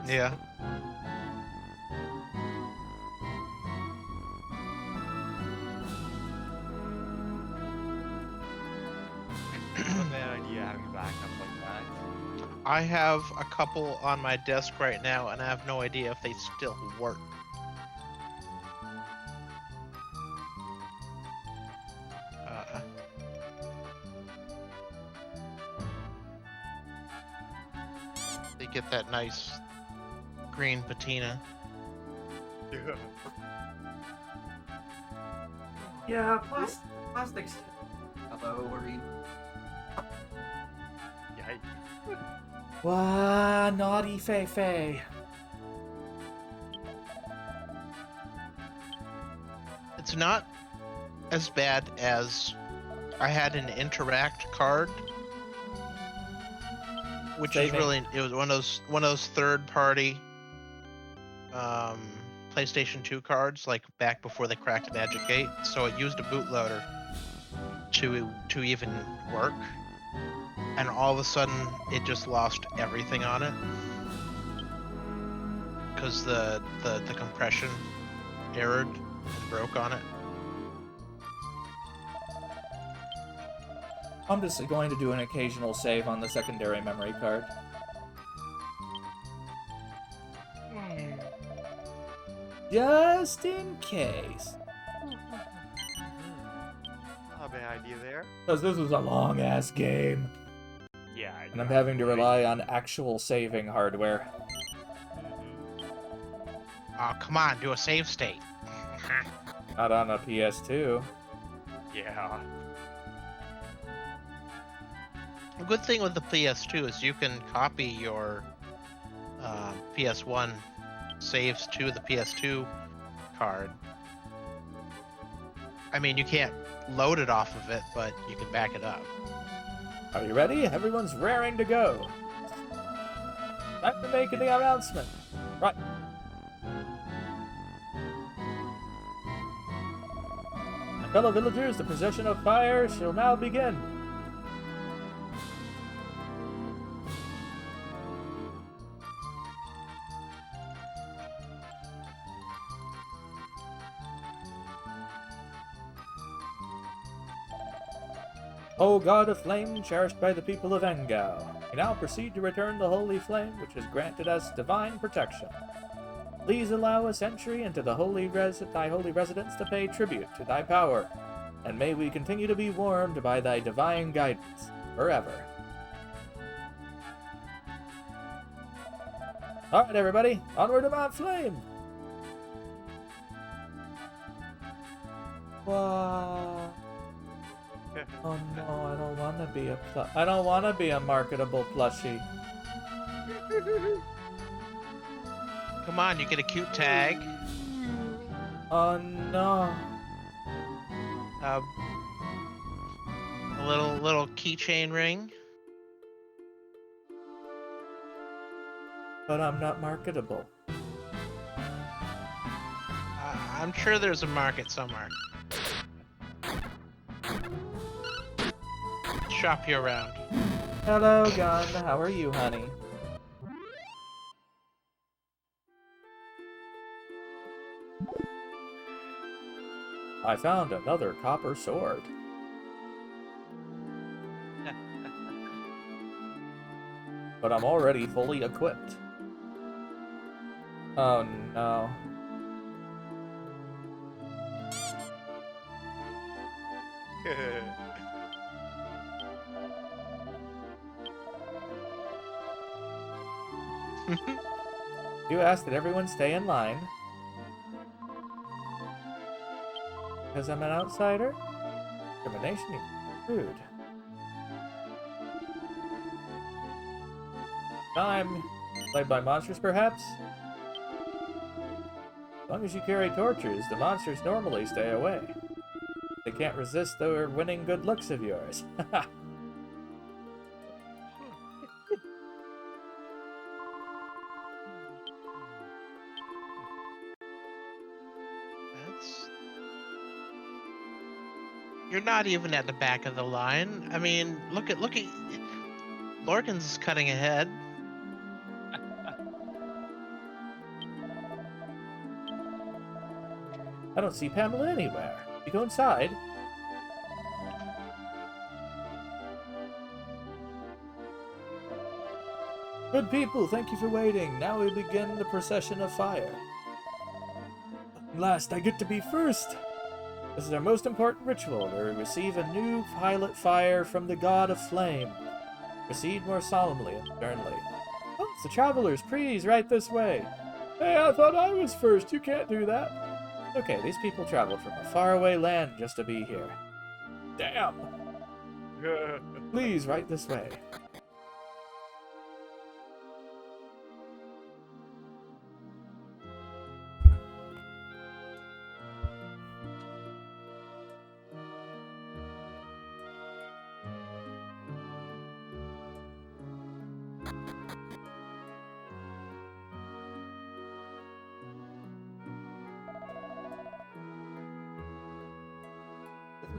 Yeah. Not a bad idea having a backup like that. I have a couple on my desk right now, and I have no idea if they still work. They get that nice green patina. Yeah, plastics. Hello, worried. Yikes. Wah, naughty Fei Fei. It's not as bad as I had an interact card, which is Saving. really, it was one of those third party PlayStation 2 cards, like back before they cracked Magic Gate. So it used a bootloader to even work, and all of a sudden it just lost everything on it because the compression errored and broke on it. I'm just going to do an occasional save on the secondary memory card. Just in case. Not a bad idea there. Because this was a long-ass game. Yeah. And I'm having to rely on actual saving hardware. Oh, come on, do a save state. Not on a PS2. Yeah. A good thing with the PS2 is you can copy your PS1 saves to the PS2 card. I mean, you can't load it off of it, but you can back it up. Are you ready? Everyone's raring to go. Time to make the announcement. Right. My fellow villagers, the procession of fire shall now begin. O God of Flame, cherished by the people of Engow, we now proceed to return the holy flame which has granted us divine protection. Please allow us entry into the thy holy residence to pay tribute to thy power, and may we continue to be warmed by thy divine guidance forever. Alright, everybody, onward to Mount Flame! Wow. Oh no, I don't want to be I don't want to be a marketable plushie. Come on, you get a cute tag. Oh no. A little keychain ring. But I'm not marketable. I'm sure there's a market somewhere. Shop you around. Hello, Gun. How are you, honey? I found another copper sword. But I'm already fully equipped. Oh no. You asked that everyone stay in line. Because I'm an outsider? Discrimination is rude. Time. Played by monsters, perhaps? As long as you carry torches, the monsters normally stay away. They can't resist the winning good looks of yours. You're not even at the back of the line. I mean, look at Lorcan's is cutting ahead. I don't see Pamela anywhere. You go inside. Good people, thank you for waiting. Now we begin the procession of fire. At last, I get to be first. This is our most important ritual, where we receive a new pilot fire from the god of flame. Proceed more solemnly and sternly. Oh, it's the travelers. Please, right this way. Hey, I thought I was first. You can't do that. Okay, these people traveled from a faraway land just to be here. Damn! Please, right this way.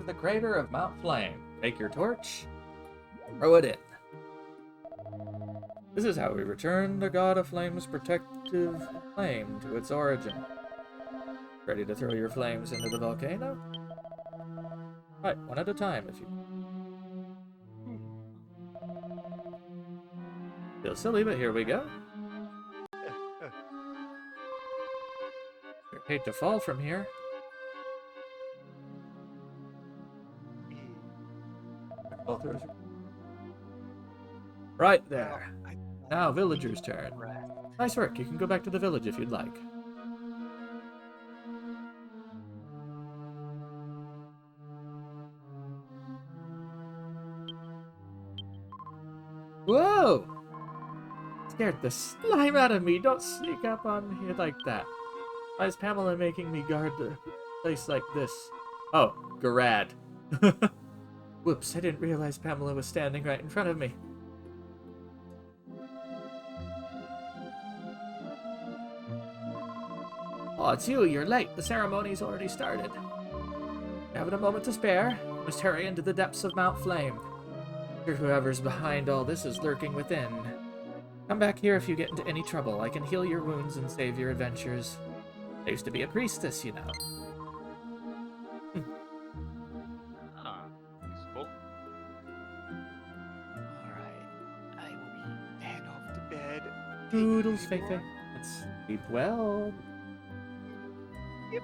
The crater of Mount Flame. Take your torch, throw it in. This is how we return the God of Flame's protective flame to its origin. Ready to throw your flames into the volcano? Right, one at a time if you... Feel silly, but here we go. Hate to fall from here. Right there. Now, villager's turn. Nice work. You can go back to the village if you'd like. Whoa! Scared the slime out of me. Don't sneak up on here like that. Why is Pamela making me guard the place like this? Oh, Garad. Whoops, I didn't realize Pamela was standing right in front of me. Oh, it's you. You're late. The ceremony's already started. Having a moment to spare, must hurry into the depths of Mount Flame. Sure, whoever's behind all this is lurking within. Come back here if you get into any trouble. I can heal your wounds and save your adventures. I used to be a priestess, you know. Useful. Alright. I will be heading off to bed. Toodles, Feifei. Let's sleep well. Yep.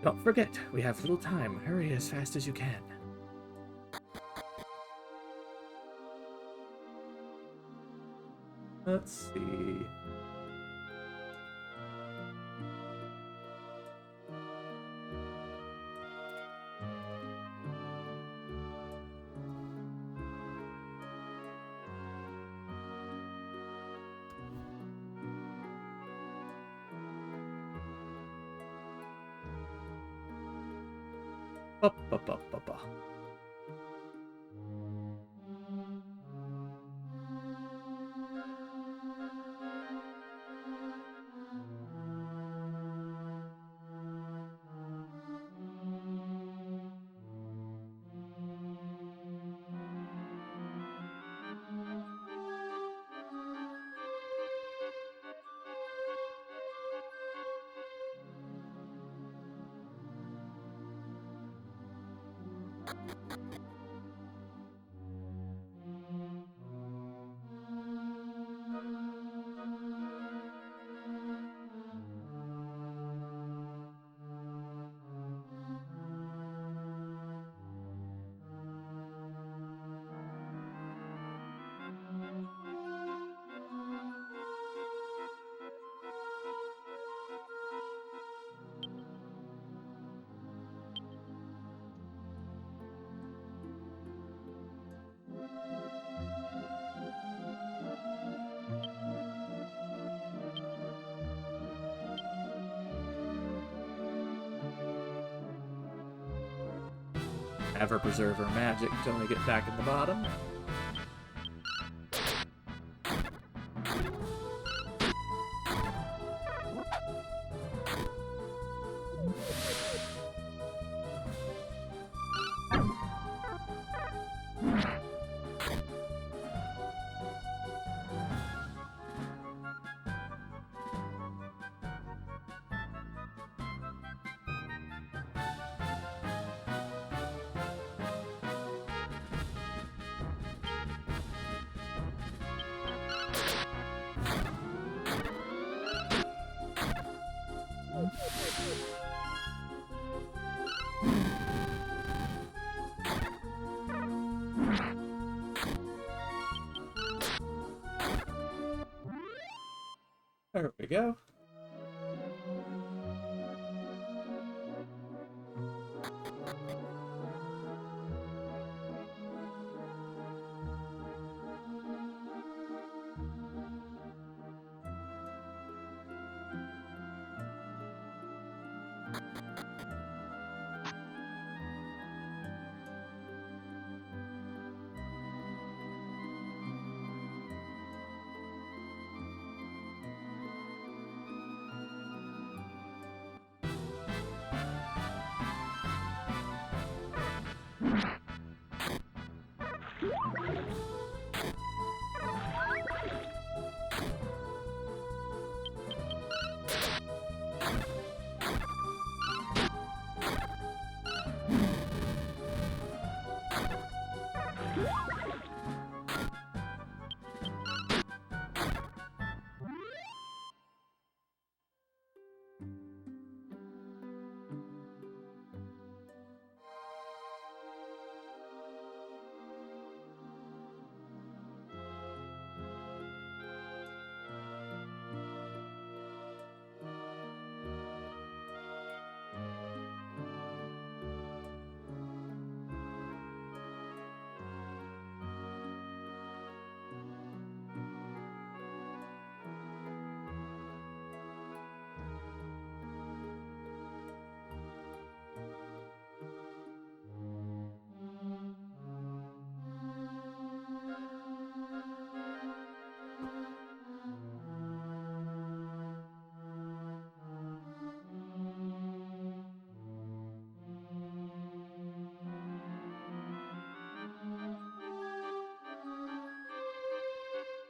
Don't forget, we have little time. Hurry as fast as you can. Let's see. Up, up, up, up, up. Ever preserve her magic till I get back at the bottom. There we go.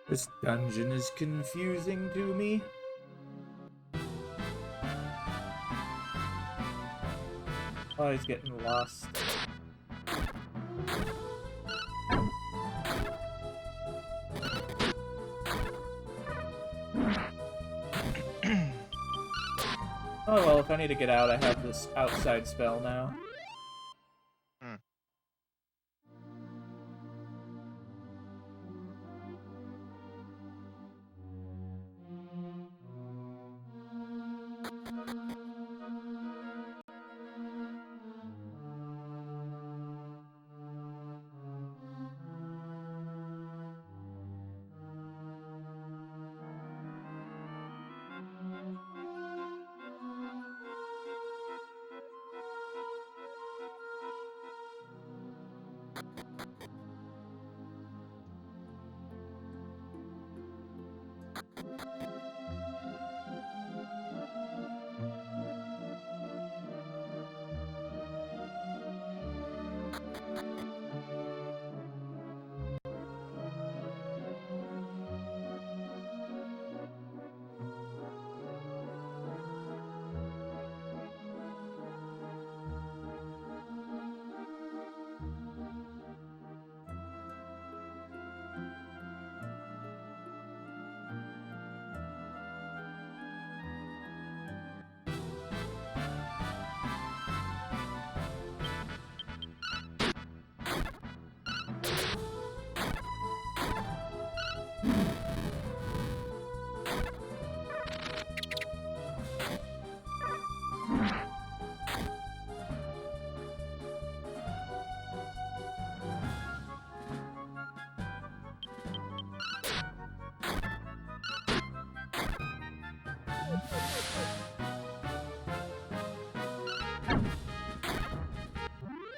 This dungeon is confusing to me. Oh, he's getting lost. Oh well. if I need to get out, I have this outside spell now.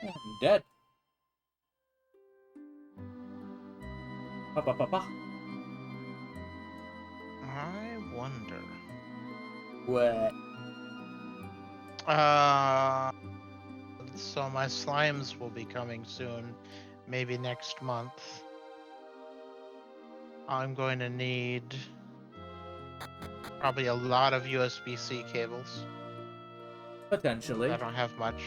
I'm dead. Ba-ba-ba-ba. I wonder. What? So my slimes will be coming soon, maybe next month. I'm going to need probably a lot of USB-C cables. Potentially. I don't have much.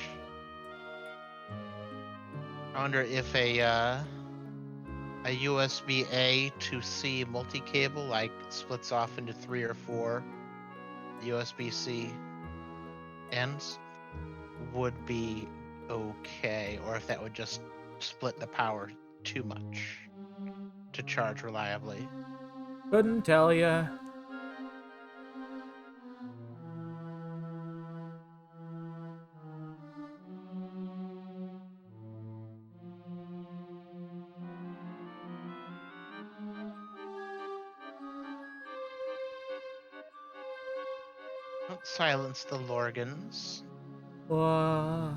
I wonder if a USB-A to C multi-cable like splits off into 3 or 4 USB-C ends would be okay, or if that would just split the power too much to charge reliably. Couldn't tell ya. Don't silence the Lorgans. Whoa.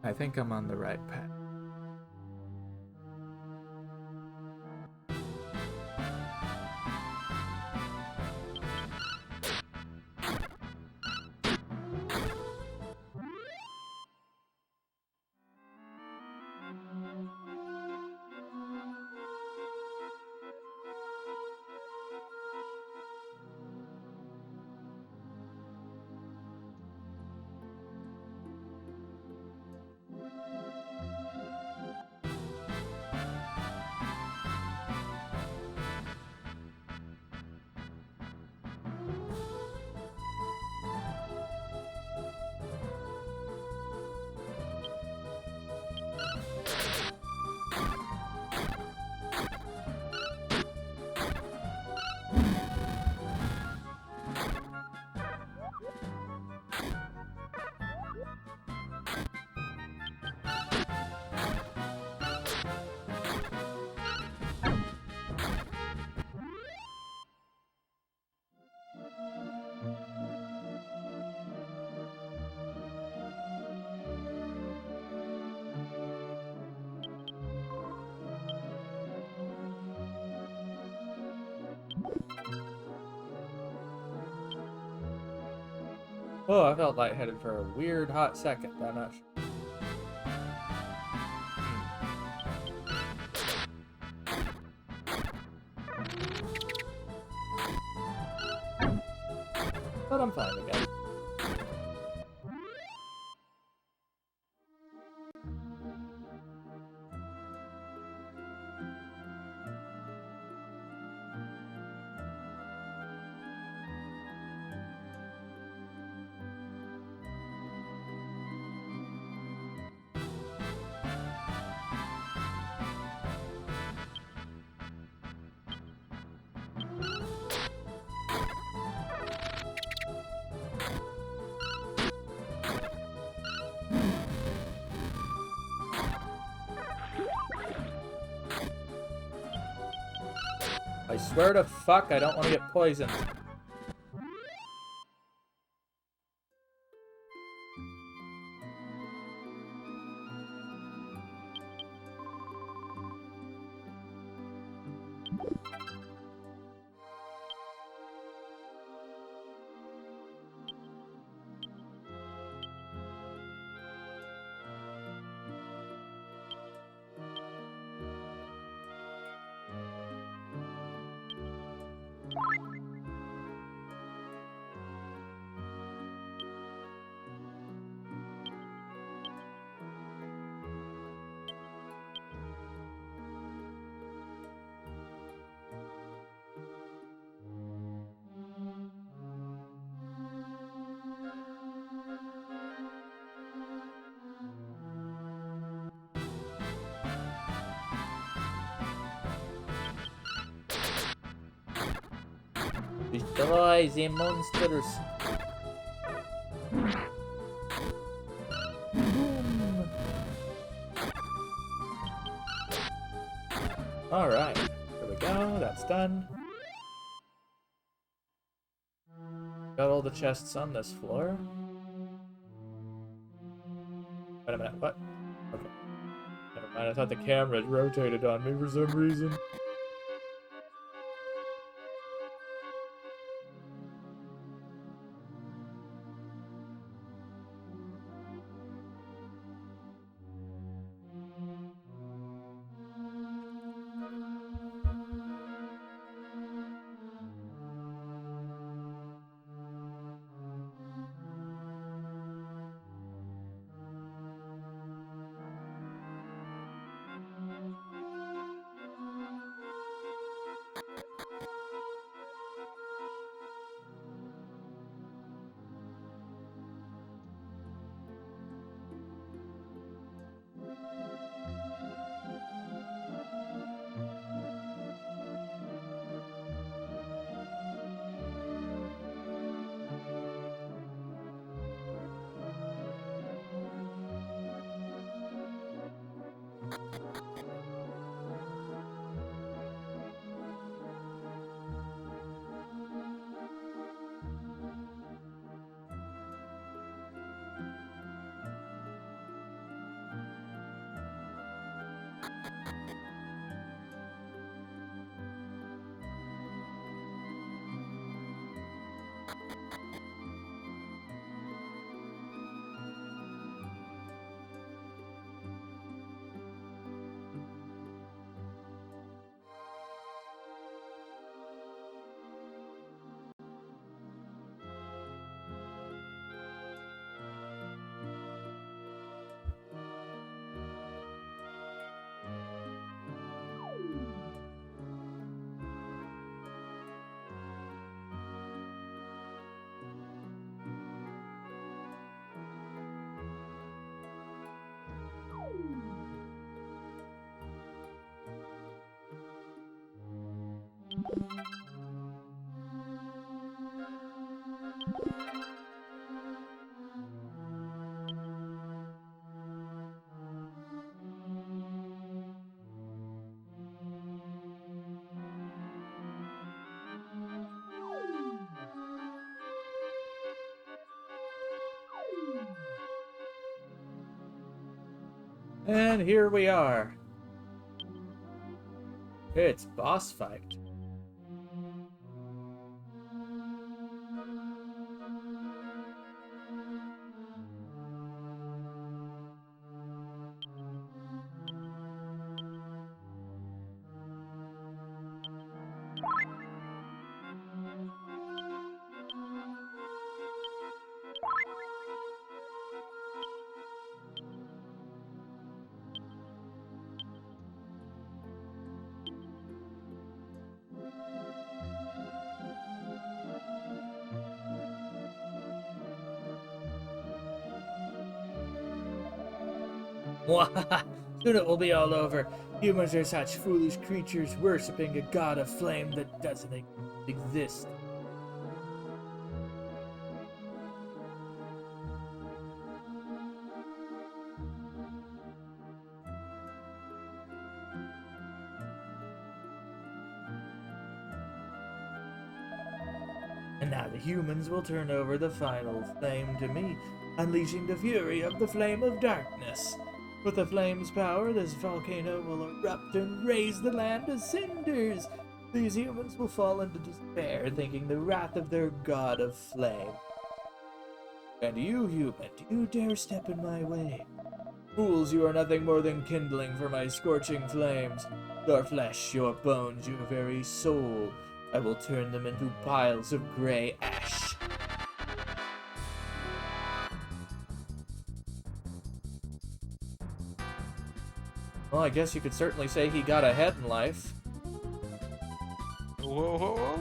I think I'm on the right path. Oh, I felt lightheaded for a weird hot second. I'm not sure. But I'm fine again. swear to fuck, I don't want to get poisoned. Destroy the monsters. Boom. Alright, there we go, that's done. Got all the chests on this floor. Wait a minute, what? Okay. Never mind, I thought the camera rotated on me for some reason. And here we are. It's boss fight. Soon it will be all over. Humans are such foolish creatures, worshipping a god of flame that doesn't exist. And now the humans will turn over the final flame to me, unleashing the fury of the flame of darkness. With the flame's power, this volcano will erupt and raise the land to cinders. These humans will fall into despair, thinking the wrath of their god of flame. And you, human, do you dare step in my way? Fools, you are nothing more than kindling for my scorching flames. Your flesh, your bones, your very soul, I will turn them into piles of gray ash. Well, I guess you could certainly say he got ahead in life. Whoa, whoa, whoa.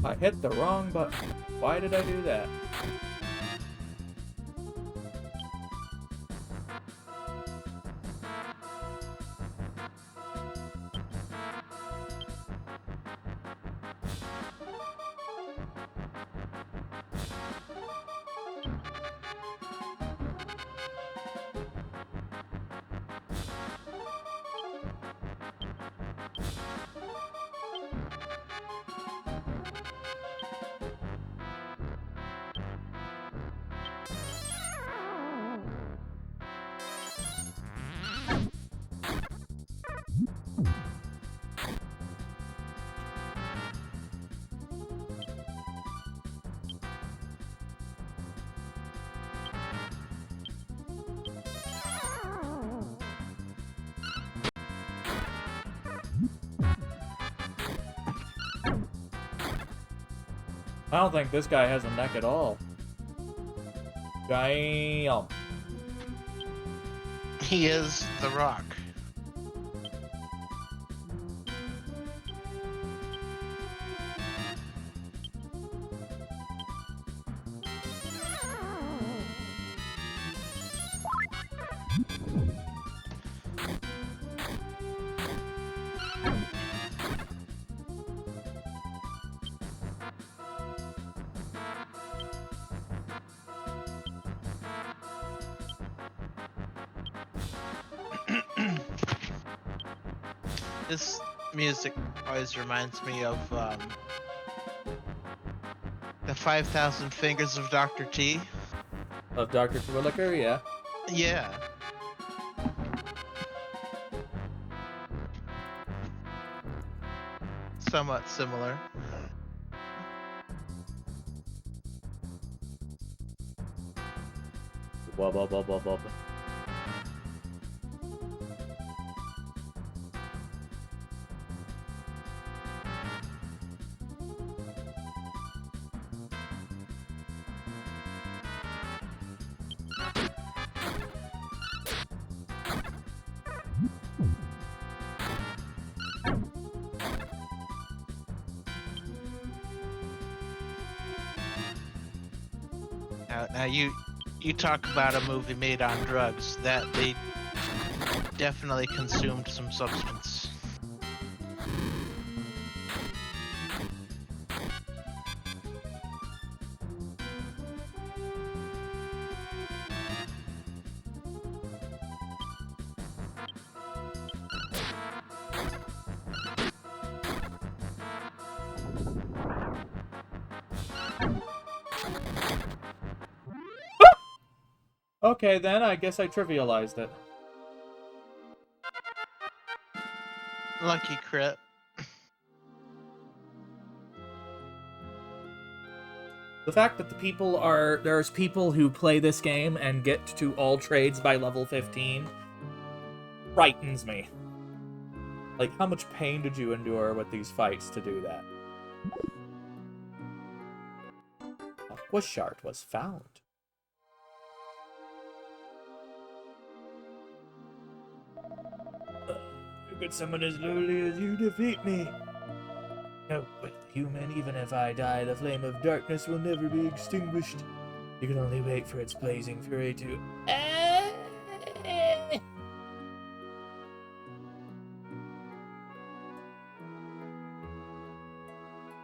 I hit the wrong button. Why did I do that? I don't think this guy has a neck at all. Damn. He is the Rock. This music always reminds me of the 5,000 Fingers of Dr. T. Of Dr. Terwilliger, yeah. Yeah. Somewhat similar. Wub, wub, wub, wub, wub. Now you talk about a movie made on drugs, that they definitely consumed some substance. Okay, then I guess I trivialized it. Lucky crit. The fact that there's people who play this game and get to all trades by level 15 frightens me. Like, how much pain did you endure with these fights to do that? Aqua shard was found. Could someone as lowly as you defeat me? No, but human, even if I die, the flame of darkness will never be extinguished. You can only wait for its blazing fury to...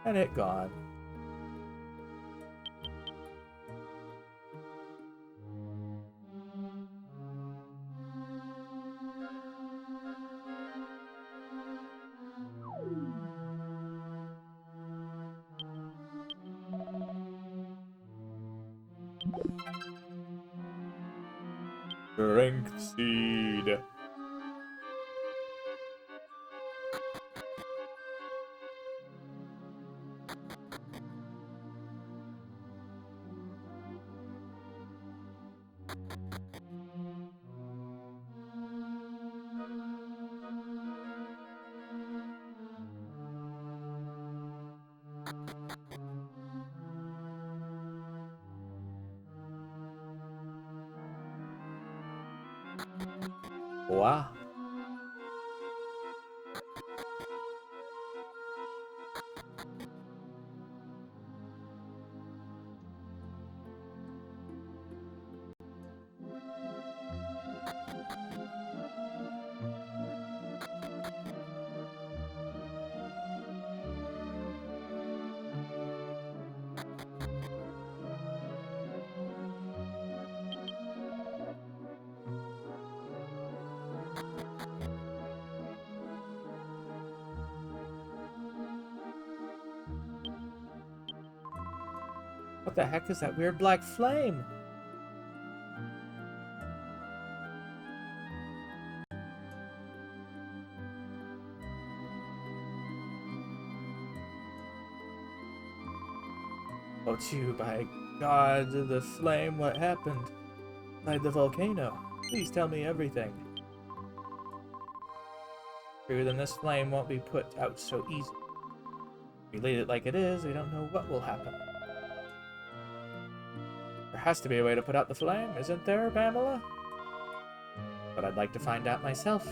And it gone. Strength seed. Wow. What the heck is that weird black flame? Oh, you, by God, the flame, what happened? Inside the volcano. Please tell me everything. True, then this flame won't be put out so easy. If we leave it like it is, we don't know what will happen. There has to be a way to put out the flame, isn't there, Pamela? But I'd like to find out myself.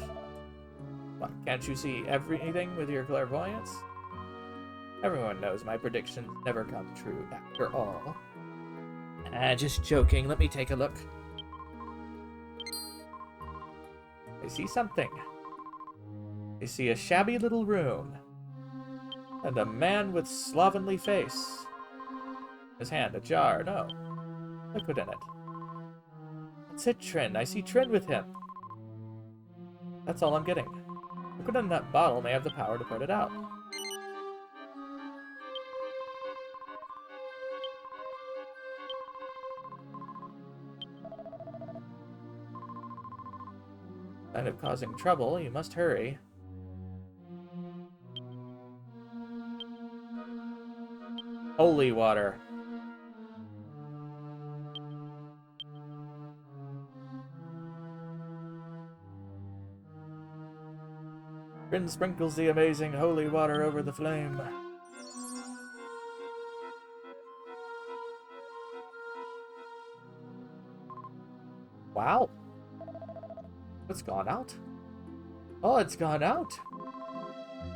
What, can't you see everything with your clairvoyance? Everyone knows my predictions never come true after all. Just joking. Let me take a look. I see something. I see a shabby little room. And a man with slovenly face. His hand, a jar. No. Liquid in it. That's it, Trin. I see Trin with him. That's all I'm getting. Liquid in that bottle may have the power to put it out. Kind of causing trouble, you must hurry. Holy water. Trin sprinkles the amazing holy water over the flame. Wow. It's gone out. Oh, it's gone out.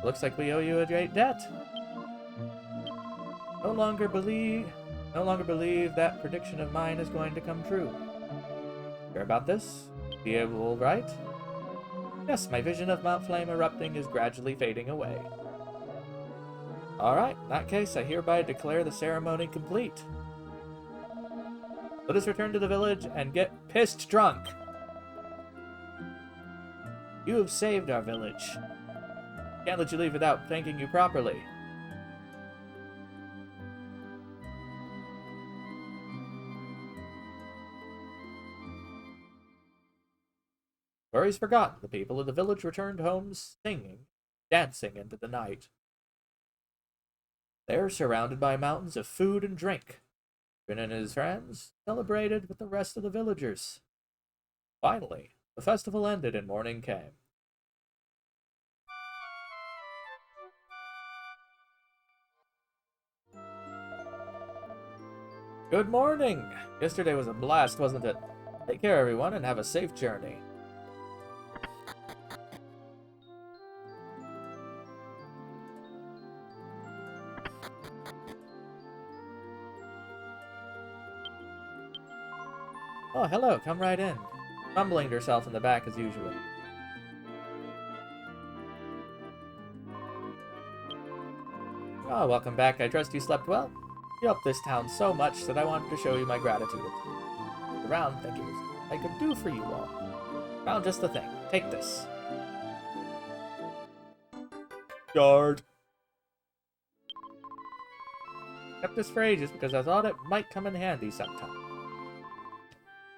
Looks like we owe you a great debt. No longer believe that prediction of mine is going to come true. Hear about this? Be able, right? Yes, my vision of Mount Flame erupting is gradually fading away. Alright, in that case, I hereby declare the ceremony complete. Let us return to the village and get pissed drunk. You have saved our village. Can't let you leave without thanking you properly. Worries forgotten, the people of the village returned home singing, dancing into the night. They are surrounded by mountains of food and drink. Trin and his friends celebrated with the rest of the villagers. Finally, the festival ended and morning came. Good morning! Yesterday was a blast, wasn't it? Take care, everyone, and have a safe journey. Oh, hello, come right in. Mumbling to herself in the back as usual. Oh, welcome back. I trust you slept well? You helped this town so much that I wanted to show you my gratitude. Around thinking I could do for you all. Found just the thing. Take this. Guard. Kept this for ages because I thought it might come in handy sometime.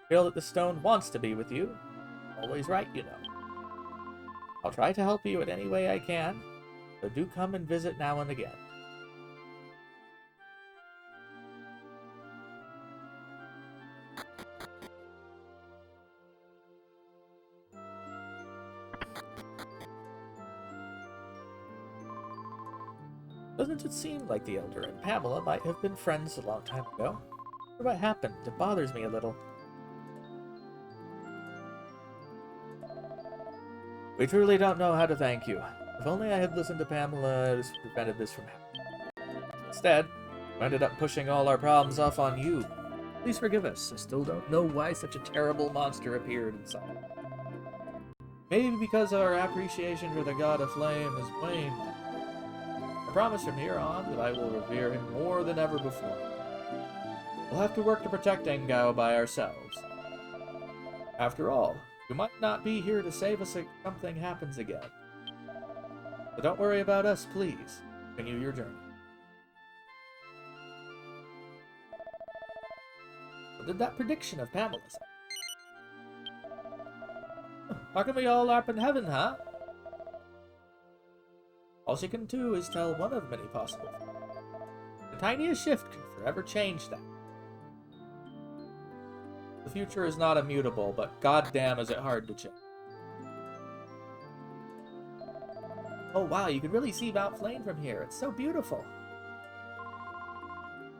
Feel that the stone wants to be with you. Always right, you know. I'll try to help you in any way I can, so do come and visit now and again. Doesn't it seem like the Elder and Pamela might have been friends a long time ago? What happened? It bothers me a little. We truly don't know how to thank you. If only I had listened to Pamela, it prevented this from happening. Instead, we ended up pushing all our problems off on you. Please forgive us. I still don't know why such a terrible monster appeared inside. Maybe because our appreciation for the God of Flame has waned. I promise from here on that I will revere him more than ever before. We'll have to work to protect Engow by ourselves. After all, you might not be here to save us if something happens again. So don't worry about us, please. Continue your journey. What did that prediction of Pamela's? How come we all are up in heaven, huh? All she can do is tell one of many possible things. The tiniest shift can forever change that. The future is not immutable, but goddamn is it hard to change. Oh wow, you can really see Mount Flame from here. It's so beautiful.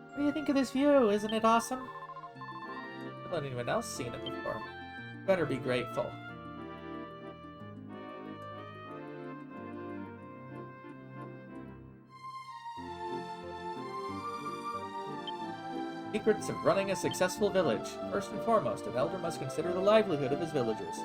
What do you think of this view? Isn't it awesome? Hasn't anyone else seen it before? Better be grateful. Secrets of running a successful village. First and foremost, an elder must consider the livelihood of his villagers.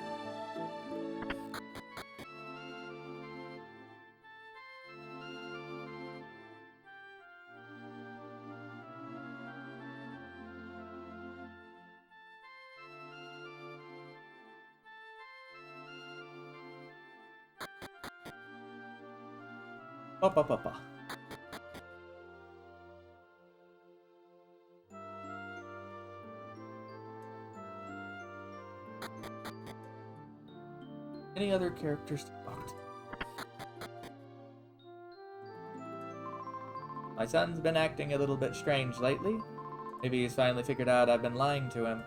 Papa. Any other characters to talk to? My son's been acting a little bit strange lately. Maybe he's finally figured out I've been lying to him.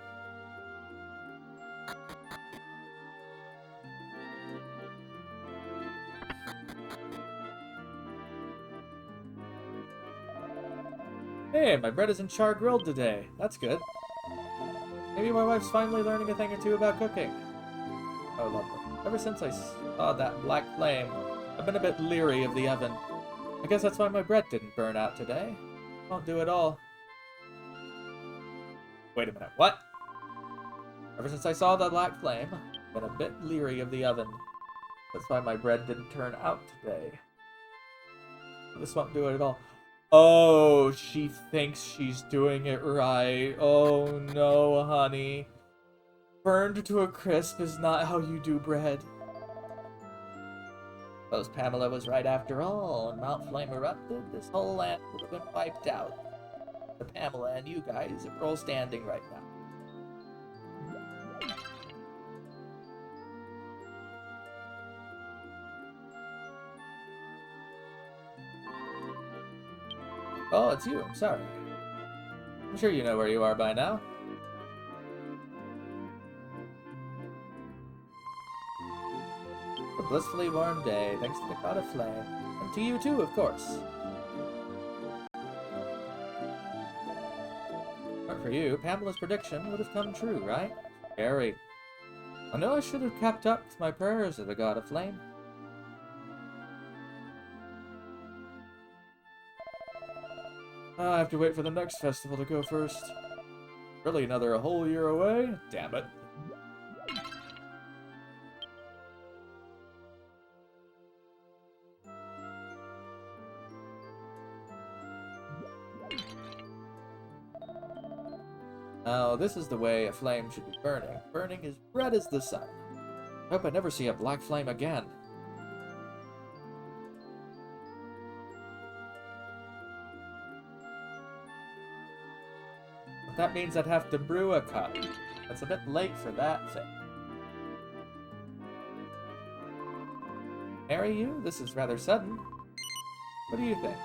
Hey, my bread isn't char grilled today. That's good. Maybe my wife's finally learning a thing or two about cooking. Oh, lovely. Ever since I saw that black flame, I've been a bit leery of the oven. I guess that's why my bread didn't burn out today. Won't do it all. Wait a minute, what? Ever since I saw that black flame, I've been a bit leery of the oven. That's why my bread didn't turn out today. This won't do it at all. Oh, she thinks she's doing it right. Oh no, honey. Burned to a crisp is not how you do bread. Suppose Pamela was right after all. When Mount Flame erupted, this whole land would have been wiped out. The Pamela and you guys are all standing right now. Oh, it's you. I'm sorry. I'm sure you know where you are by now. A blissfully warm day, thanks to the God of Flame. And to you too, of course. But for you, Pamela's prediction would have come true, right? Scary. I know I should have kept up with my prayers to the God of Flame. I have to wait for the next festival to go first. Really another whole year away? Damn it. Now, this is the way a flame should be burning. Burning as red as the sun. I hope I never see a black flame again. But that means I'd have to brew a cup. That's a bit late for that thing. Marry you? This is rather sudden. What do you think?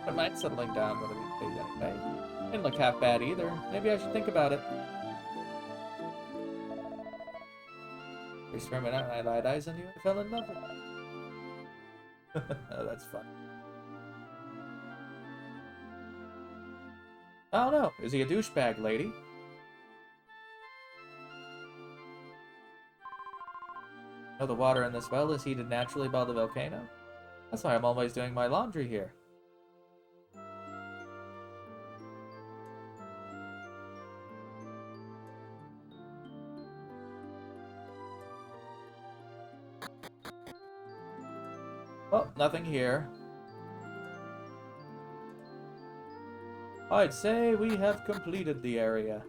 I might settling down one of these days anyway. Didn't look half bad either. Maybe I should think about it. You're swimming out, I laid eyes on you, I fell in love with you. Oh, that's fun. I don't know. Is he a douchebag, lady? No, the water in this well is heated naturally by the volcano. That's why I'm always doing my laundry here. Well, nothing here. I'd say we have completed the area.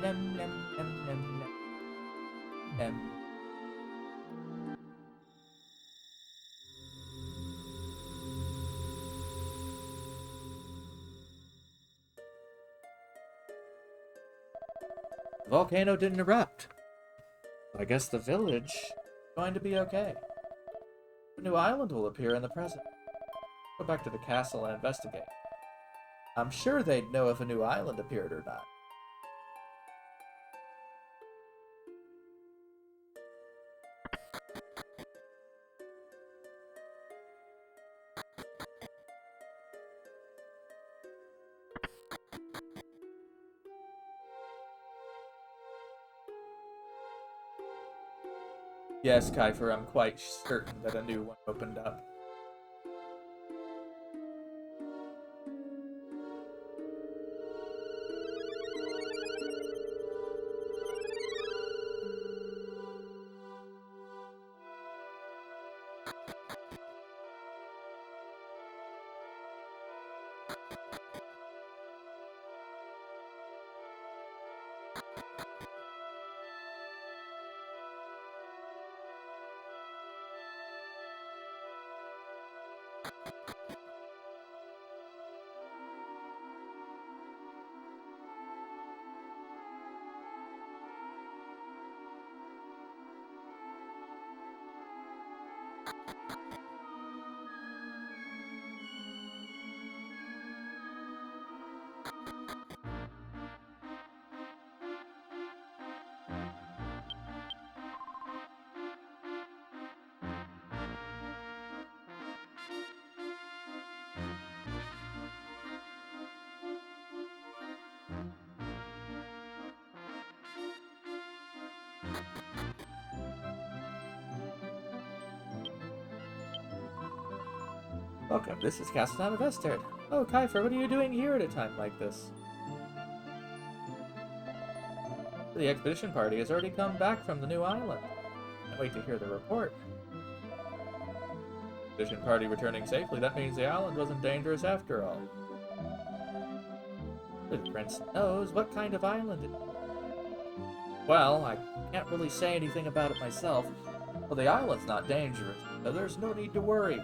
Nom, nom, nom, nom, nom, nom. The volcano didn't erupt. I guess the village is going to be okay. A new island will appear in the present. Go back to the castle and investigate. I'm sure they'd know if a new island appeared or not. Yes, Kiefer, I'm quite certain that a new one opened up. Welcome, this is Castle Town of Estard. Oh, Kiefer, what are you doing here at a time like this? The expedition party has already come back from the new island. Can't wait to hear the report. Expedition party returning safely, that means the island wasn't dangerous after all. The prince knows what kind of island it is. Well, I can't really say anything about it myself. Well, the island's not dangerous, so there's no need to worry.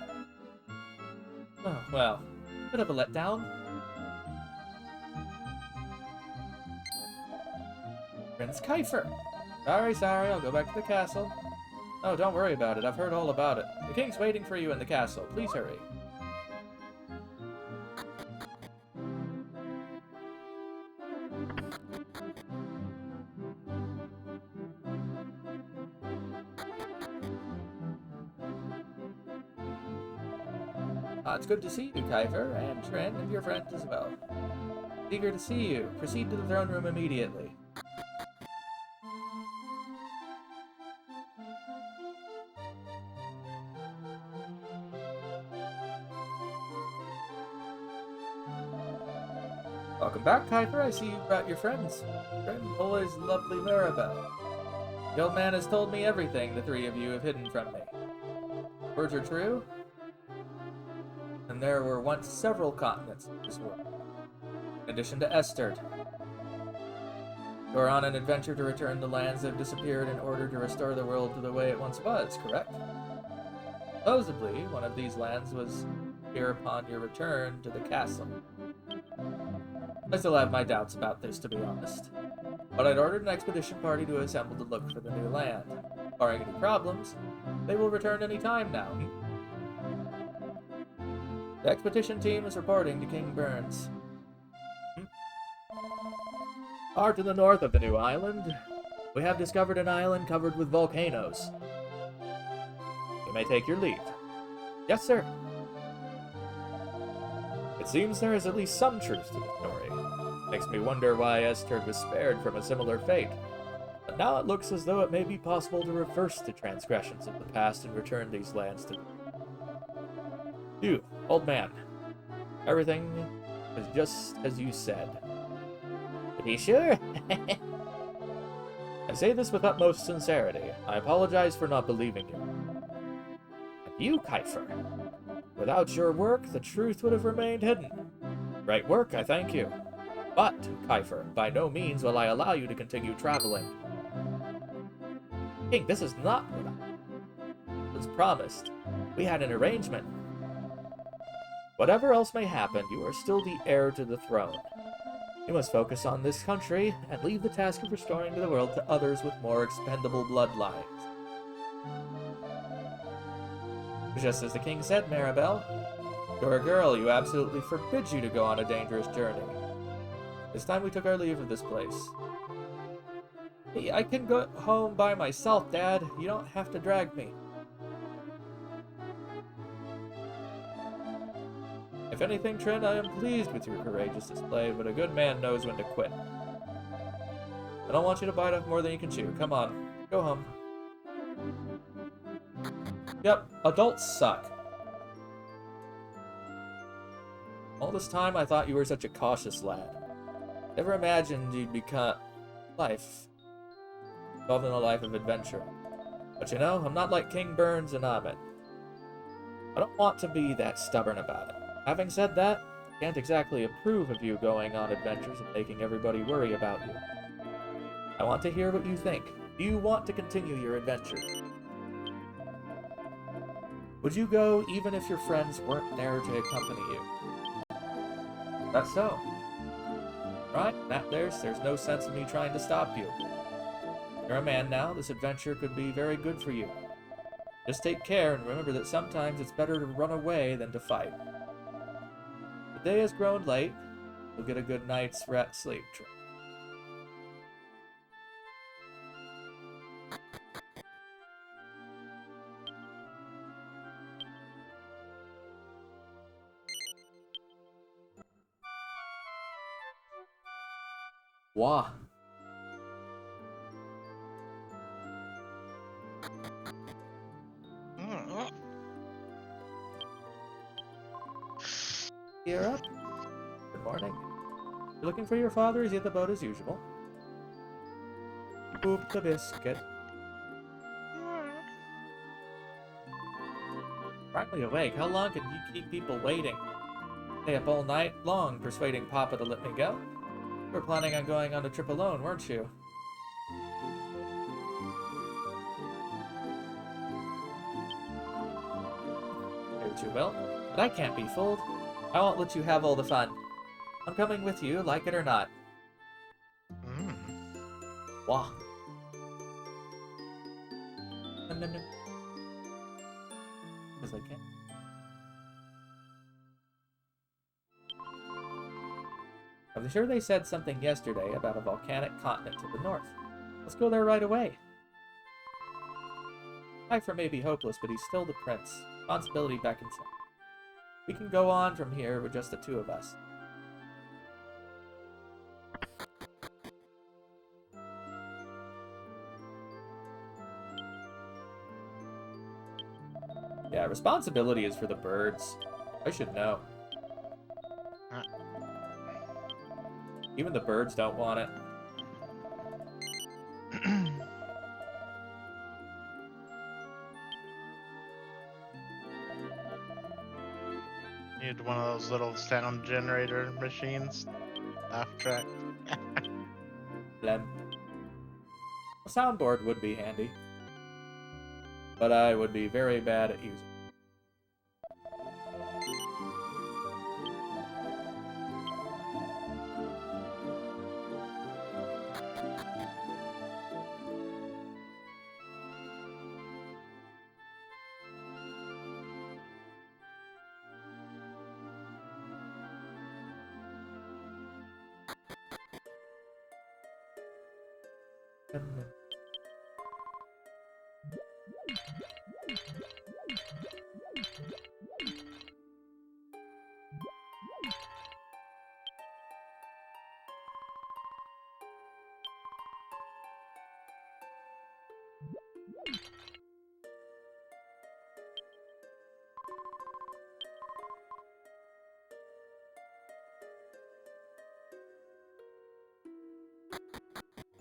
Oh, well, bit of a letdown. Prince Kiefer! Sorry, I'll go back to the castle. Oh, don't worry about it, I've heard all about it. The king's waiting for you in the castle, please hurry. It's good to see you, Kiefer, and Trin, and your friends as well. Eager to see you. Proceed to the throne room immediately. Welcome back, Kuiper. I see you brought your friends. Friend, always lovely Maribel. The old man has told me everything the three of you have hidden from me. Words are true, and there were once several continents in this world, in addition to Estard. You are on an adventure to return the lands that have disappeared in order to restore the world to the way it once was, correct? Supposedly, one of these lands was here upon your return to the castle. I still have my doubts about this, to be honest. But I'd ordered an expedition party to assemble to look for the new land. Barring any problems, they will return any time now. The expedition team is reporting to King Burns. Far to the north of the new island, we have discovered an island covered with volcanoes. You may take your leave. Yes, sir. It seems there is at least some truth to the story. Makes me wonder why Estard was spared from a similar fate. But now it looks as though it may be possible to reverse the transgressions of the past and return these lands to you, old man. Everything is just as you said. To be sure? I say this with utmost sincerity. I apologize for not believing you. And you, Kuiper. Without your work, the truth would have remained hidden. Great work, I thank you. But, Kuiper, by no means will I allow you to continue traveling. King, this is not what I was promised. We had an arrangement. Whatever else may happen, you are still the heir to the throne. You must focus on this country and leave the task of restoring the world to others with more expendable bloodlines. Just as the king said, Maribel, you're a girl, you absolutely forbid you to go on a dangerous journey. It's time we took our leave of this place. Hey, I can go home by myself, Dad. You don't have to drag me. If anything, Trin, I am pleased with your courageous display, but a good man knows when to quit. I don't want you to bite off more than you can chew. Come on, go home. Yep, adults suck. All this time I thought you were such a cautious lad. Never imagined you'd become involved in a life of adventure. But you know, I'm not like King Burns and Ahmed. I don't want to be that stubborn about it. Having said that, I can't exactly approve of you going on adventures and making everybody worry about you. I want to hear what you think. Do you want to continue your adventure? Would you go even if your friends weren't there to accompany you? That's so. Right? There's no sense in me trying to stop you. You're a man now, this adventure could be very good for you. Just take care and remember that sometimes it's better to run away than to fight. The day has grown late. You'll get a good night's sleep. Wah. You're up. Good morning. You're looking for your father? Is he at the boat as usual? Boop the biscuit. Finally awake. How long can you keep people waiting? Stay up all night long persuading Papa to let me go? You were planning on going on a trip alone, weren't you? Say what you will, but I can't be fooled. I won't let you have all the fun. I'm coming with you, like it or not. Wah. No. Because I can't. I'm sure they said something yesterday about a volcanic continent to the north. Let's go there right away. Kuiper may be hopeless, but he's still the prince. Responsibility beckons him. We can go on from here with just the two of us. Yeah, responsibility is for the birds. I should know. Even the birds don't want it. Need one of those little sound generator machines. Laugh track. Blem. A soundboard would be handy, but I would be very bad at using it.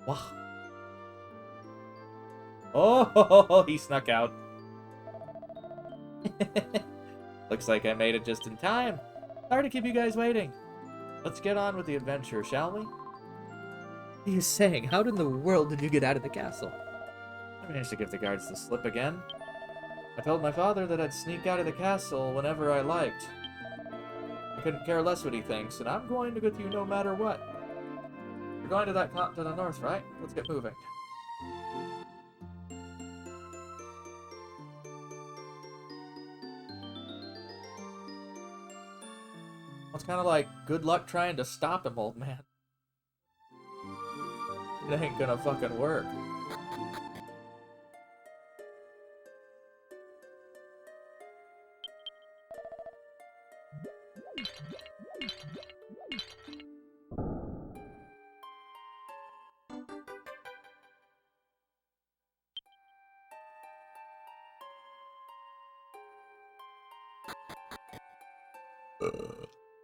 Wah. Oh, he snuck out. Looks like I made it just in time. Sorry to keep you guys waiting. Let's get on with the adventure, shall we? What are you saying? How in the world did you get out of the castle? I managed to give the guards the slip again. I told my father that I'd sneak out of the castle whenever I liked. I couldn't care less what he thinks, and I'm going to go with you no matter what. We're going to that cot to the north, right? Let's get moving. It's kind of like, good luck trying to stop him, old man. It ain't gonna fucking work.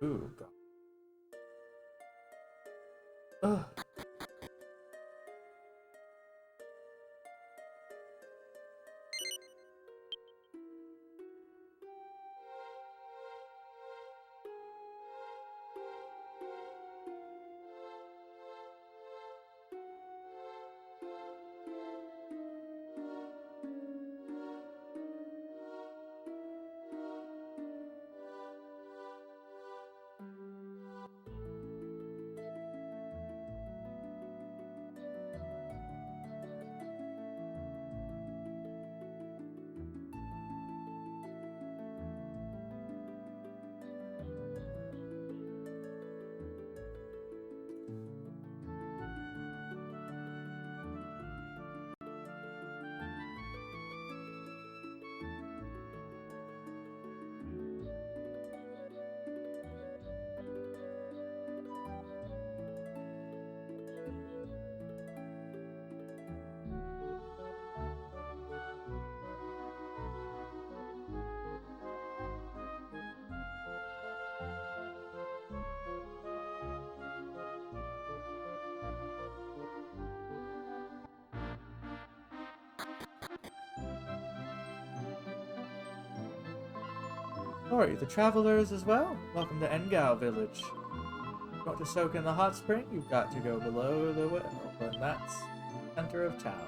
Ooh, God. Ugh. Sorry, the travelers as well. Welcome to Engow village. You want to soak in the hot spring? You've got to go below the well, and that's the center of town.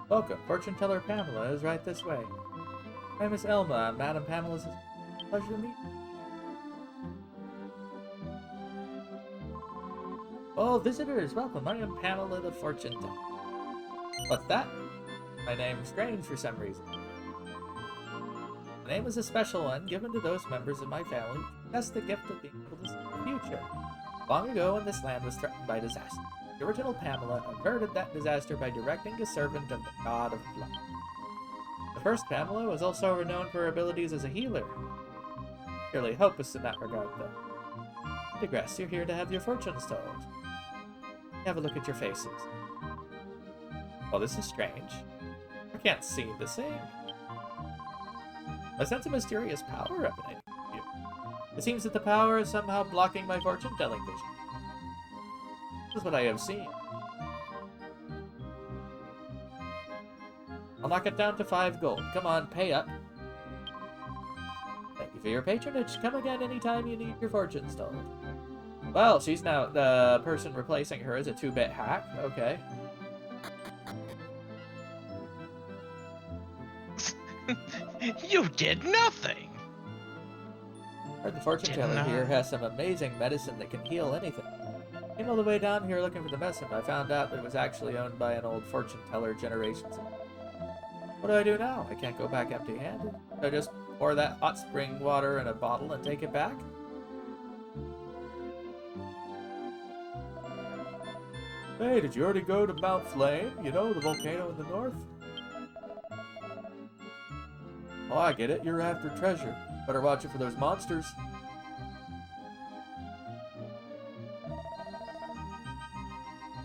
Welcome. Fortune teller Pamela is right this way. My name is Elma. I'm Madam Pamela's pleasure to meet you. Oh, visitors, welcome. I am Pamela the Fortune Teller. What's that? My name's strange for some reason. My name is a special one given to those members of my family who possess the gift of being able to see the future. Long ago, when this land was threatened by disaster, the original Pamela averted that disaster by directing a servant of the god of blood. The first Pamela was also renowned for her abilities as a healer. Purely hopeless in that regard, though. I digress, you're here to have your fortunes told. Have a look at your faces. Well, this is strange. I can't see the same. I sense a mysterious power emanating from you. It seems that the power is somehow blocking my fortune-telling vision. This is what I have seen. I'll knock it down to 5 gold. Come on, pay up. Thank you for your patronage. Come again anytime you need your fortunes told. Well, she's now the person replacing her is a 2-bit hack. Okay. You did nothing! Heard the fortune teller here has some amazing medicine that can heal anything. Came all the way down here looking for the medicine. I found out that it was actually owned by an old fortune teller generations ago. What do I do now? I can't go back empty-handed. Do I just pour that hot spring water in a bottle and take it back? Hey, did you already go to Mount Flame? You know, the volcano in the north? Oh, I get it. You're after treasure. Better watch it for those monsters.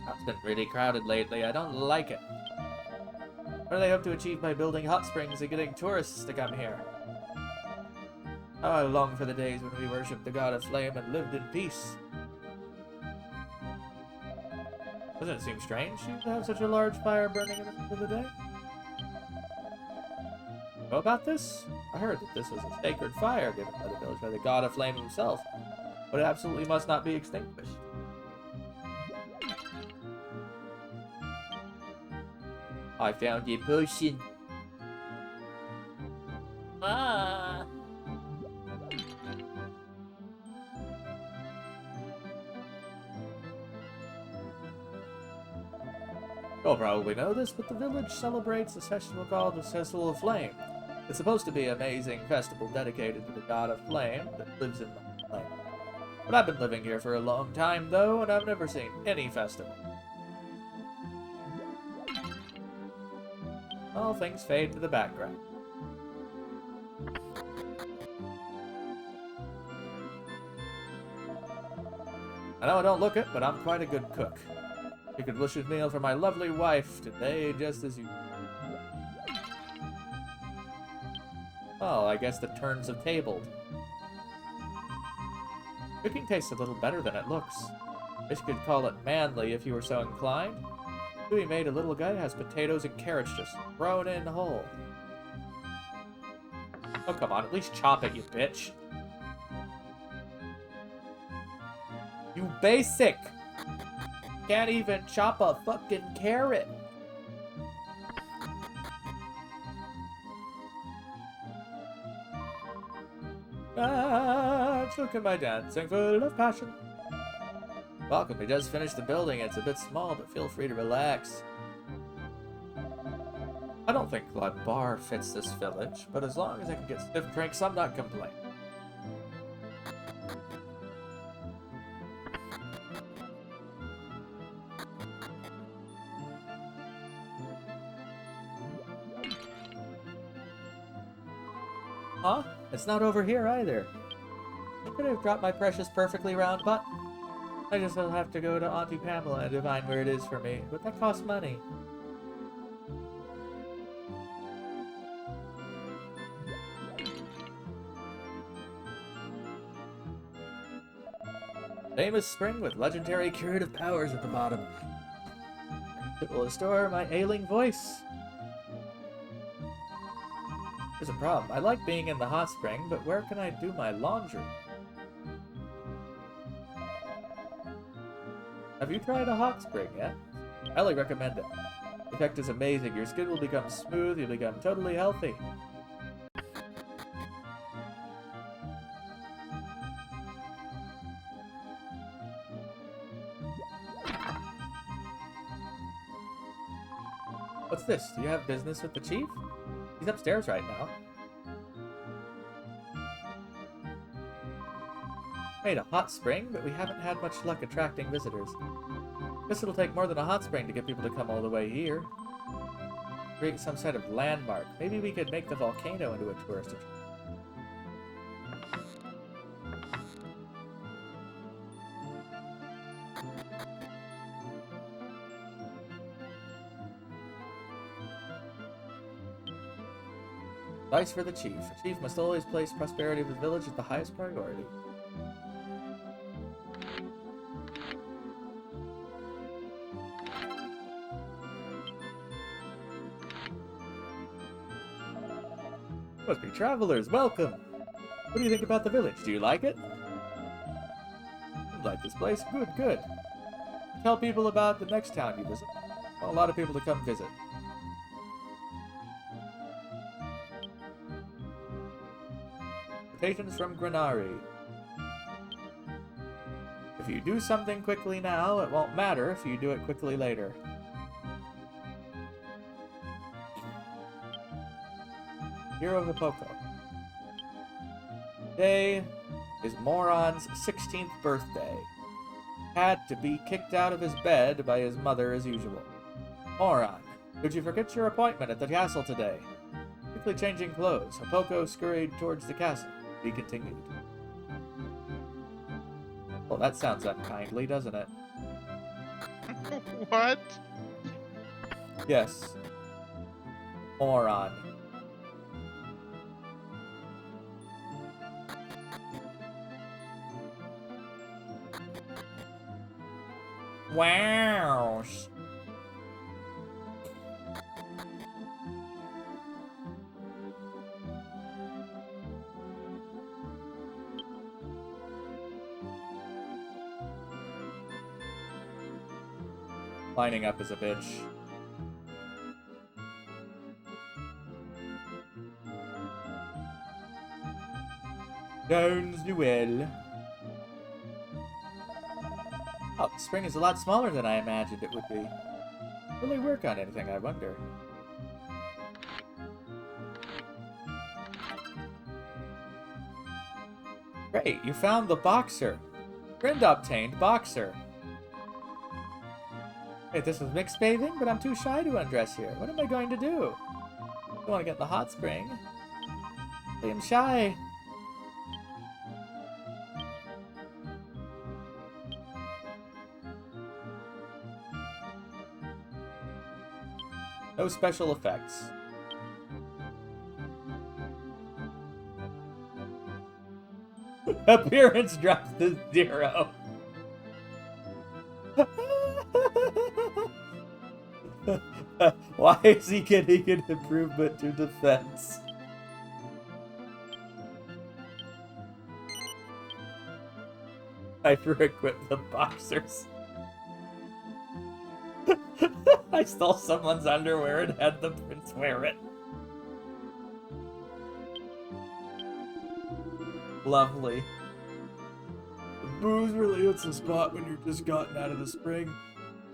It's been really crowded lately. I don't like it. What do they hope to achieve by building hot springs and getting tourists to come here? How I long for the days when we worshipped the god of flame and lived in peace. Doesn't it seem strange to have such a large fire burning in the middle of the day? Know about this? I heard that this was a sacred fire given by the village by the god of flame himself, but it absolutely must not be extinguished. I found a potion. Ah! You'll probably know this, but the village celebrates a festival called the Festival of Flame. It's supposed to be an amazing festival dedicated to the god of flame that lives in the flame. But I've been living here for a long time, though, and I've never seen any festival. All things fade to the background. I know I don't look it, but I'm quite a good cook. You could wish a meal for my lovely wife today, just as you... Oh, I guess the turns have tabled. Cooking tastes a little better than it looks. Wish you could call it manly if you were so inclined. We made a little guy has potatoes and carrots just thrown in whole. Oh, come on, at least chop it, you bitch. You basic! Can't even chop a fucking carrot. Ah, look at my dancing full of passion. Welcome, we just finished the building. It's a bit small, but feel free to relax. I don't think the bar fits this village, but as long as I can get stiff drinks, I'm not complaining. Huh? It's not over here either. I could have dropped my precious perfectly round butt. I just will have to go to Auntie Pamela and divine where it is for me, but that costs money. Famous spring with legendary curative powers at the bottom. It will restore my ailing voice. There's a problem. I like being in the hot spring, but where can I do my laundry? Have you tried a hot spring yet? I highly recommend it. The effect is amazing. Your skin will become smooth, you'll become totally healthy. What's this? Do you have business with the chief? He's upstairs right now. Made a hot spring, but we haven't had much luck attracting visitors. Guess it'll take more than a hot spring to get people to come all the way here. Create some sort of landmark. Maybe we could make the volcano into a tourist attraction. Advice for the chief. The chief must always place prosperity of his village at the highest priority. Must be travelers. Welcome! What do you think about the village? Do you like it? You like this place? Good, good. Tell people about the next town you visit. I want a lot of people to come visit. Invitations from Granari. If you do something quickly now, it won't matter if you do it quickly later. Hero Hippoko. Today is Moron's 16th birthday. Had to be kicked out of his bed by his mother as usual. Moron, did you forget your appointment at the castle today? Quickly changing clothes, Hippoko scurried towards the castle. He continued. Well, that sounds unkindly, doesn't it? What? Yes. Moron. Wow. Lining up as a bitch. Jones Newell. Oh, the spring is a lot smaller than I imagined it would be. Will they work on anything, I wonder? Great, you found the boxer. Friend obtained boxer. Hey, this is mixed bathing, but I'm too shy to undress here. What am I going to do? I want to get in the hot spring. I am shy. No special effects. Appearance drops to 0. Why is he getting an improvement to defense? Hyper-equip the boxers. I stole someone's underwear and had the prince wear it. Lovely. The booze really hits the spot when you're just gotten out of the spring.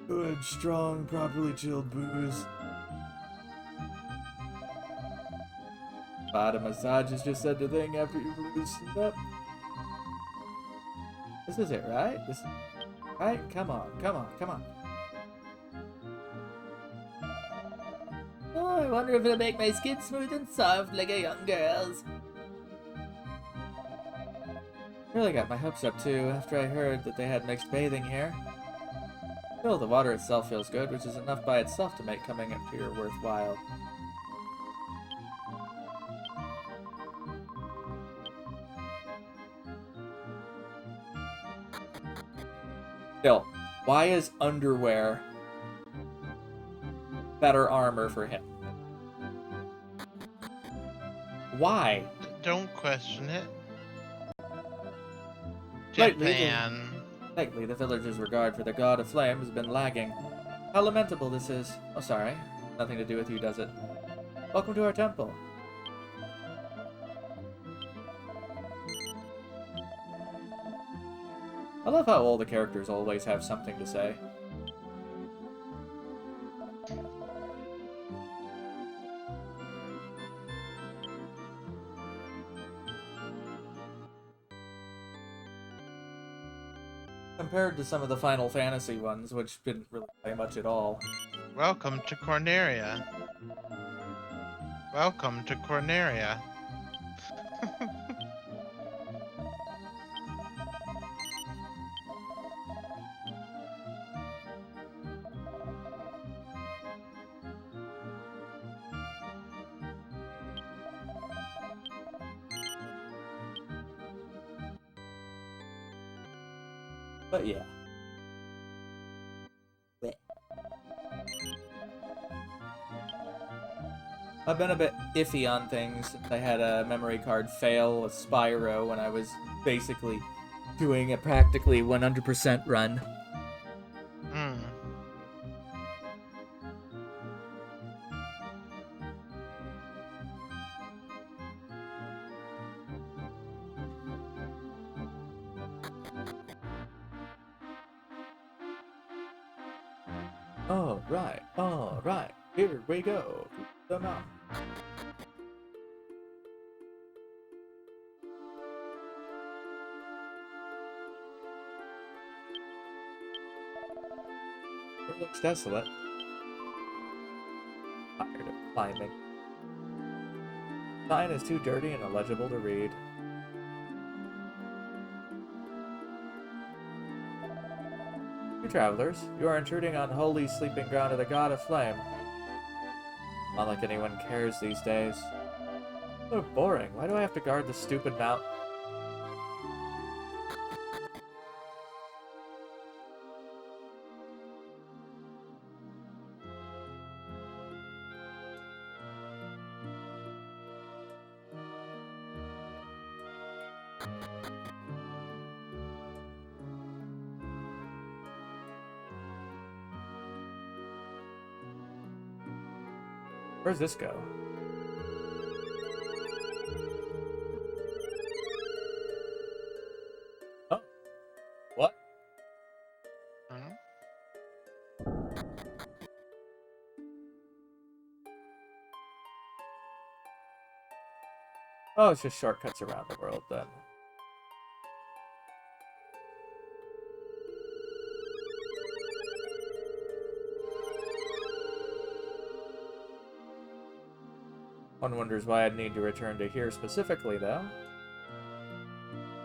Good, strong, properly chilled booze. Bottom massage is just said the thing after you've loosened up. This is it, right? This is right? Come on, come on, come on. Oh, I wonder if it'll make my skin smooth and soft like a young girl's. Really got my hopes up too after I heard that they had mixed bathing here. Still, the water itself feels good, which is enough by itself to make coming up here worthwhile. Still, why is underwear better armor for him? Why? Don't question it. Lately, Japan. Lately, the villagers' regard for the god of flame has been lagging. How lamentable this is. Oh, sorry. Nothing to do with you, does it? Welcome to our temple. I love how all the characters always have something to say. Compared to some of the Final Fantasy ones, which didn't really play much at all. Welcome to Corneria. Welcome to Corneria. But yeah. Blech. I've been a bit iffy on things since I had a memory card fail with Spyro when I was basically doing a practically 100% run. Hmm. All right, here we go. To the mountain. It looks desolate. Tired of climbing. Sign is too dirty and illegible to read. You travelers, you are intruding on holy sleeping ground of the god of flame. Not like anyone cares these days. So boring. Why do I have to guard the stupid mountain? Where's this go? Oh. What? Huh? Oh, it's just shortcuts around the world then. One wonders why I'd need to return to here specifically, though.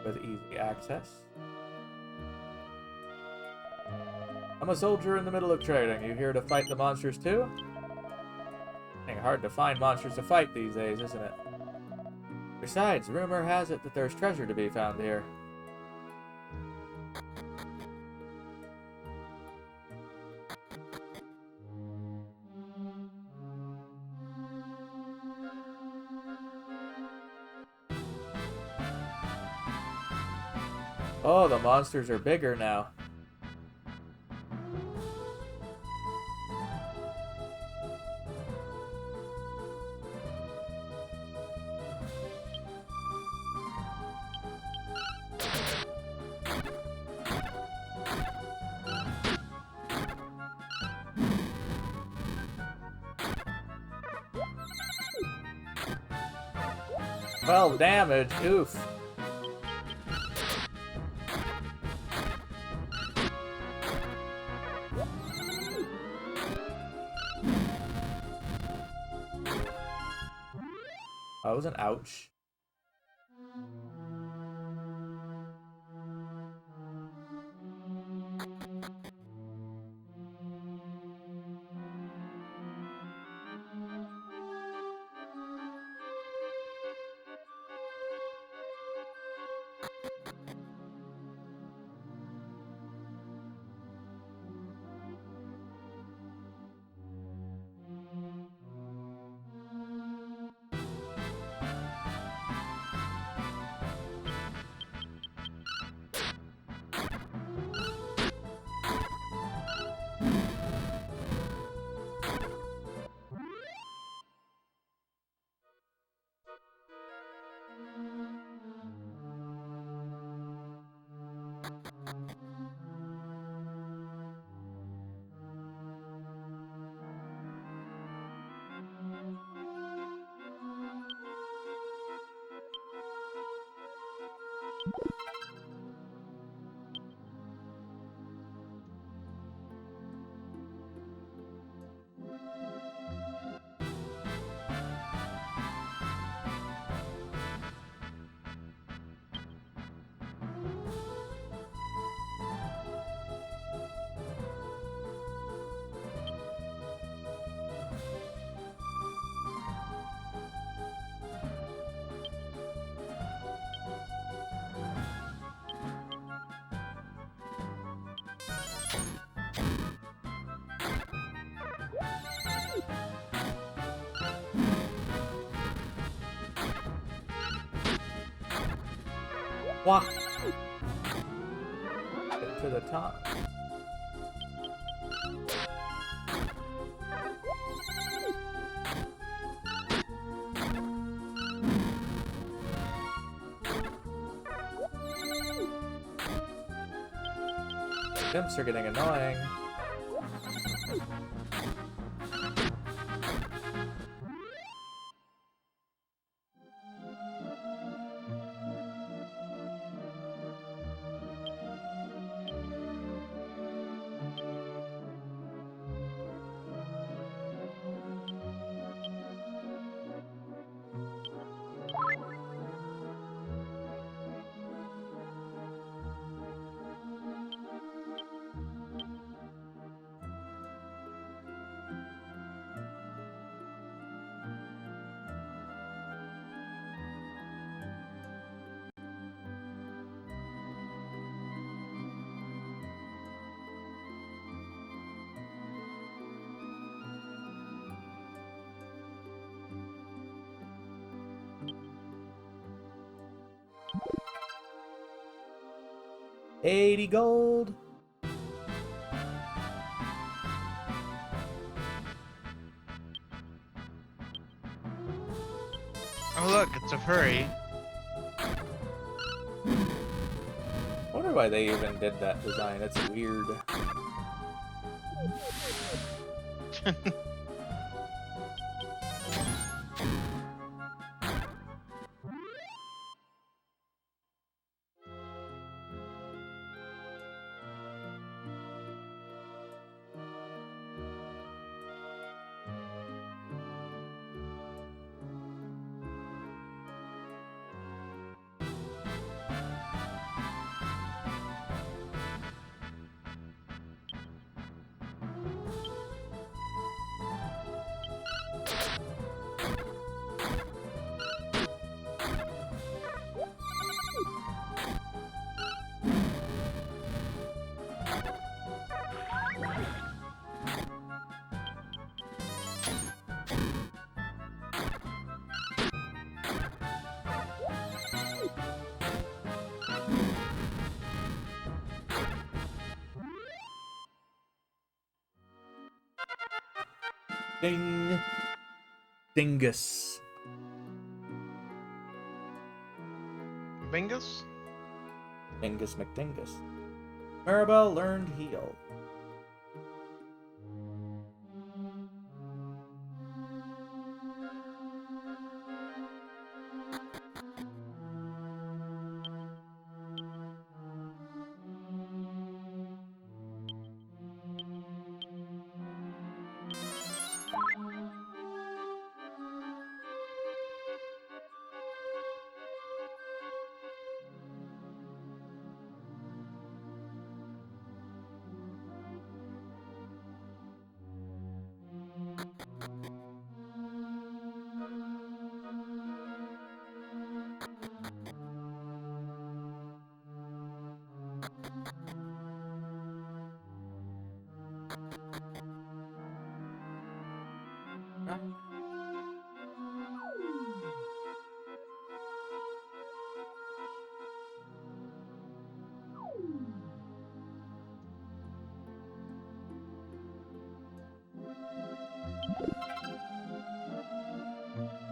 With easy access. I'm a soldier in the middle of trading. You here to fight the monsters too? It's hard to find monsters to fight these days, isn't it? Besides, rumor has it that there's treasure to be found here. Oh, the monsters are bigger now. Well, damage, oof. That was an ouch. Wah! Get to the top. Jumps are getting annoying. $80 gold. Oh look, it's a furry. I wonder why they even did that design. It's weird. Ding. Dingus. Bingus? Dingus McDingus. Maribel learned heal.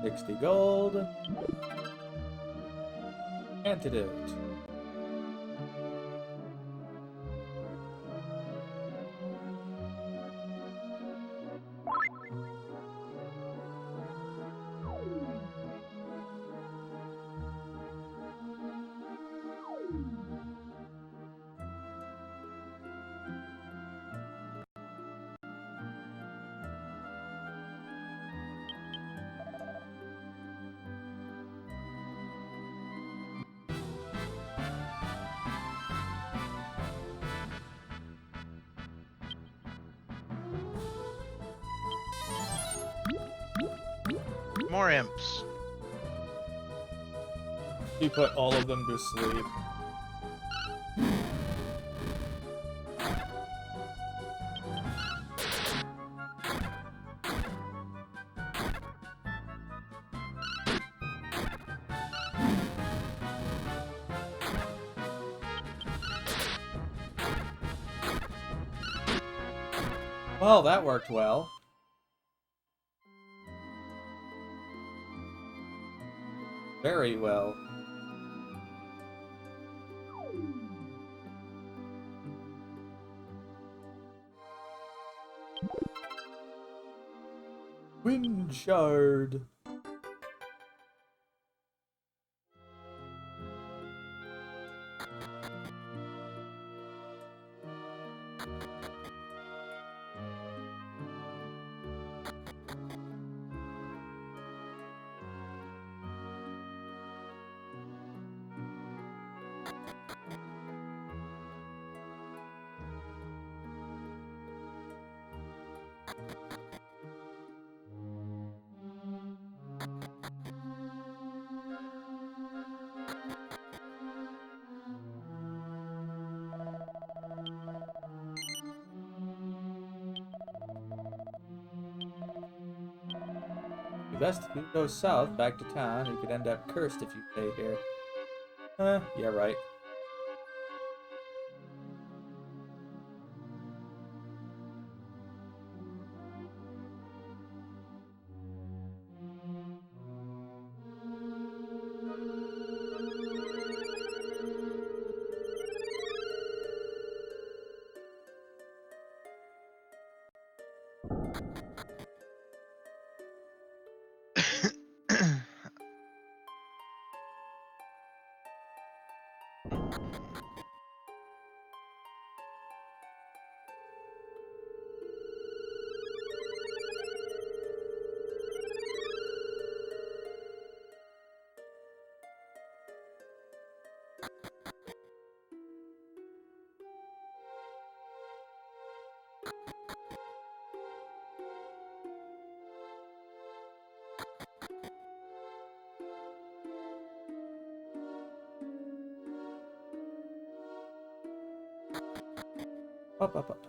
$60 gold. Antidote. More imps. He put all of them to sleep. Well, that worked well. Very well. Wind shard. You best go south back to town. You could end up cursed if you stay here. Yeah, right. Up, up, up.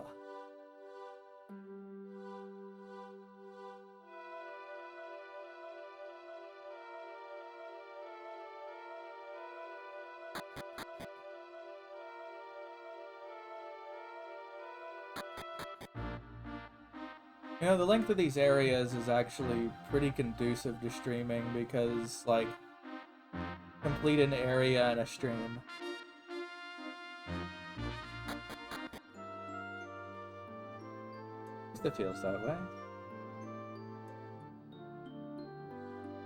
You know, the length of these areas is actually pretty conducive to streaming because, like, complete an area in a stream. At least it feels that way.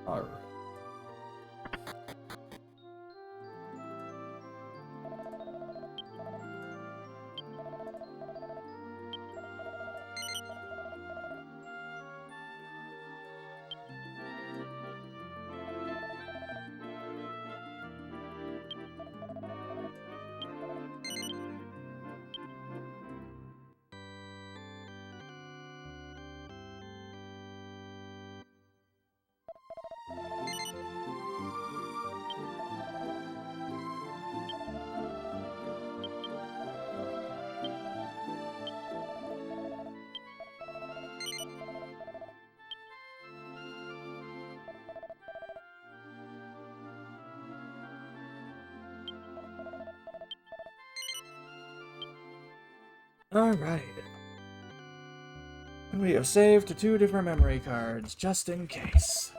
Alright. Alright. We have saved to 2 different memory cards, just in case.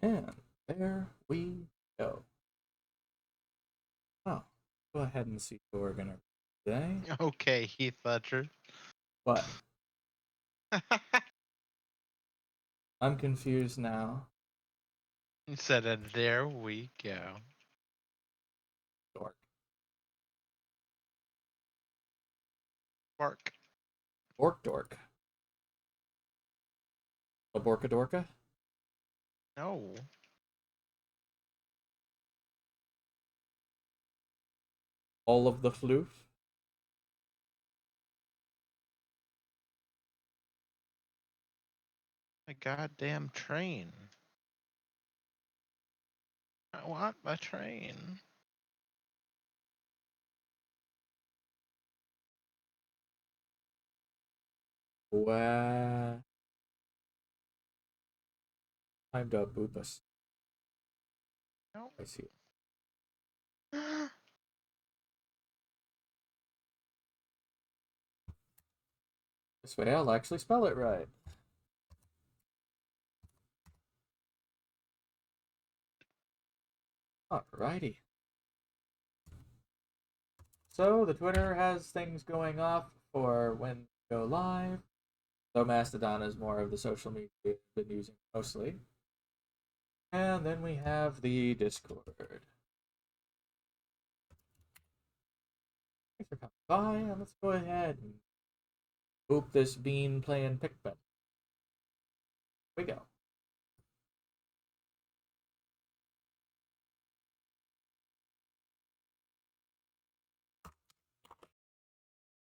And there we go. Oh, go ahead and see what we're gonna do today. Okay, Heath Ledger. What? I'm confused now. Instead of there we go. Dork. Bark. Dork. A Borka Dorka? No. All of the floof? A goddamn train. I want a train. Wow. Time to boot us. No. I see. This way I'll actually spell it right. Alrighty. So the Twitter has things going off for when we go live. So Mastodon is more of the social media we've been using mostly. And then we have the Discord. Thanks for coming by, and let's go ahead and boop this bean playing pickbet. Here we go.